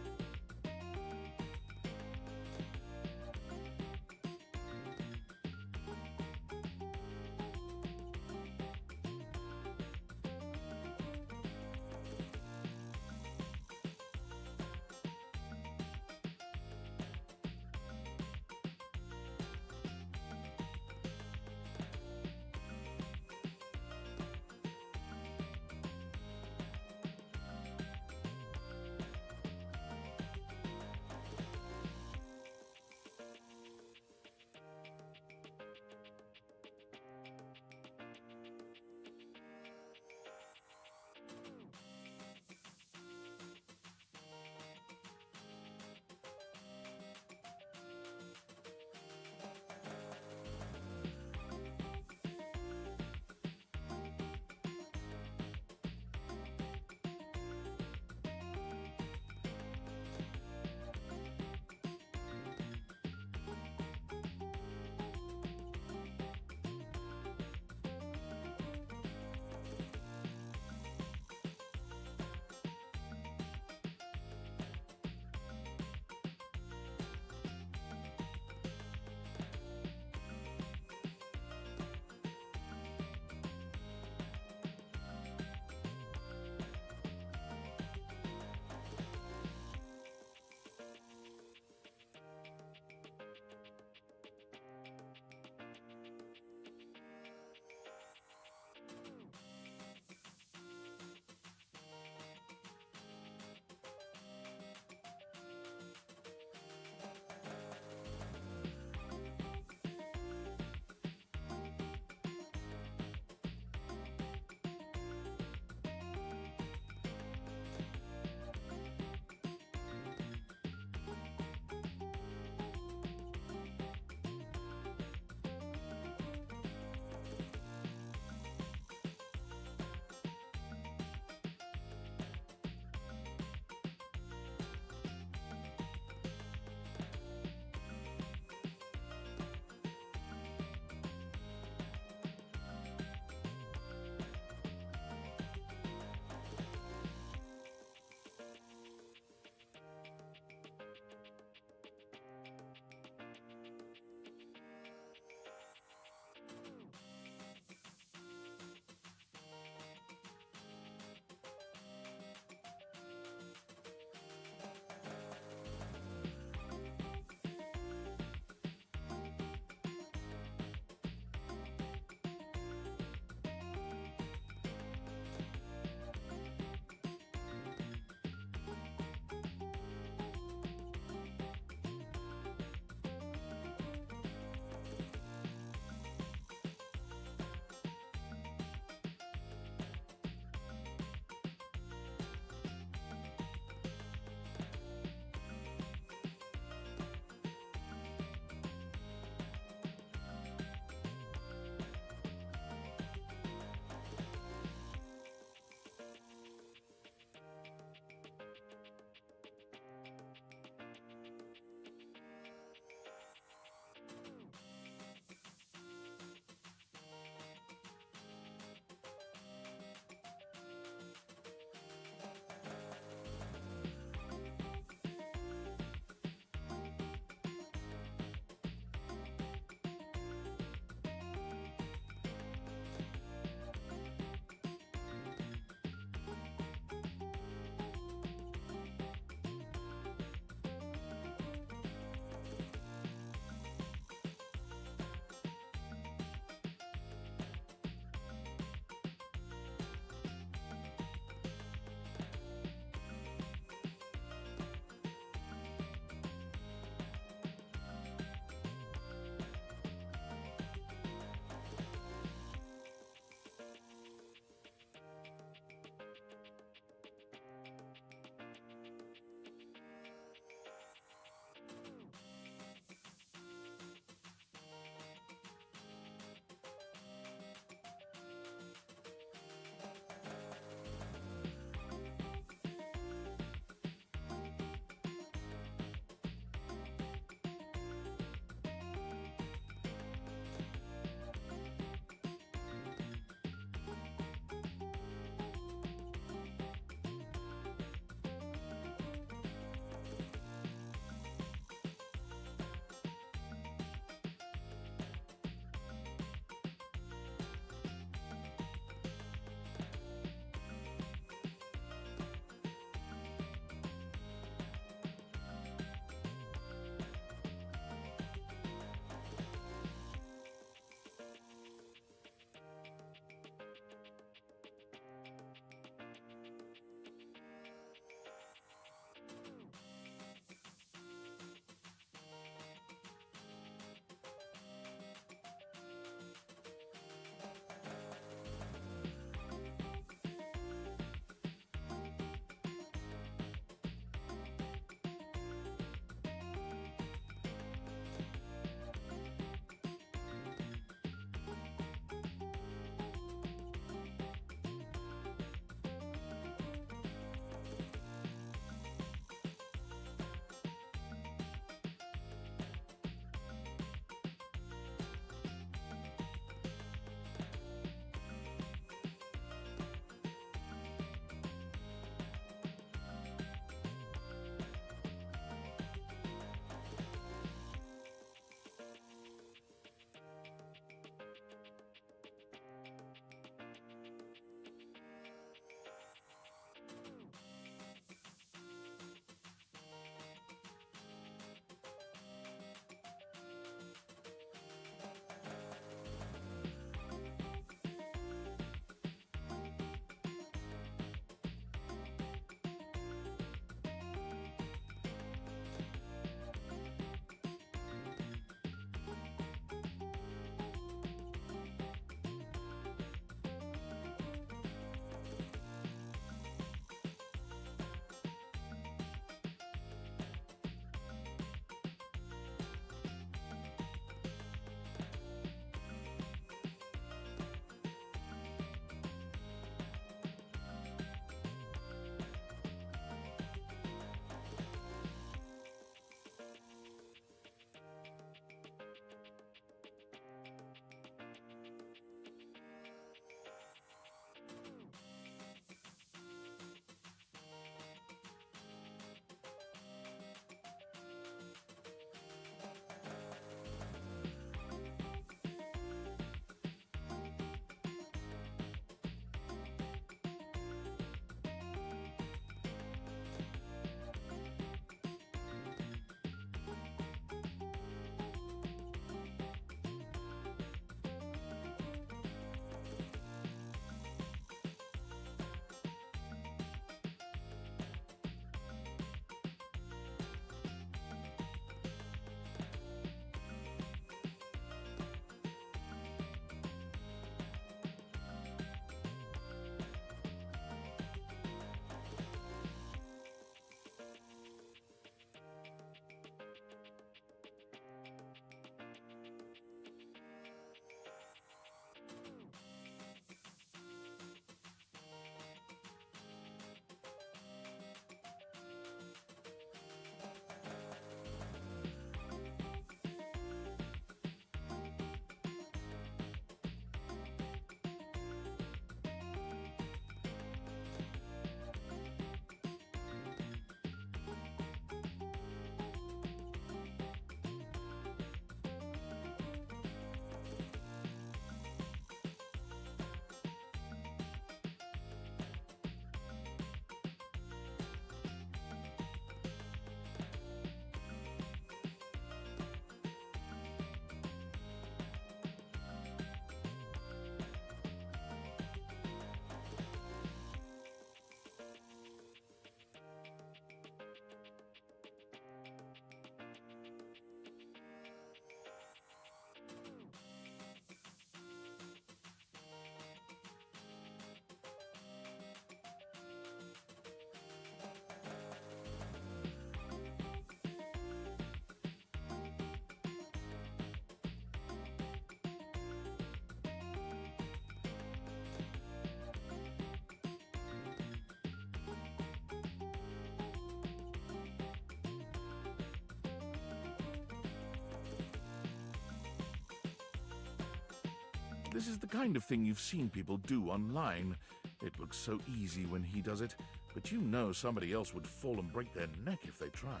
This is the kind of thing you've seen people do online. It looks so easy when he does it, but you know somebody else would fall and break their neck if they tried.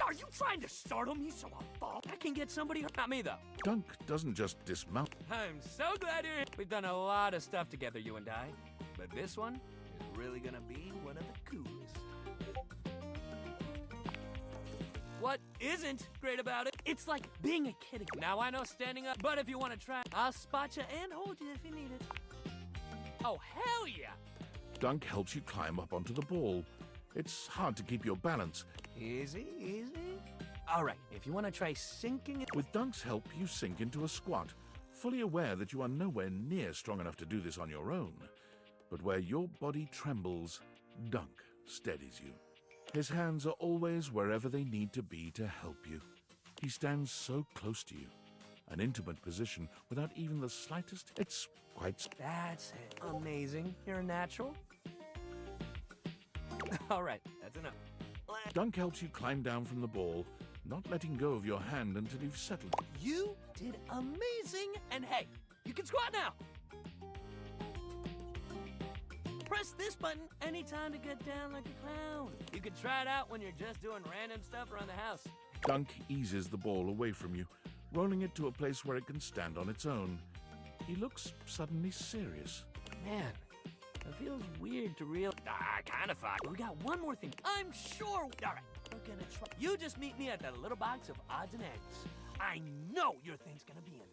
Are you trying to startle me so I'll fall? I can get somebody hurt. Not me, though. Dunk doesn't just dismount. I'm so glad you're here. We've done a lot of stuff together, you and I. But this one is really gonna be one of the coolest. What isn't great about it? It's like being a kid again. Now I know standing up, but if you want to try, I'll spot you and hold you if you need it. Oh, hell yeah! Dunk helps you climb up onto the ball. It's hard to keep your balance. Easy, easy. All right, if you want to try sinking it. With Dunk's help, you sink into a squat, fully aware that you are nowhere near strong enough to do this on your own. But where your body trembles, Dunk steadies you. His hands are always wherever they need to be to help you. He stands so close to you, an intimate position without even the slightest. It's quite. That's it. Amazing. You're a natural. All right, that's enough. Dunk helps you climb down from the ball, not letting go of your hand until you've settled. You did amazing, and hey, you can squat now. Press this button anytime to get down like a clown. You can try it out when you're just doing random stuff around the house. Dunk eases the ball away from you, rolling it to a place where it can stand on its own. He looks suddenly serious. Man, it feels weird to kind of fine. We got one more thing. I'm sure. All right, we're gonna try. You just meet me at that little box of odds and ends. I know your thing's gonna be in there.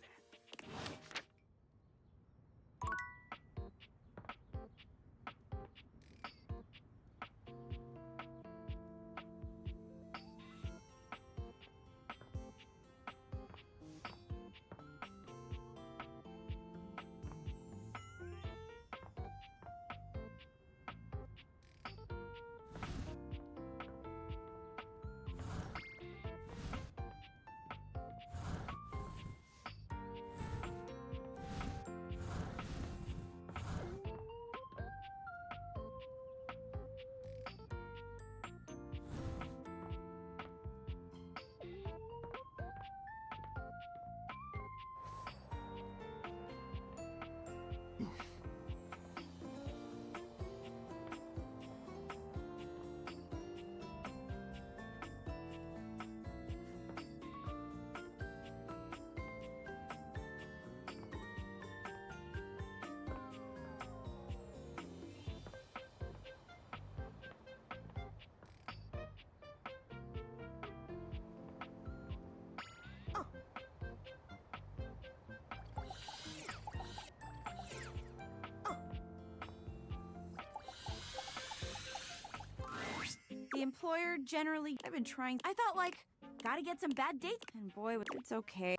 employer generally... I've been trying... I thought, like, gotta get some bad dates. And boy, it's okay.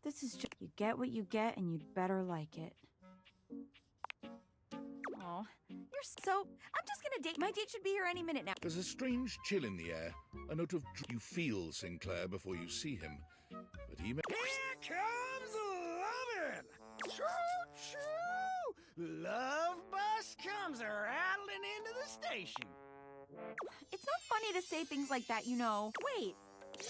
This is just... You get what you get, and you'd better like it. Oh, you're so... I'm just gonna date... My date should be here any minute now. There's a strange chill in the air, a note of you feel Sinclair before you see him. But he may... Here comes lovin'! Choo-choo! Love bus comes rattling into the station. It's not funny to say things like that, you know. Wait,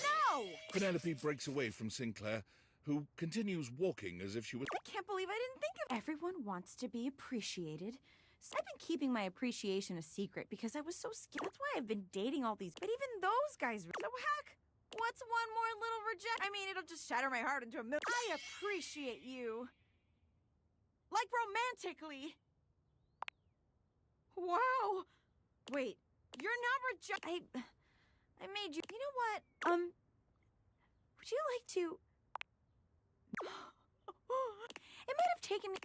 no! Penelope breaks away from Sinclair, who continues walking as if she was... I can't believe I didn't think of... Everyone wants to be appreciated. So I've been keeping my appreciation a secret because I was so scared. That's why I've been dating all these... But even those guys... So heck, what's one more little reject? I mean, it'll just shatter my heart into a million... I appreciate you. Like romantically. Wow. Wait, you're not reject... I made you... You know what? Would you like to... It might have taken me...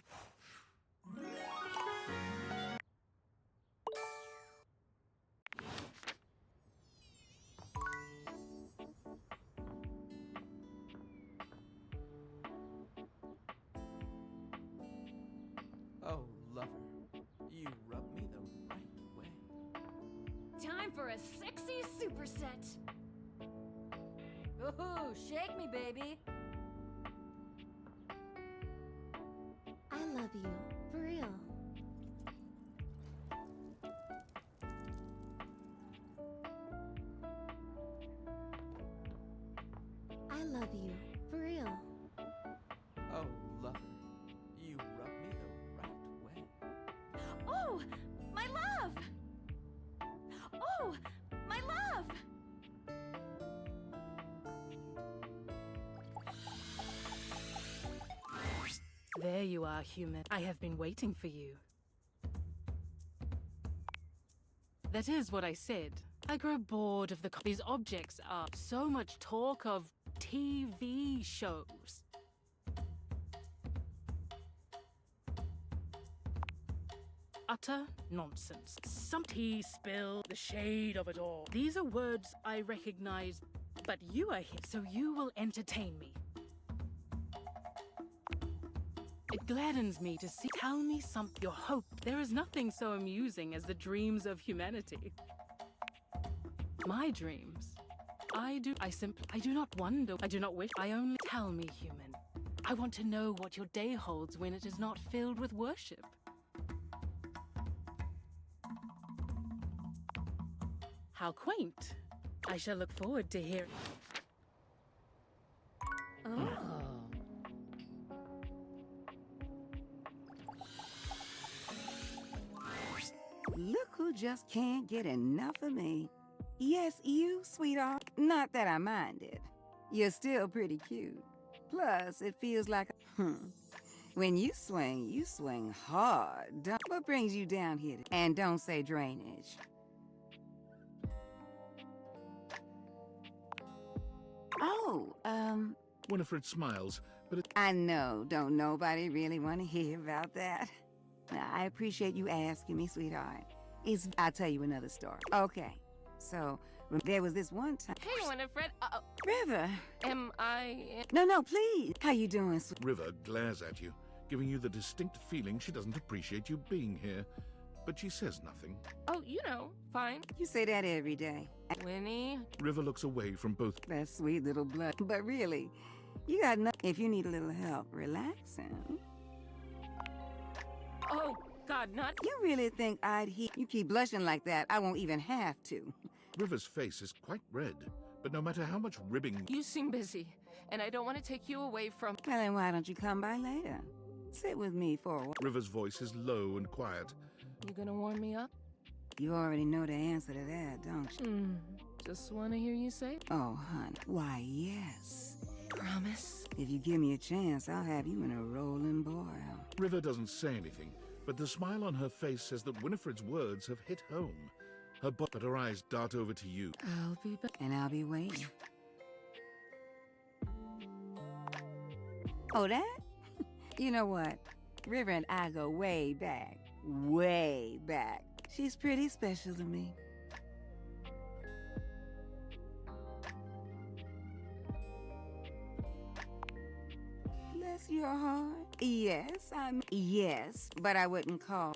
Oh, lover, you rub me the right way. Time for a sexy superset. Ooh, shake me, baby. I love you, for real. I love you, for real. Oh, lover, you rub me the right way. Oh, my love! Oh, my love! There you are, human. I have been waiting for you. That is what I said. I grow bored of these objects are so much talk of TV shows. Utter nonsense. Some tea spill, the shade of it all. These are words I recognize, but you are here, so you will entertain me. It gladdens me to see. Tell me something. Your hope. There is nothing so amusing as the dreams of humanity. My dreams. I do not wonder. I do not wish. I only tell me, human. I want to know what your day holds when it is not filled with worship. How quaint. I shall look forward to hearing. Oh. Look who just can't get enough of me. Yes, you, sweetheart. Not that I minded. You're still pretty cute. Plus, it feels like... When you swing hard. What brings you down here? And don't say drainage. Oh, Winifred smiles, but I know, don't nobody really want to hear about that. I appreciate you asking me, sweetheart. I'll tell you another story. Okay, so there was this one time... Hey, Winifred. River. Am I... No, please. How you doing, River glares at you, giving you the distinct feeling she doesn't appreciate you being here. But she says nothing. Oh, you know, fine. You say that every day. Winnie? River looks away from both. That sweet little blood. But really, you got nothing. If you need a little help relaxing... Oh, God, not... You really think I'd You keep blushing like that, I won't even have to. River's face is quite red, but no matter how much ribbing... You seem busy, and I don't want to take you away from... Well, then why don't you come by later? Sit with me for a while. River's voice is low and quiet. You gonna warm me up? You already know the answer to that, don't you? Just want to hear you say it. Oh, honey. Why, yes. Promise? If you give me a chance, I'll have you in a rolling boil. River doesn't say anything, but the smile on her face says that Winifred's words have hit home. But her eyes dart over to you. I'll be back. And I'll be waiting. Oh, that? You know what? River and I go way back. Way back. She's pretty special to me. Your heart? Yes, yes, but I wouldn't call.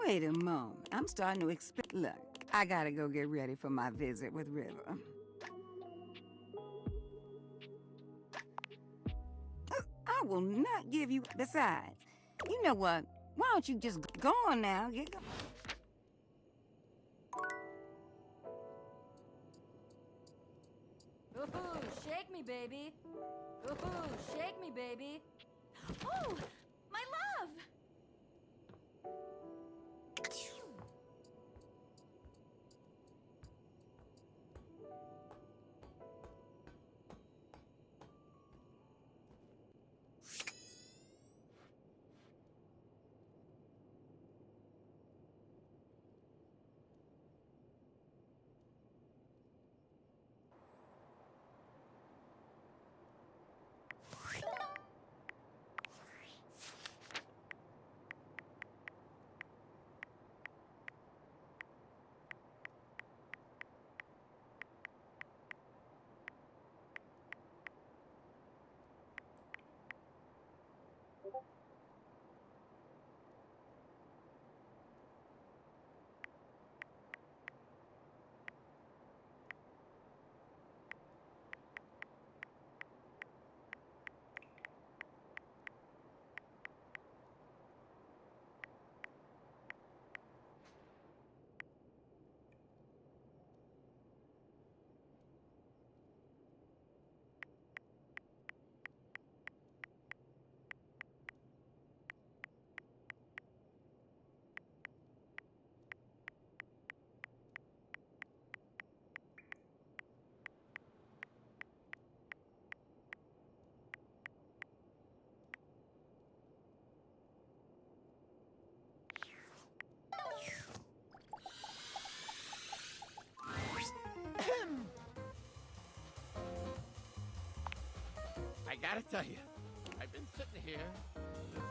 Wait a moment. I'm starting to expect. Look, I gotta go get ready for my visit with River. I will not give you. Besides, you know what? Why don't you just go on now? Get go. Ooh, shake me, baby. Ooh, shake me, baby. Oh, my love! I gotta tell you, I've been sitting here,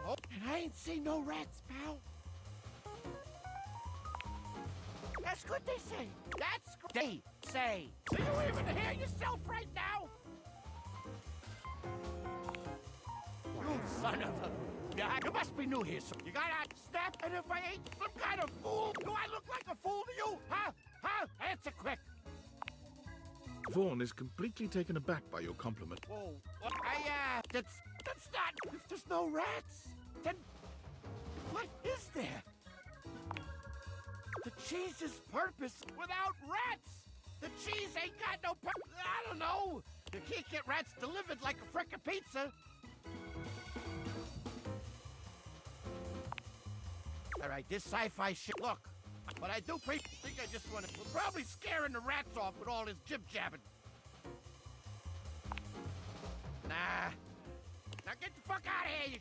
and I ain't seen no rats, pal. That's good, they say. That's good, they say. Do you even hear yourself right now? You son of a... Yeah, you must be new here, so you gotta snap, and if I ain't some kind of fool, do I look like a fool to you? Huh? Huh? Answer quick. Vaughn is completely taken aback by your compliment. Whoa, that's not... If there's no rats, then what is there? The cheese's purpose without rats! The cheese ain't got no I don't know! You can't get rats delivered like a frickin' pizza! Alright, this sci-fi shit, look. But I do think I just want to... We're probably scaring the rats off with all this jib-jabbing. Nah. Now get the fuck out of here, you...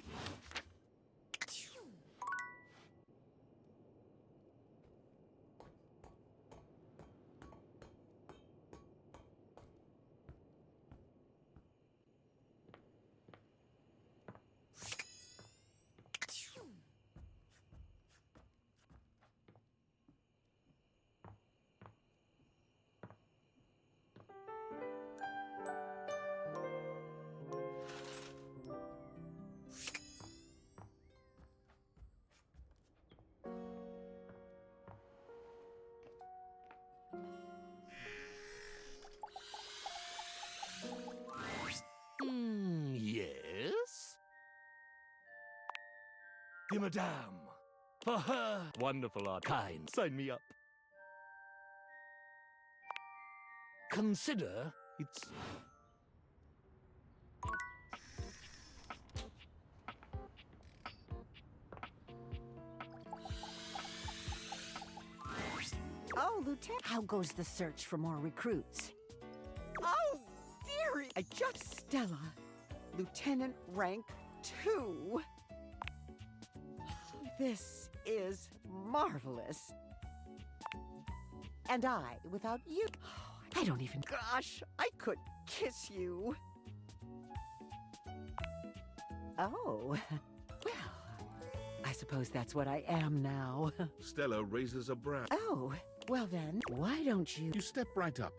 Yes? Dear Madame, for her wonderful art, kind, sign me up. Consider it's... Oh, Lieutenant, how goes the search for more recruits? Oh, dearie! I just... Stella, Lieutenant rank 2. This is marvelous. And I, without you... I don't even... Gosh, I could kiss you. Oh, well, I suppose that's what I am now. Stella raises a brow. Oh, well then, why don't you... You step right up.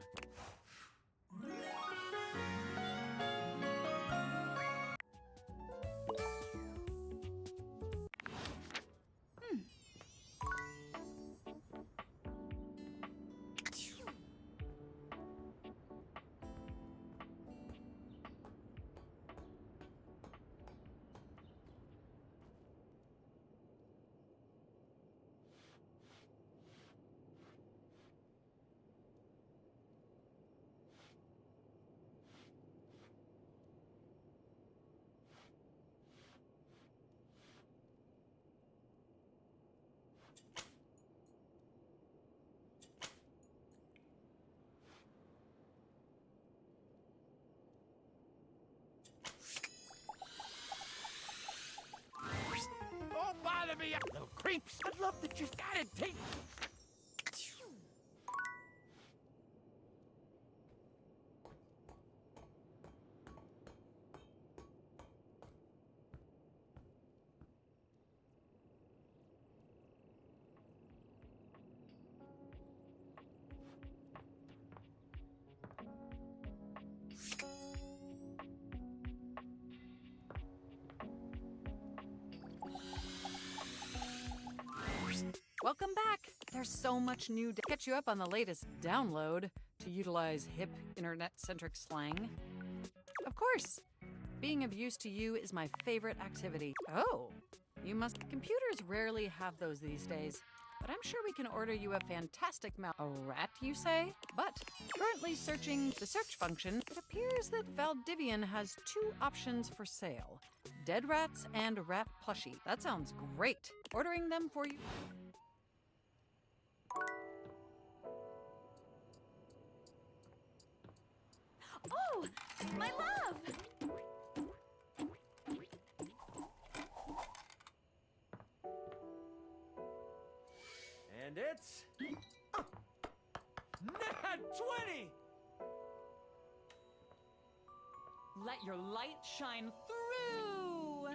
ya, little creeps. I'd love to just gotta take. Welcome back. There's so much new to catch you up on the latest download to utilize hip internet-centric slang. Of course, being of use to you is my favorite activity. Oh, you must. Computers rarely have those these days, but I'm sure we can order you a fantastic mount. A rat, you say? But currently searching the search function, it appears that Valdivian has 2 options for sale: dead rats and rat plushie. That sounds great. Ordering them for you. Oh, my love! And it's Nat 20! Let your light shine through!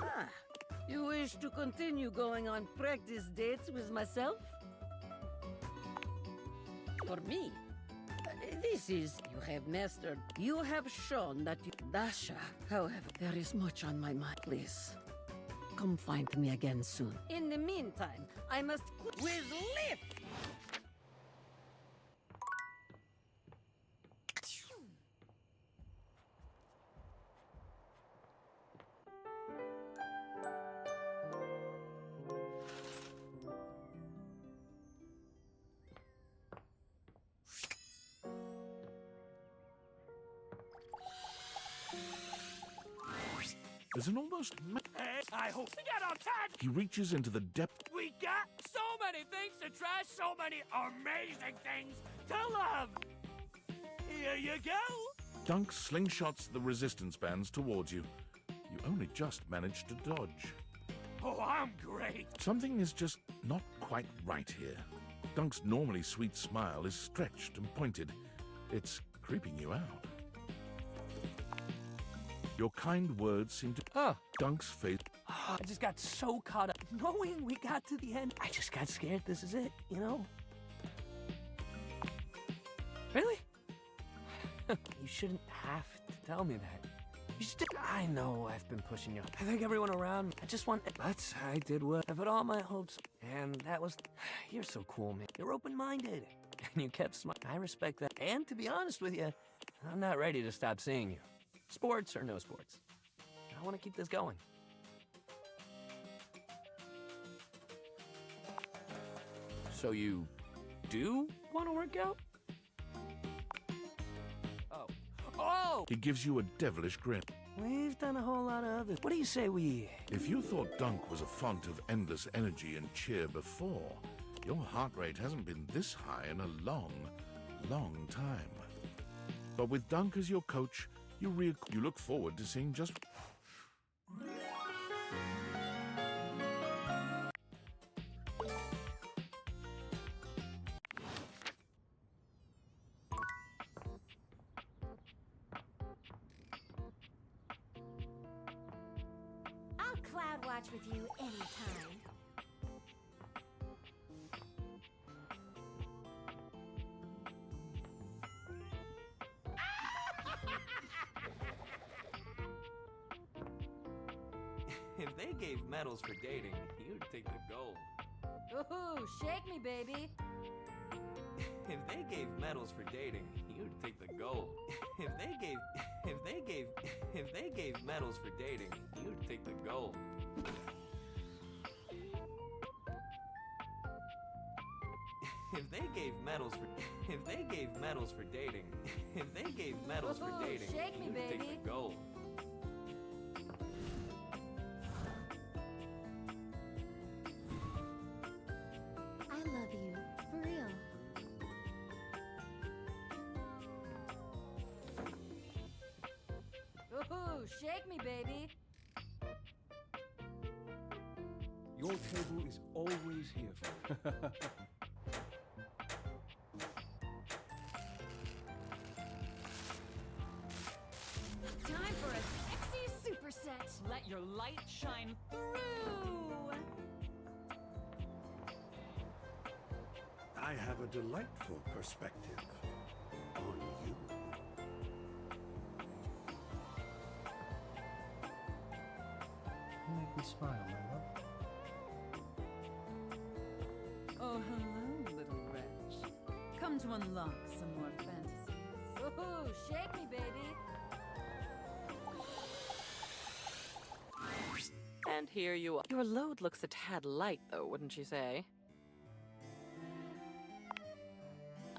Ah, you wish to continue going on practice dates with myself? For me, this is you have mastered. You have shown that you... Dasha, however, there is much on my mind. Please, come find me again soon. In the meantime, I must... With lift! There's an almost... Hey, I hope we got outside! He reaches into the depth... We got so many things to try, so many amazing things to love! Here you go! Dunk slingshots the resistance bands towards you. You only just managed to dodge. Oh, I'm great! Something is just not quite right here. Dunk's normally sweet smile is stretched and pointed. It's creeping you out. Your kind words seem to... Dunk's face... I just got so caught up knowing we got to the end. I just got scared this is it, you know? Really? You shouldn't have to tell me that. You should... I know I've been pushing you. I think everyone around, I just want... But I did what I put all my hopes... And that was... You're so cool, man. You're open-minded. And you kept smiling. I respect that. And to be honest with you, I'm not ready to stop seeing you. Sports or no sports. I want to keep this going. So you do want to work out? Oh! He gives you a devilish grin. We've done a whole lot of others. What do you say we... If you thought Dunk was a font of endless energy and cheer before, your heart rate hasn't been this high in a long, long time. But with Dunk as your coach, you look forward to seeing just... I'll cloud watch with you anytime. If they gave medals for dating, you'd take the gold. Woohoo! Shake me, baby! If they gave medals for dating, you'd take the gold. If they gave medals for dating, you'd take the gold. If they gave medals for dating, Shake me, you'd baby. take the gold. I love you, for real. Woohoo! shake me, baby. Your table is always here for you. Time for a sexy superset. Let your light shine through. I have a delightful perspective on you. You make me smile, my love. Oh, hello, little wretch. Come to unlock some more fantasies. Woohoo, shake me, baby. And here you are. Your load looks a tad light, though, wouldn't you say?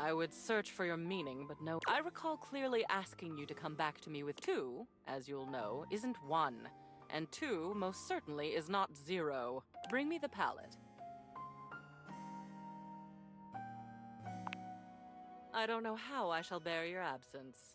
I would search for your meaning, but no. I recall clearly asking you to come back to me with 2, as you'll know, isn't 1. And 2 most certainly is not 0. Bring me the palette. I don't know how I shall bear your absence.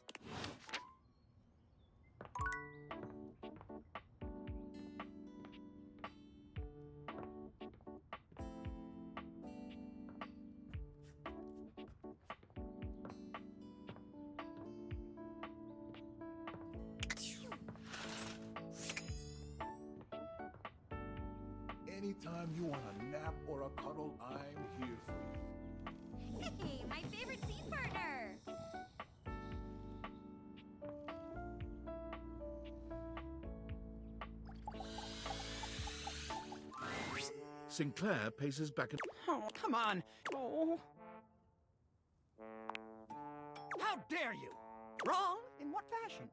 Anytime you want a nap or a cuddle, I'm here for you. Hey, my favorite scene partner! Sinclair paces back and... Oh, come on. Oh. How dare you? Wrong? In what fashion?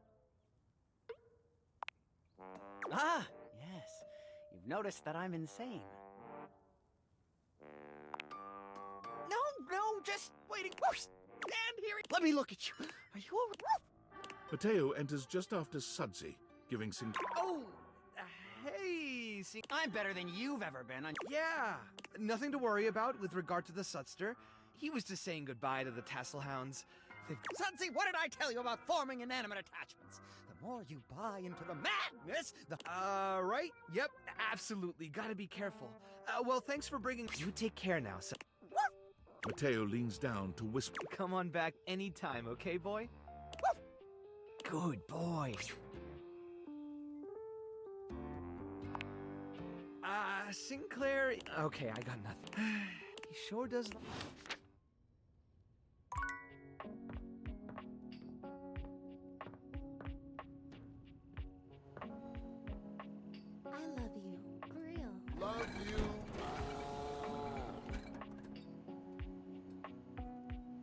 Ah, yes. You've noticed that I'm insane. No, just waiting. Stand here. Let me look at you. Are you all right? Mateo enters just after Sudsy, giving Sinclair... Oh, hey, I'm better than you've ever been. Yeah, nothing to worry about with regard to the Sudster. He was just saying goodbye to the Tasselhounds. Sudsy, what did I tell you about forming inanimate attachments? The more you buy into the madness, the... Right? Yep, absolutely. Gotta be careful. Well, thanks for bringing... You take care now, son. Mateo leans down to whisper... Come on back anytime, okay, boy? Good boy. Sinclair... Okay, I got nothing. He sure does... I love you. For real. Love you.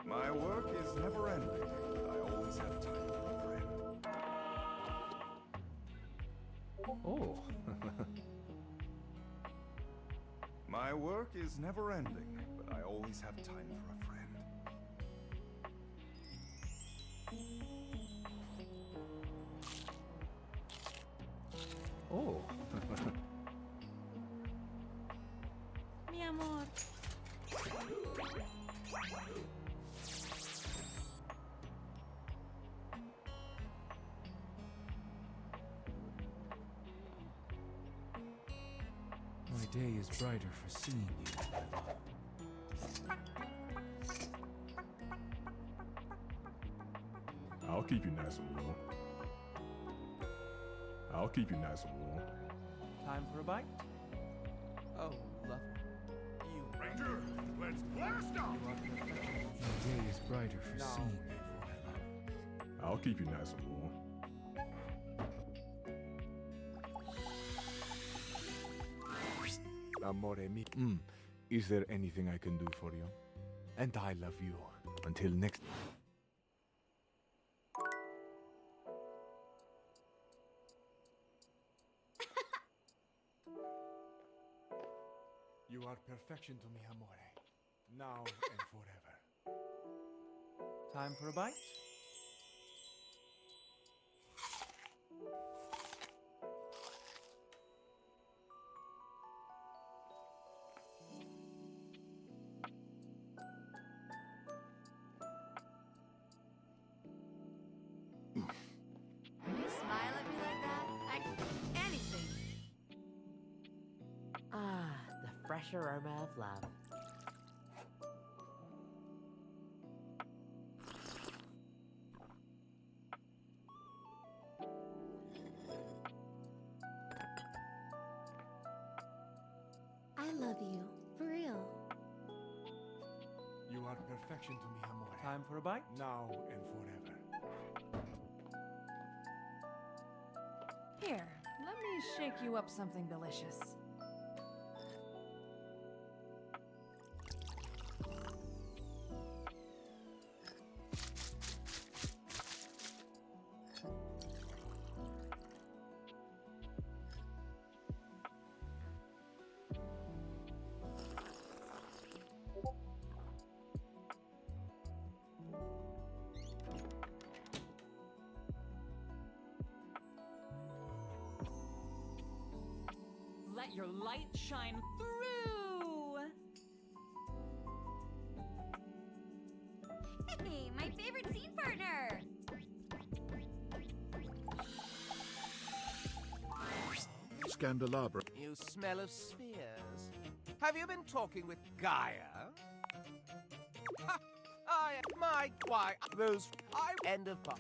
My work is never ending. I always have time for a friend. Oh. My work is never ending, but I always have time for a friend. Oh. Mi amor. My day is brighter for seeing you, my love. I'll keep you nice and warm. I'll keep you nice and warm. Time for a bite? Oh, love. You... Ranger, let's blast off! My day is brighter for seeing you, my love. I'll keep you nice and warm. Amore mio. Is there anything I can do for you? And I love you. Until next... You are perfection to me, amore. Now and forever. Time for a bite? When you smile at me like that, Ah, the fresh aroma of love. I love you. For real. You are perfection to me, amore. Time for a bite? Now and forever. Here, let me shake you up something delicious. Let your light shine through! Hey, my favorite scene partner! Scandelabra. You smell of spheres. Have you been talking with Gaia? Ha! Why, those... End of part.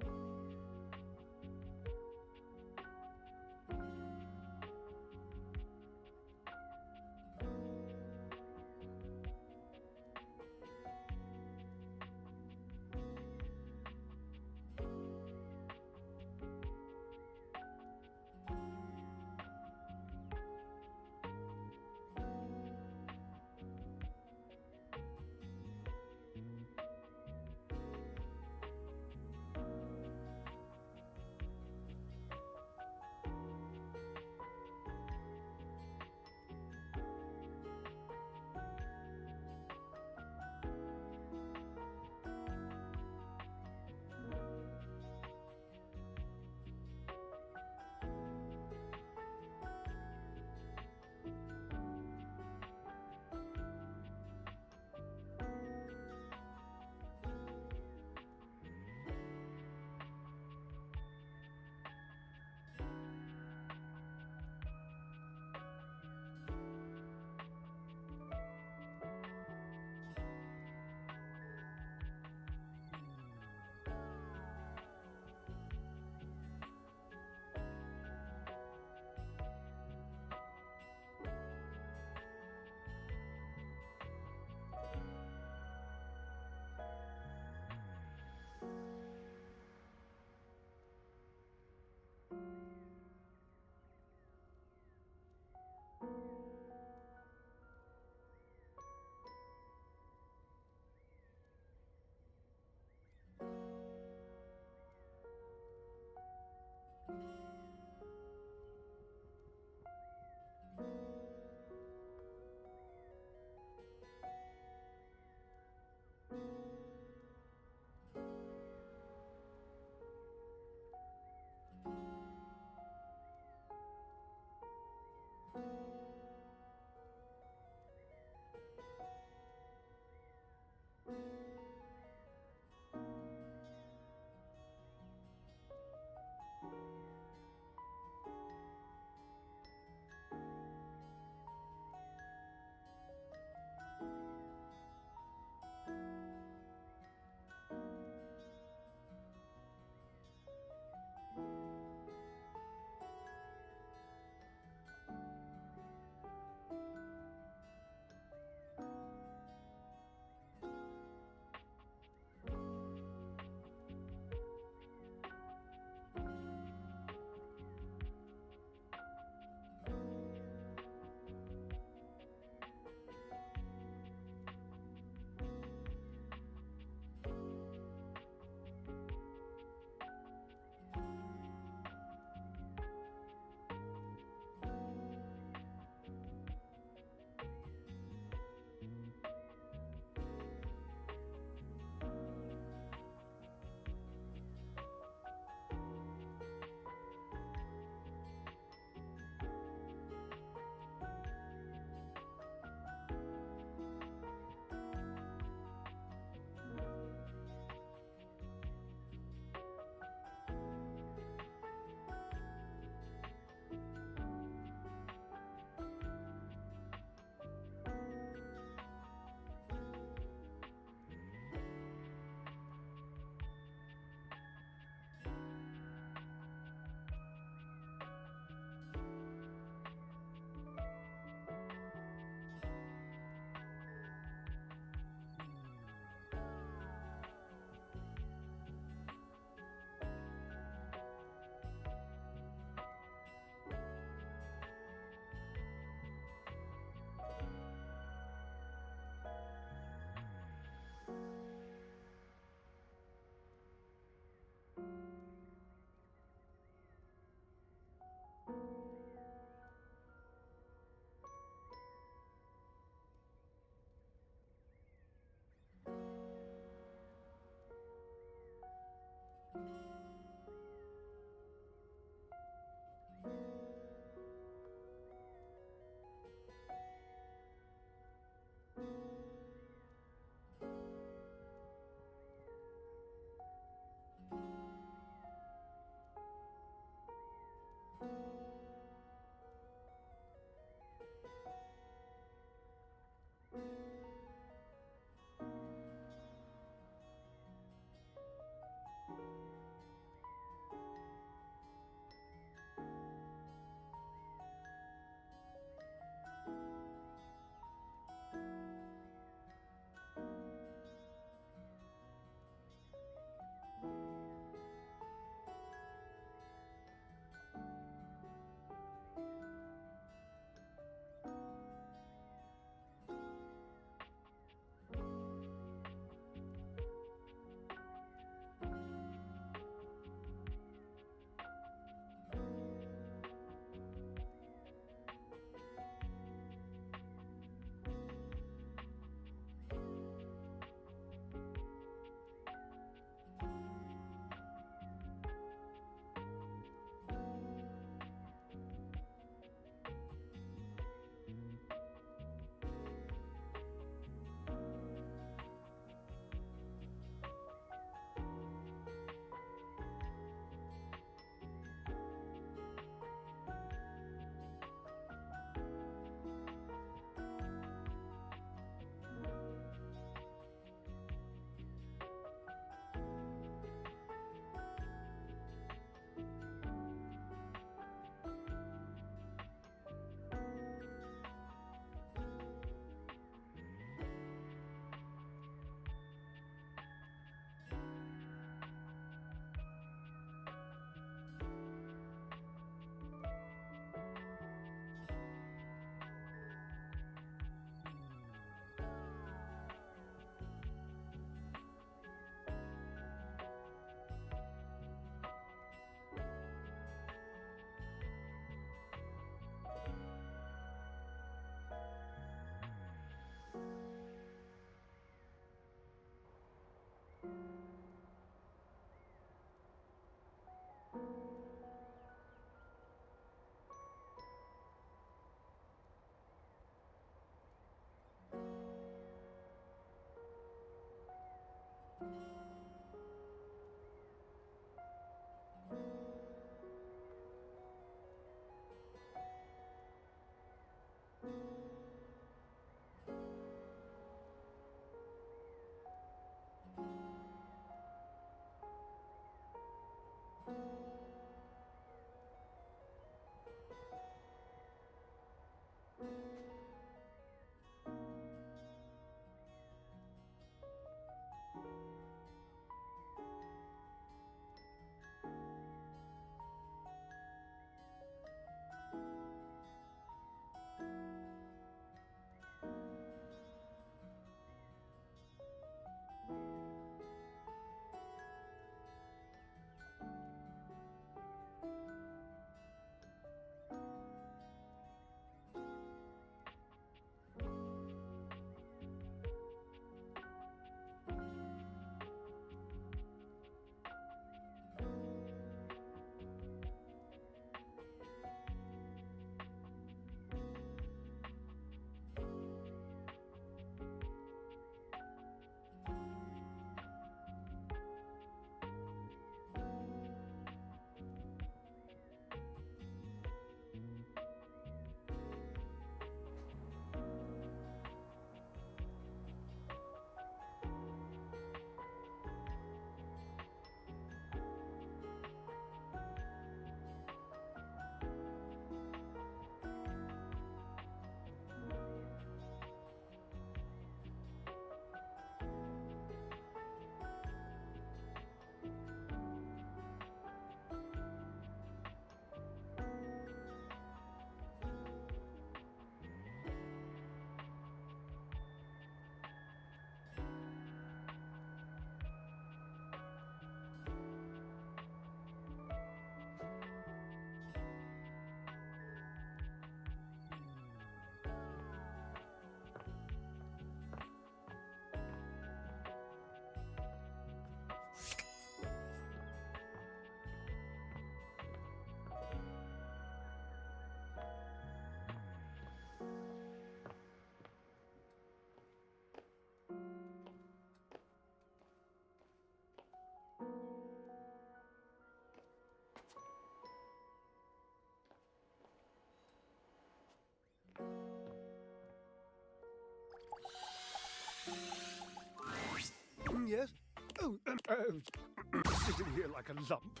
Sitting here like a lump.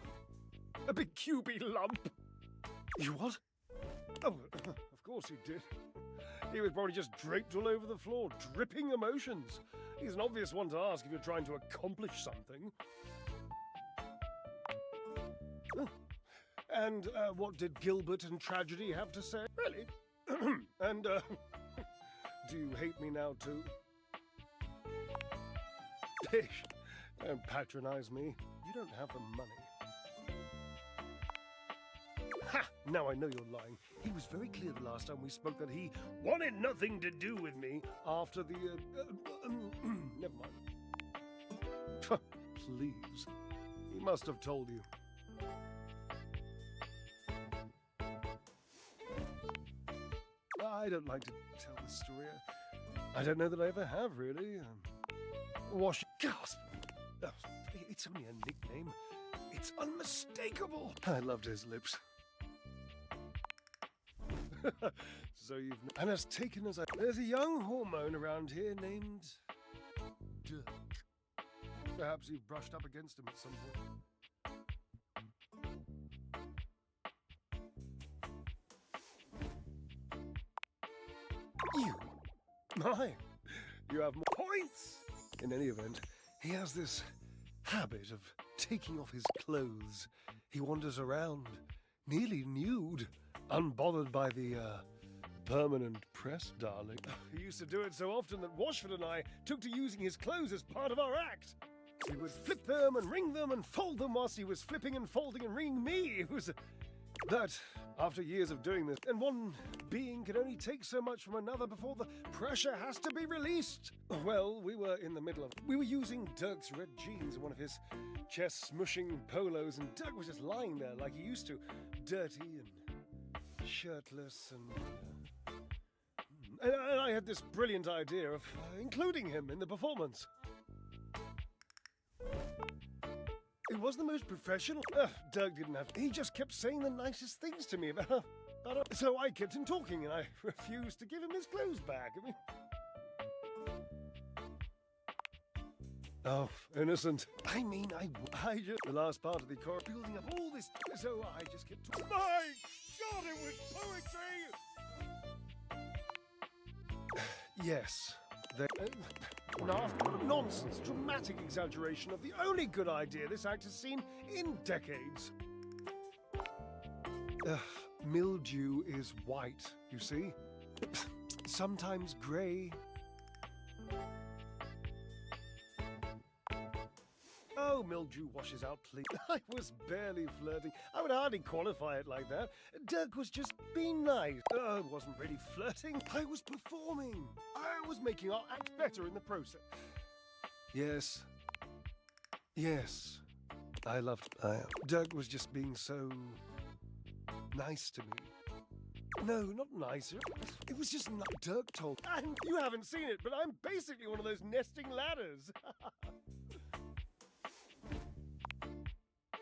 A big QB lump. You what? Oh, of course he did. He was probably just draped all over the floor, dripping emotions. He's an obvious one to ask if you're trying to accomplish something. Oh. And what did Gilbert and Tragedy have to say? Really? And, do you hate me now too? Pish, don't patronize me. You don't have the money. Ha! Now I know you're lying. He was very clear the last time we spoke that he wanted nothing to do with me after the, never mind. Please. He must have told you. I don't like to tell this story. I don't know that I ever have, really. Gasp! Oh, it's only a nickname. It's unmistakable. I loved his lips. So you've... And as taken as I... There's a young hormone around here named... Dirk. Perhaps you've brushed up against him at some point. You? My, you have more points! In any event, he has this habit of taking off his clothes. He wanders around, nearly nude, unbothered by the, permanent press, darling. He used to do it so often that Washford and I took to using his clothes as part of our act. He would flip them and wring them and fold them whilst he was flipping and folding and wringing me. It was... That, after years of doing this, and one being can only take so much from another before the pressure has to be released. Well, we were in the middle of... We were using Dirk's red jeans and one of his chest-smushing polos, and Dirk was just lying there like he used to, dirty and shirtless, and I had this brilliant idea of including him in the performance. It was the most professional. Dirk didn't have... He just kept saying the nicest things to me about so I kept him talking, and I refused to give him his clothes back. I mean... Oh, innocent. I mean, I just... The last part of the chorus, building up all this... So I just kept talking. My God, it was poetry! Yes. Nonsense, dramatic exaggeration of the only good idea this act has seen in decades. Mildew is white, you see? Sometimes grey. Oh, mildew washes out, please. I was barely flirting. I would hardly qualify it like that. Dirk was just being nice. I wasn't really flirting. I was performing. I was making our act better in the process. Yes. Yes. I loved... Dirk was just being so... nice to me. No, not nicer. It was just not... Dirk told... And you haven't seen it, but I'm basically one of those nesting ladders.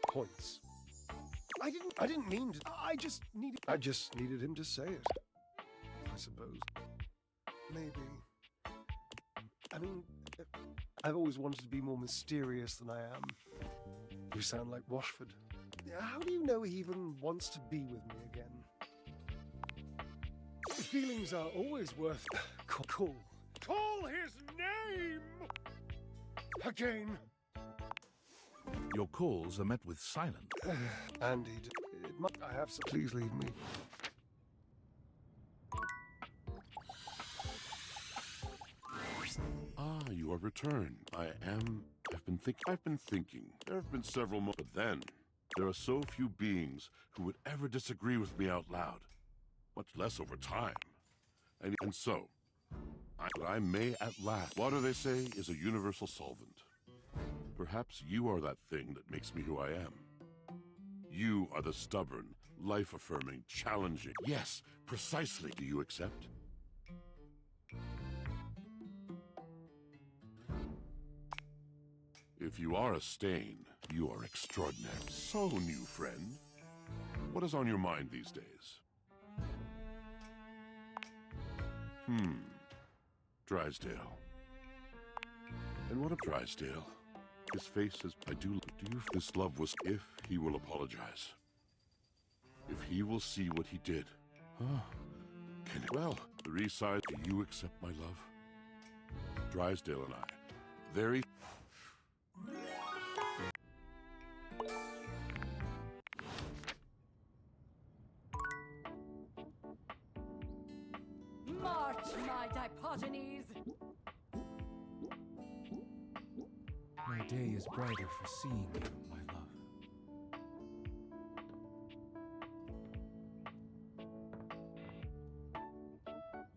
Points. I didn't mean to. I just needed him to say it. I suppose. Maybe. I mean, I've always wanted to be more mysterious than I am. You sound like Washford. How do you know he even wants to be with me again? Feelings are always worth... Call his name! Again! Your calls are met with silence. Andy, I have some... Please leave me. Ah, you are returned. I've been thinking. There have been several but then, there are so few beings who would ever disagree with me out loud, much less over time. And so, I may at last, water they say is a universal solvent. Perhaps you are that thing that makes me who I am. You are the stubborn, life-affirming, challenging... Yes, precisely. Do you accept? If you are a stain, you are extraordinary. So, new friend, what is on your mind these days? Drysdale. And what of Drysdale? His face says, I do you this love was if he will apologize. If he will see what he did. Can it, well, the reside, do you accept my love? Drysdale and I, very... March, my Diogenes! My day is brighter for seeing you, my love.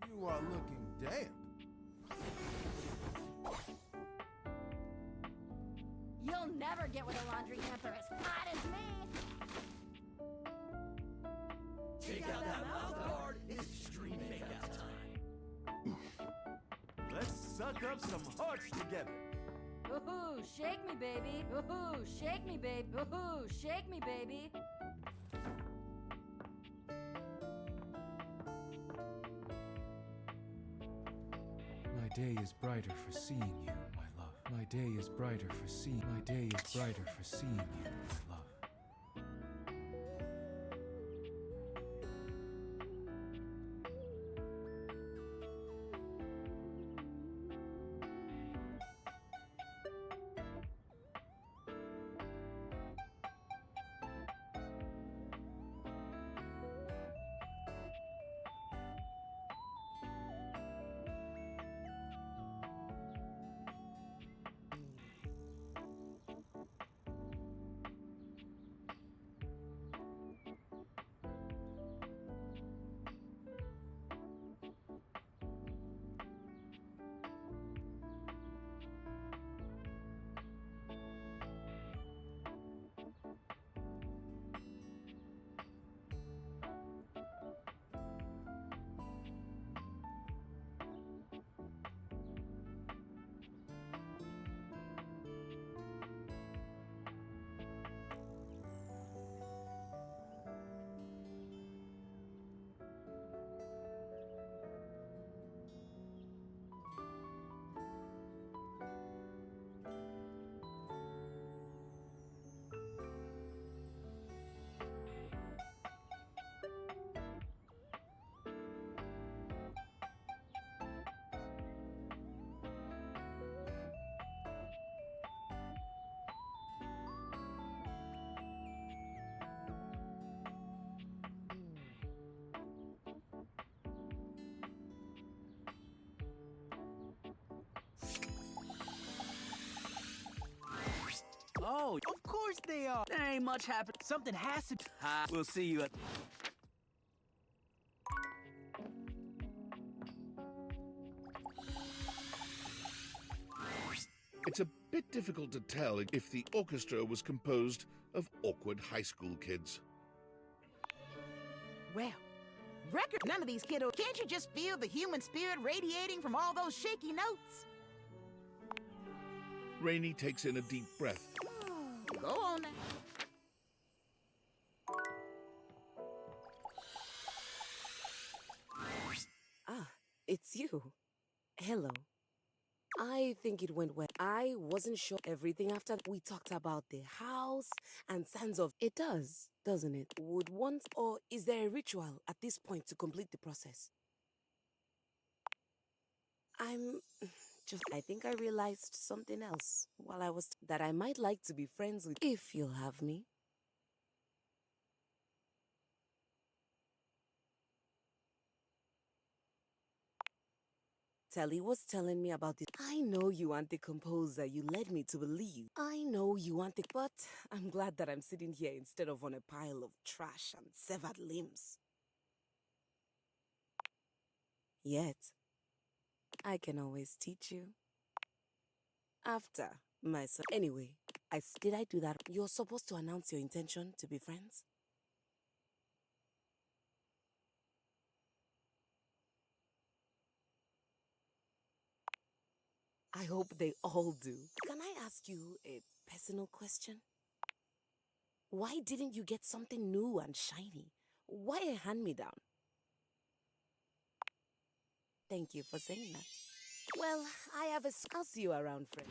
You are looking damp. You'll never get with a laundry hamper as hot as me! Take out that mouth guard. It's extreme makeout time. Let's suck up some hearts together. Woohoo, shake me, baby! Woohoo, shake me, baby! Woohoo, shake me, baby! My day is brighter for seeing you, my love. My day is brighter for seeing. My day is brighter for seeing you, my love. Oh, of course they are. There ain't much happened. Something has to. We'll see you at. It's a bit difficult to tell if the orchestra was composed of awkward high school kids. Well, record none of these kiddos. Can't you just feel the human spirit radiating from all those shaky notes? Rainey takes in a deep breath. Go on now. Ah, it's you. Hello. I think it went well. I wasn't sure everything after we talked about the house and signs of it does, doesn't it? Would once or is there a ritual at this point to complete the process? I think I realized something else while I was that I might like to be friends with if you'll have me. Telly was telling me about this. I know you aren't the composer you led me to believe. I know you aren't the... But I'm glad that I'm sitting here instead of on a pile of trash and severed limbs. Yet, I can always teach you. After my son. Anyway, did I do that? You're supposed to announce your intention to be friends? I hope they all do. Can I ask you a personal question? Why didn't you get something new and shiny? Why a hand-me-down? Thank you for saying that. Well, I have a... I'll see you around, friend.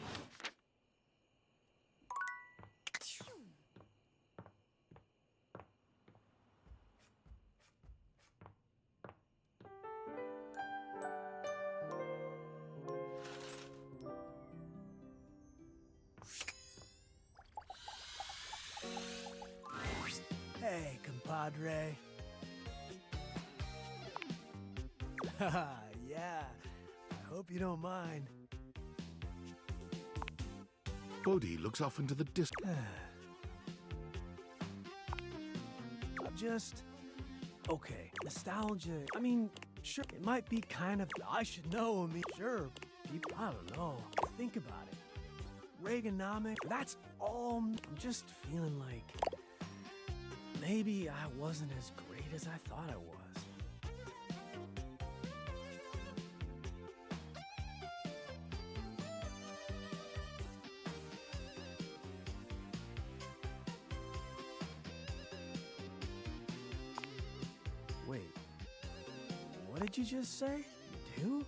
Padre. Haha, yeah. I hope you don't mind. Bodhi looks off into the distance. Just... okay, nostalgia. I mean, sure, it might be kind of... I should know, I mean, sure. People, I don't know. Think about it. Reaganomics, that's all... I'm just feeling like... maybe I wasn't as great as I thought I was. Wait, what did you just say? You do?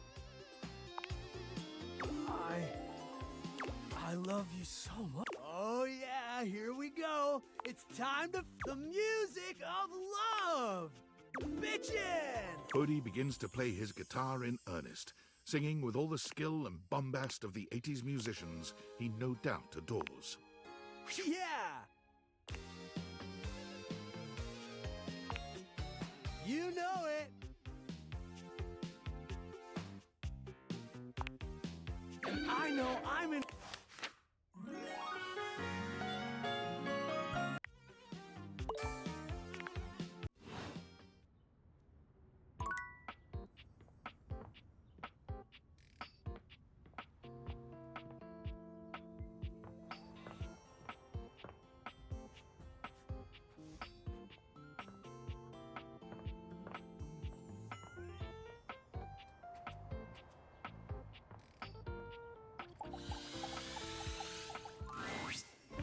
I love you so much. Oh yeah, here we go. It's time to the music of love. Bitchin'! Bodhi begins to play his guitar in earnest, singing with all the skill and bombast of the 80s musicians he no doubt adores. Yeah! You know it! And I know I'm in...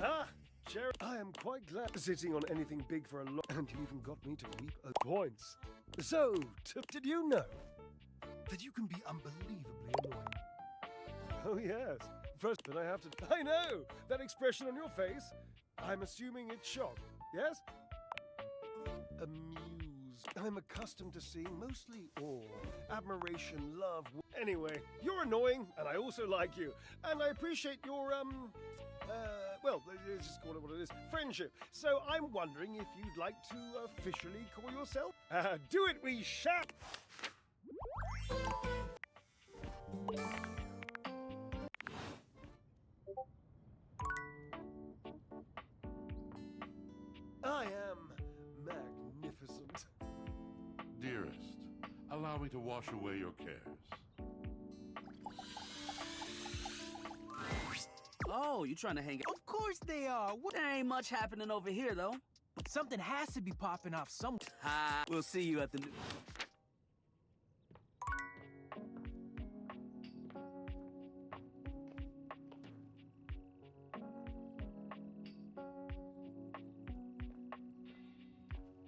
Ah, Sheriff, I am quite glad sitting on anything big for a long... and you even got me to weep at points. So, did you know that you can be unbelievably annoying? Oh, yes. First, but I have to... I know! That expression on your face. I'm assuming it's shock, yes? Amused. I'm accustomed to seeing mostly awe, admiration, love... Anyway, you're annoying, and I also like you. And I appreciate your, well, let's just call it what it is, friendship. So I'm wondering if you'd like to officially call yourself? Do it, we shall! I am magnificent. Dearest, allow me to wash away your cares. Oh, you trying to hang out? Of course they are. There ain't much happening over here, though. Something has to be popping off somewhere. Ha! We'll see you at the...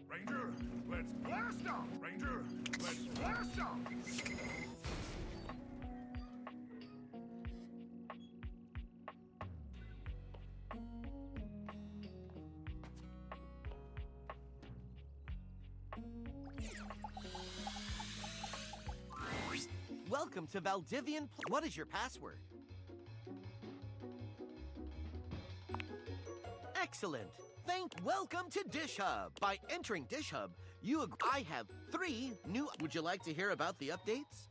Ranger, let's blast off! Ranger, let's blast off! Welcome to Valdivian. What is your password? Excellent. Welcome to Dish Hub. By entering Dish Hub, I have 3 new... Would you like to hear about the updates?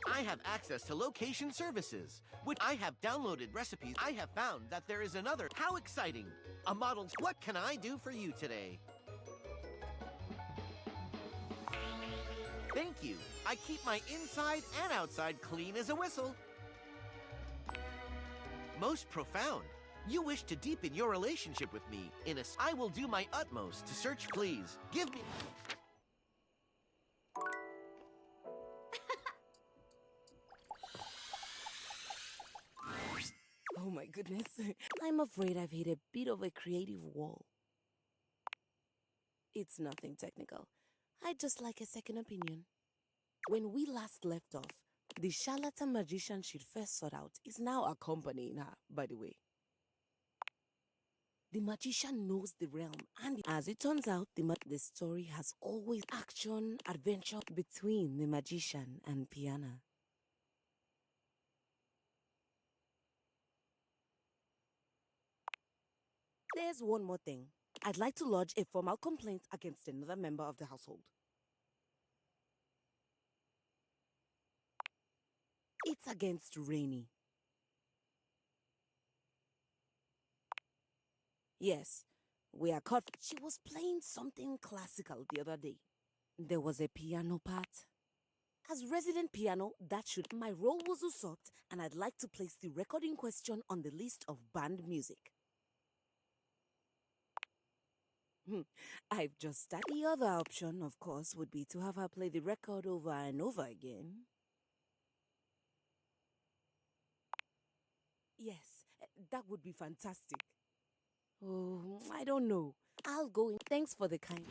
I have access to location services, which I have downloaded recipes. I have found that there is another... How exciting! A model... What can I do for you today? Thank you. I keep my inside and outside clean as a whistle. Most profound. You wish to deepen your relationship with me I will do my utmost to search. Please, give me... Oh my goodness. I'm afraid I've hit a bit of a creative wall. It's nothing technical. I'd just like a second opinion. When we last left off, the charlatan magician she'd first sought out is now accompanying her, by the way. The magician knows the realm, and as it turns out, the story has always action, adventure between the magician and Piana. There's one more thing. I'd like to lodge a formal complaint against another member of the household. It's against Rainy. Yes, we are caught. She was playing something classical the other day. There was a piano part. As resident piano, that should. My role was usurped, and I'd like to place the record in question on the list of banned music. I've just started. The other option, of course, would be to have her play the record over and over again. Yes, that would be fantastic. Oh, I don't know. I'll go in. Thanks for the kind.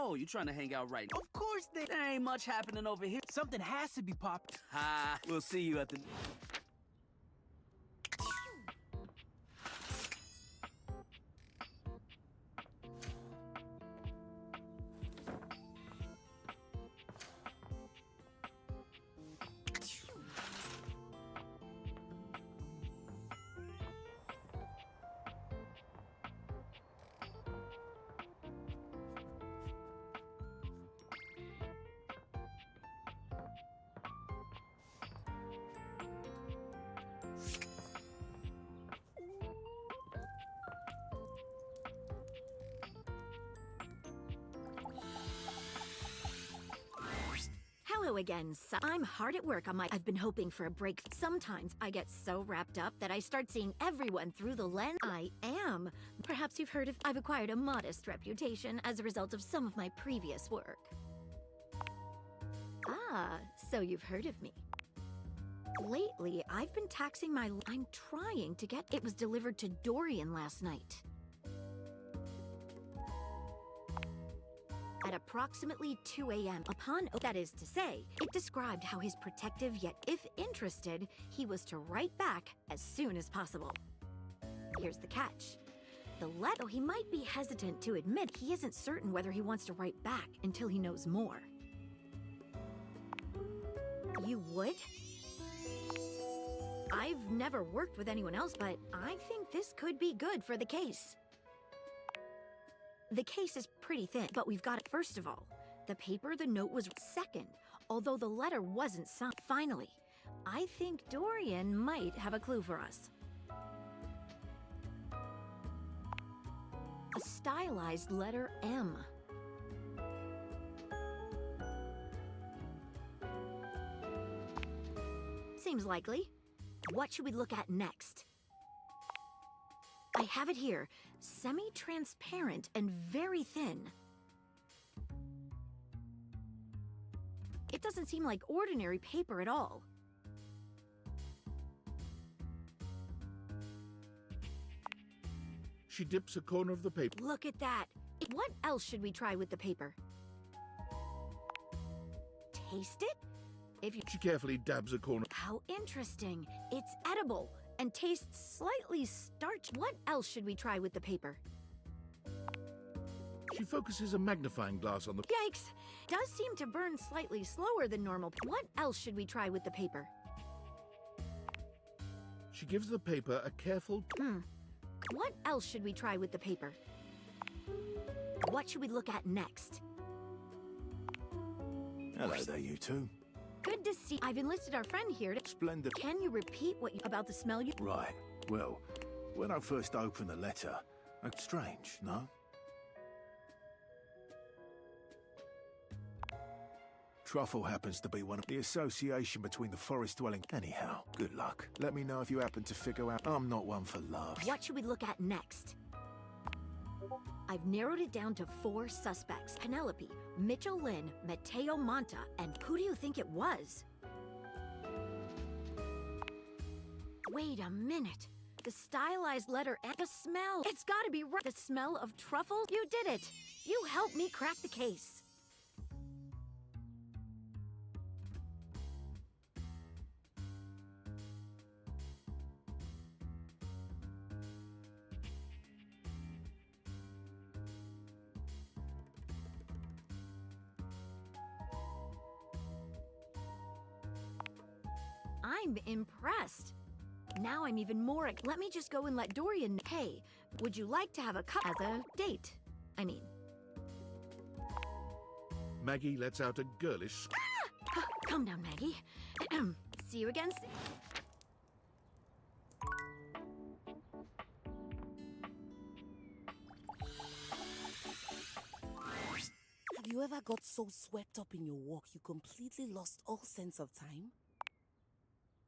Oh, you trying to hang out right now? Of course there ain't much happening over here. Something has to be popped. Ha, we'll see you at the... Hello again, son. I'm hard at work on my... I've been hoping for a break. Sometimes I get so wrapped up that I start seeing everyone through the lens. I am. Perhaps you've heard of... I've acquired a modest reputation as a result of some of my previous work. Ah, so you've heard of me. Lately, I've been taxing my... I'm trying to get... It was delivered to Dorian last night. At approximately 2 a.m. That is to say, it described how his protective yet if interested, he was to write back as soon as possible. Here's the catch. Though he might be hesitant to admit, he isn't certain whether he wants to write back until he knows more. You would? I've never worked with anyone else, but I think this could be good for the case. The case is pretty thin, but we've got it. First of all, the paper the note was second, although the letter wasn't signed. Finally, I think Dorian might have a clue for us. A stylized letter M. Seems likely. What should we look at next? I have it here. Semi-transparent and very thin. It doesn't seem like ordinary paper at all. She dips a corner of the paper. Look at that. What else should we try with the paper? Taste it? She carefully dabs a corner. How interesting. It's edible and tastes slightly starchy. What else should we try with the paper? She focuses a magnifying glass on the... Yikes! Does seem to burn slightly slower than normal. What else should we try with the paper? She gives the paper a careful... What else should we try with the paper? What should we look at next? Hello there, you two. Good to see. I've enlisted our friend here to... Splendid. Can you repeat about the smell you... Right. Well, when I first opened the letter, it's strange, no? Truffle happens to be one of the association between the forest dwelling. Anyhow, good luck. Let me know if you happen to figure out I'm not one for love. What should we look at next? I've narrowed it down to 4 suspects. Penelope, Mitchell Lynn, Mateo Monta, and who do you think it was? Wait a minute. The stylized letter and the smell. It's gotta be right. The smell of truffle? You did it. You helped me crack the case. I'm impressed. Now I'm even more... Let me just go and let Dorian... Hey, would you like to have a cup as a date? I mean... Maggie lets out a girlish... Calm down, Maggie. See you again soon. Have you ever got so swept up in your work you completely lost all sense of time?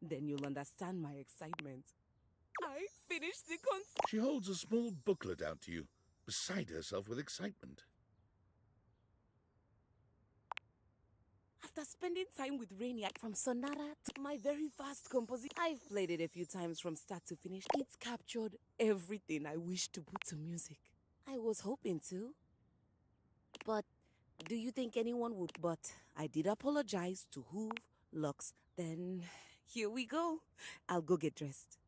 Then you'll understand my excitement. I finished the concert. She holds a small booklet out to you, beside herself with excitement. After spending time with Rainier from Sonata to my very fast composition, I've played it a few times from start to finish. It's captured everything I wish to put to music. I was hoping to. But Do you think anyone would? But I did apologize to Hoove, Lux. Then here we go. I'll go get dressed.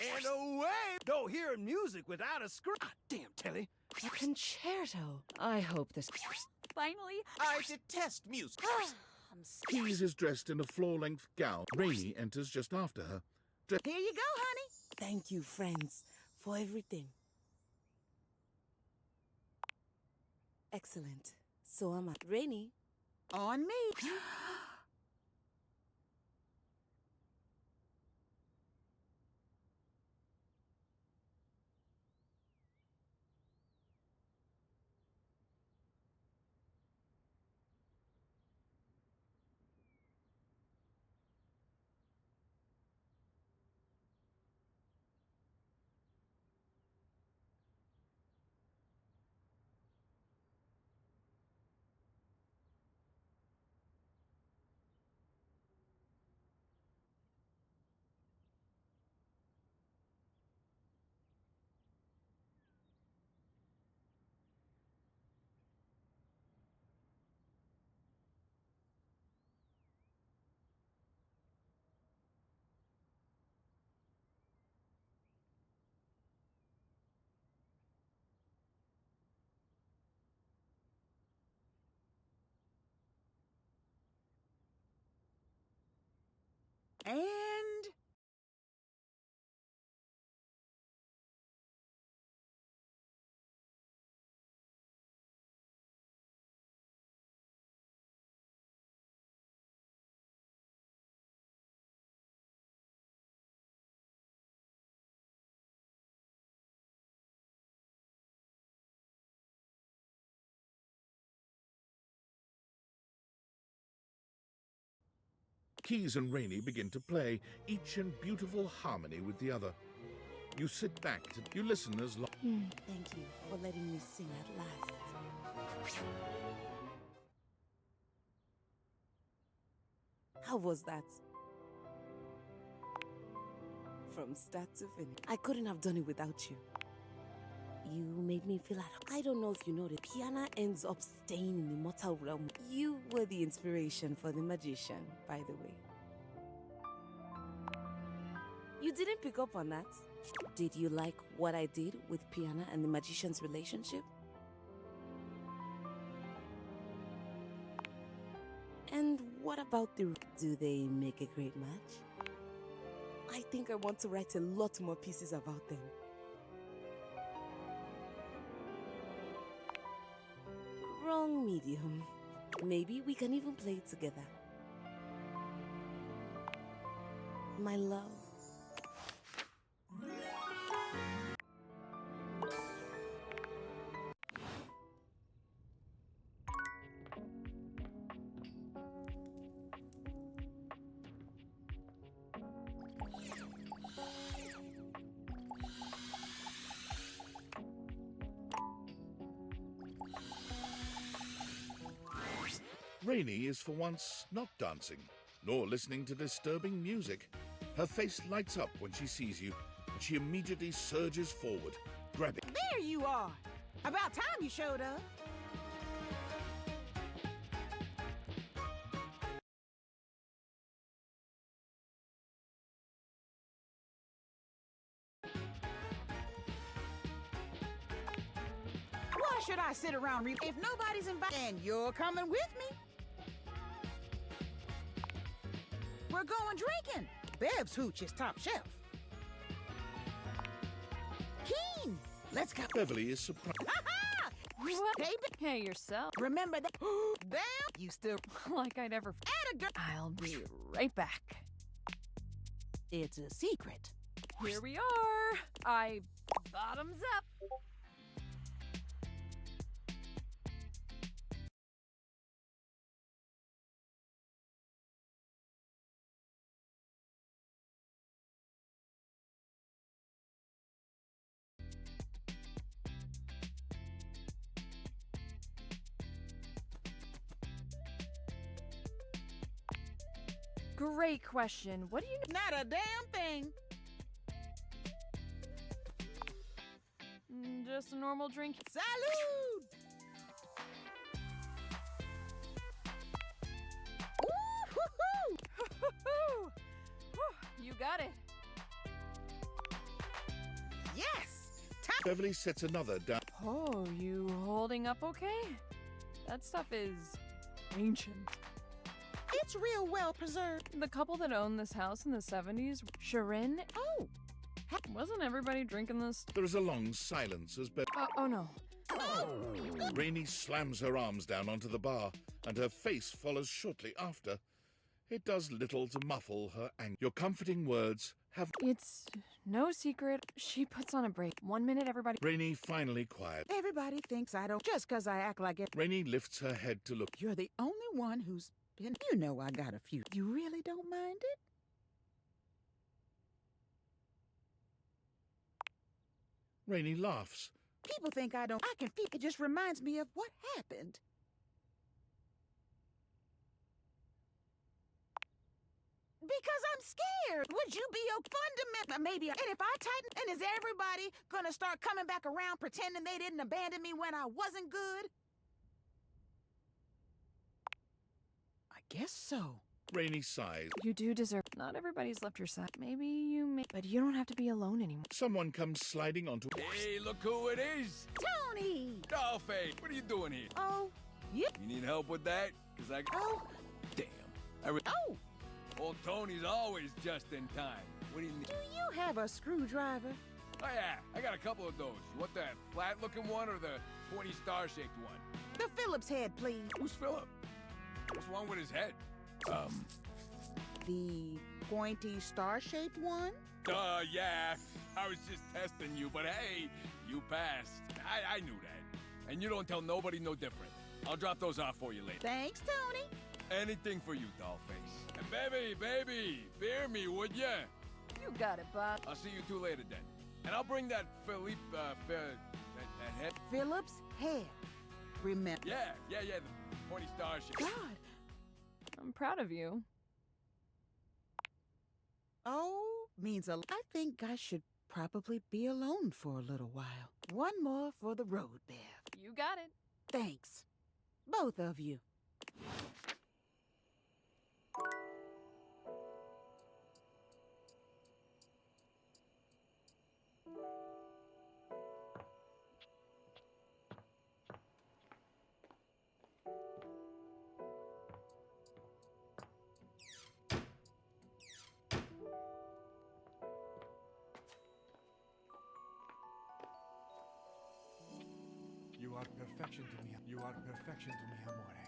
And away! No hearing music without a script. Ah, damn, Telly. A concerto. I hope this. Finally. I detest music. Keys is dressed in a floor-length gown. Rainy enters just after her. Here you go, honey. Thank you, friends, for everything. Excellent. So am I. Rainy. On me. And Keys and Rainy begin to play, each in beautiful harmony with the other. You sit back, you listen as long. Thank you for letting me sing at last. How was that? From start to finish. I couldn't have done it without you. You made me feel I don't know if you know that Piana ends up staying in the mortal realm. You were the inspiration for the magician, by the way. You didn't pick up on that. Did you like what I did with Piana and the magician's relationship? And what about the... Do they make a great match? I think I want to write a lot more pieces about them. Wrong medium. Maybe we can even play it together. my love. Rainy is for once not dancing, nor listening to disturbing music. Her face lights up when she sees you, and she immediately surges forward, grabbing. There you are! About time you showed up. Why should I sit around if nobody's invited and you're coming with me? We're going drinking. Bev's hooch is top shelf. Keen, let's go. Beverly is surprised. What? Baby. Hey, yourself. Remember that? Damn, you still Like I'd ever. at a girl. I'll be right back. It's a secret. Here we are. I bottoms up. Great question. What do you know? Not a damn thing. Just a normal drink. Salud! Woo-hoo-hoo! You got it. Yes! Beverly sets another down. Oh, you holding up okay? That stuff is ancient. It's real well preserved. The couple that owned this house in the 70s, Sharon. Oh. Wasn't everybody drinking this? There is a long silence as Oh no. Rainy slams her arms down onto the bar, and her face follows shortly after. It does little to muffle her anger. Your comforting words have... It's no secret. She puts on a break. 1 minute, everybody. Rainy finally quiet. Everybody thinks I don't just because I act like it. Rainy lifts her head to look. You're the only one who's been... You know I got a few. You really don't mind it? Rainy laughs. People think I don't. I can feel it. Just reminds me of what happened. Because I'm scared. Would you be a fundamental? Maybe. And if I tighten, and is everybody gonna start coming back around pretending they didn't abandon me when I wasn't good? I guess so. Rainy sighs. You do deserve. Not everybody's left your side. Maybe you may, but you don't have to be alone anymore. Someone comes sliding onto. Hey, look who it is! Tony! Dolphin, what are you doing here? Oh, yeah. You need help with that? Cause I. Oh. Damn. Oh. Old Tony's always just in time. What do you need? Do you have a screwdriver? Oh yeah, I got a couple of those. You want the flat-looking one or the pointy star-shaped one? The Phillips head, please. Who's Philip? What's wrong with his head? The pointy star-shaped one? Yeah. I was just testing you, but hey, you passed. I knew that. And you don't tell nobody no different. I'll drop those off for you later. Thanks, Tony. Anything for you, dollface. And baby, beer me, would ya? You got it, Bob. I'll see you two later then. And I'll bring that Philippe, that head. Phillips head. Remember. Yeah, the pointy star shit. God. I'm proud of you. Oh, means a lot. I think I should probably be alone for a little while. One more for the road, Bev. You got it. Thanks. Both of you. You are perfection to me. You are perfection to me, amore.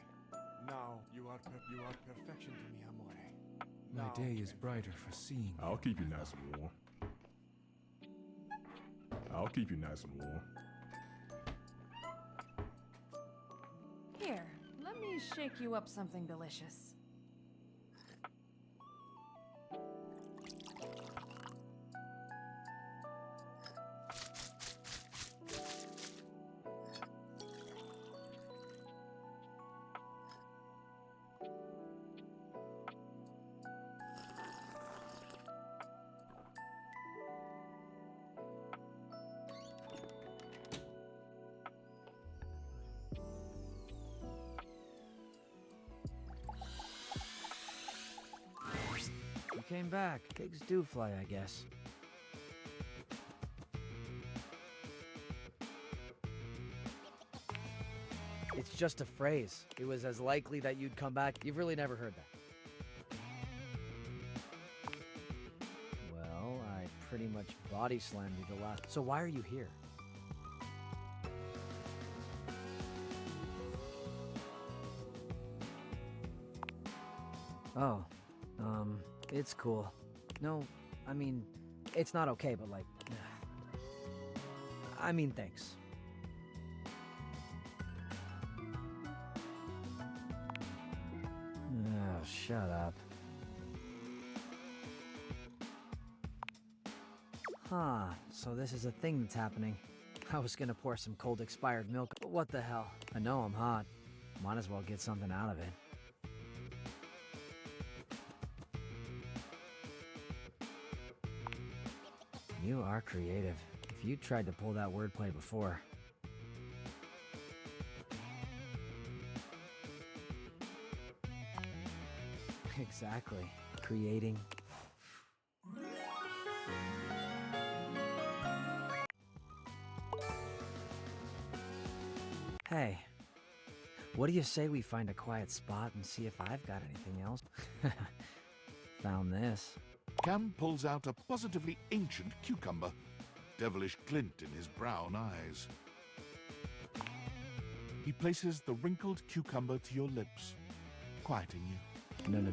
Now you are perfection to me, amore. My day is brighter for seeing. I'll keep you nice and warm. I'll keep you nice and warm. Here, let me shake you up something delicious. You came back. Pigs do fly, I guess. It's just a phrase. It was as likely that you'd come back. You've really never heard that. Well, I pretty much body slammed you the last. So why are you here? Oh, it's cool. No, I mean, it's not okay, but like, I mean, thanks. Oh, shut up. Huh, so this is a thing that's happening. I was gonna pour some cold expired milk, but what the hell? I know I'm hot. Might as well get something out of it. You are creative. If you tried to pull that wordplay before. Exactly. Creating. Hey, what do you say we find a quiet spot and see if I've got anything else? Found this. Cam pulls out a positively ancient cucumber, devilish glint in his brown eyes. He places the wrinkled cucumber to your lips, quieting you. No.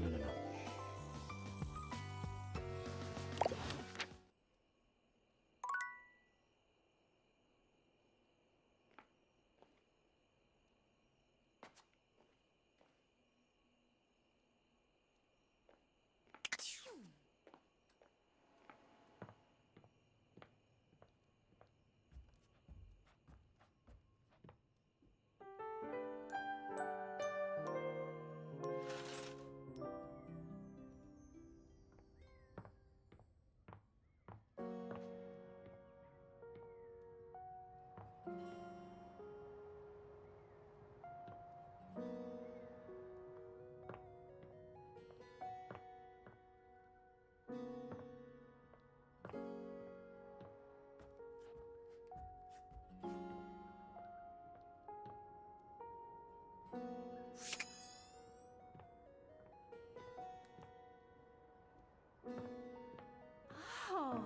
Oh.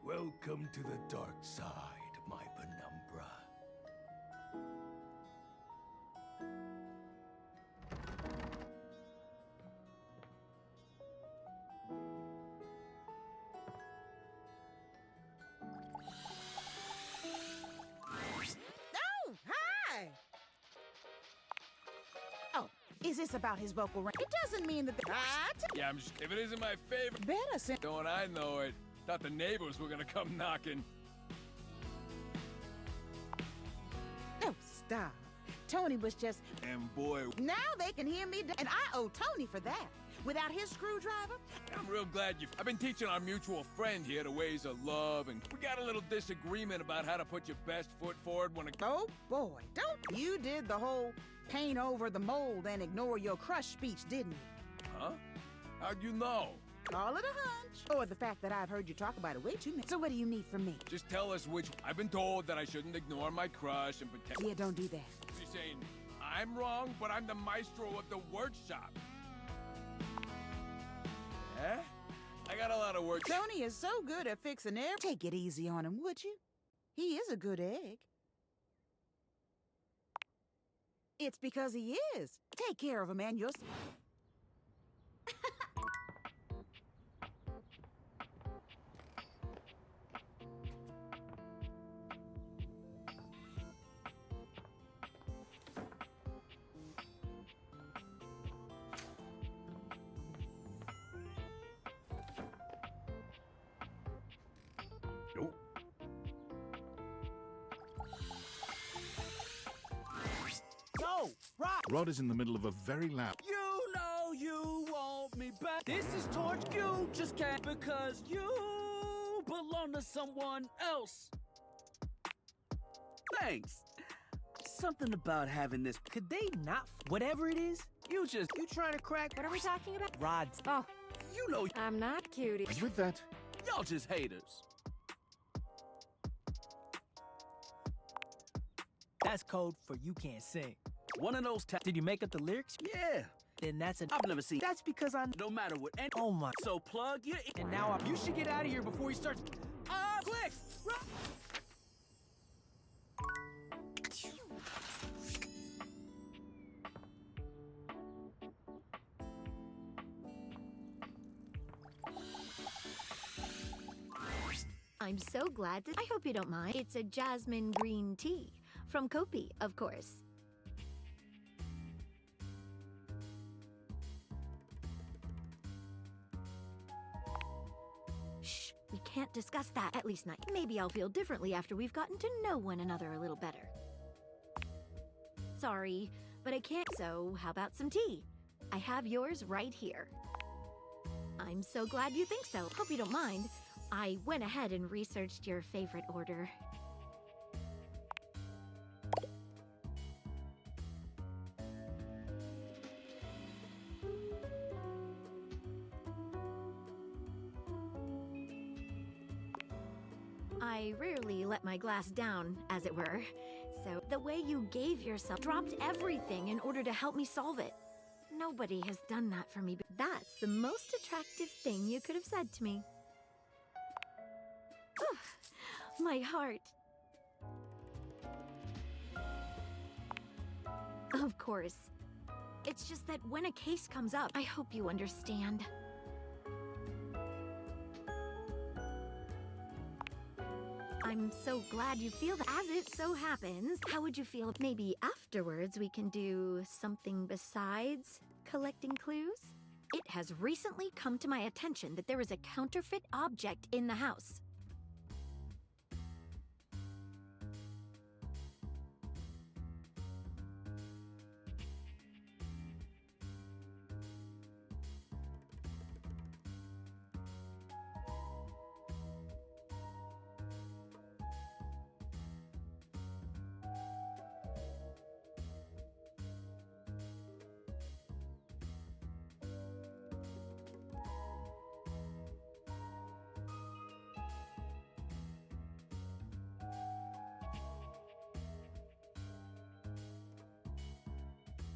Welcome to the dark side, my penumbra. Oh, hi! Oh, is this about his vocal range? It doesn't mean that Yeah, I'm just. If it isn't my favorite. Better sing. Don't I know it? Thought the neighbors were gonna come knocking. Oh, stop. Tony was just... And boy... Now they can hear me, and I owe Tony for that. Without his screwdriver... I'm real glad you... I've been teaching our mutual friend here the ways of love, and we got a little disagreement about how to put your best foot forward when it... Oh, boy, don't... You did the whole paint over the mold and ignore your crush speech, didn't you? Huh? How'd you know? Call it a hunch. Or the fact that I've heard you talk about it way too much. So what do you need from me? Just tell us which... I've been told that I shouldn't ignore my crush and pretend... Yeah, don't do that. She's saying, I'm wrong, but I'm the maestro of the workshop. Yeah? I got a lot of work... Tony is so good at fixing air. Take it easy on him, would you? He is a good egg. It's because he is. Take care of him and yourself. No, Rod! Rod is in the middle of a very loud... You know you want me back. This is towards you, just can't because you belong to someone else. Thanks. Something about having this. Could they not? Whatever it is? You trying to crack? What are we talking about? Rod's. Oh, You know, I'm not cutie. With that, y'all just haters. That's code for you can't sing. One of those Did you make up the lyrics? Yeah. Then that's an. I've never seen. That's because I. No matter what. Oh my. So plug your. And now you should get out of here before he starts. Quick! I'm so glad to. I hope you don't mind. It's a jasmine green tea. From Kopi, of course. Shh, we can't discuss that. At least not. Maybe I'll feel differently after we've gotten to know one another a little better. Sorry, but I can't. So, how about some tea? I have yours right here. I'm so glad you think so. Hope you don't mind. I went ahead and researched your favorite order. I rarely let my glass down, as it were. So, the way you gave yourself dropped everything in order to help me solve it. Nobody has done that for me. That's the most attractive thing you could have said to me. My heart. Of course. It's just that when a case comes up, I hope you understand. I'm so glad you feel that. As it so happens, how would you feel if maybe afterwards we can do something besides collecting clues? It has recently come to my attention that there is a counterfeit object in the house.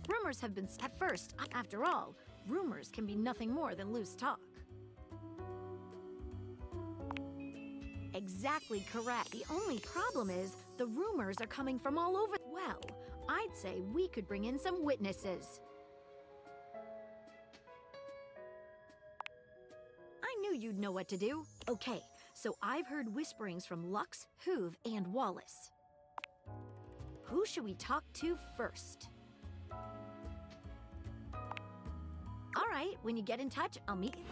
Rumors have been at first. After all, rumors can be nothing more than loose talk. Exactly correct. The only problem is the rumors are coming from all over. Well, I'd say we could bring in some witnesses. I knew you'd know what to do. Okay, so I've heard whisperings from Lux, Hoove, and Wallace. Who should we talk to first? All right, when you get in touch, I'll meet you.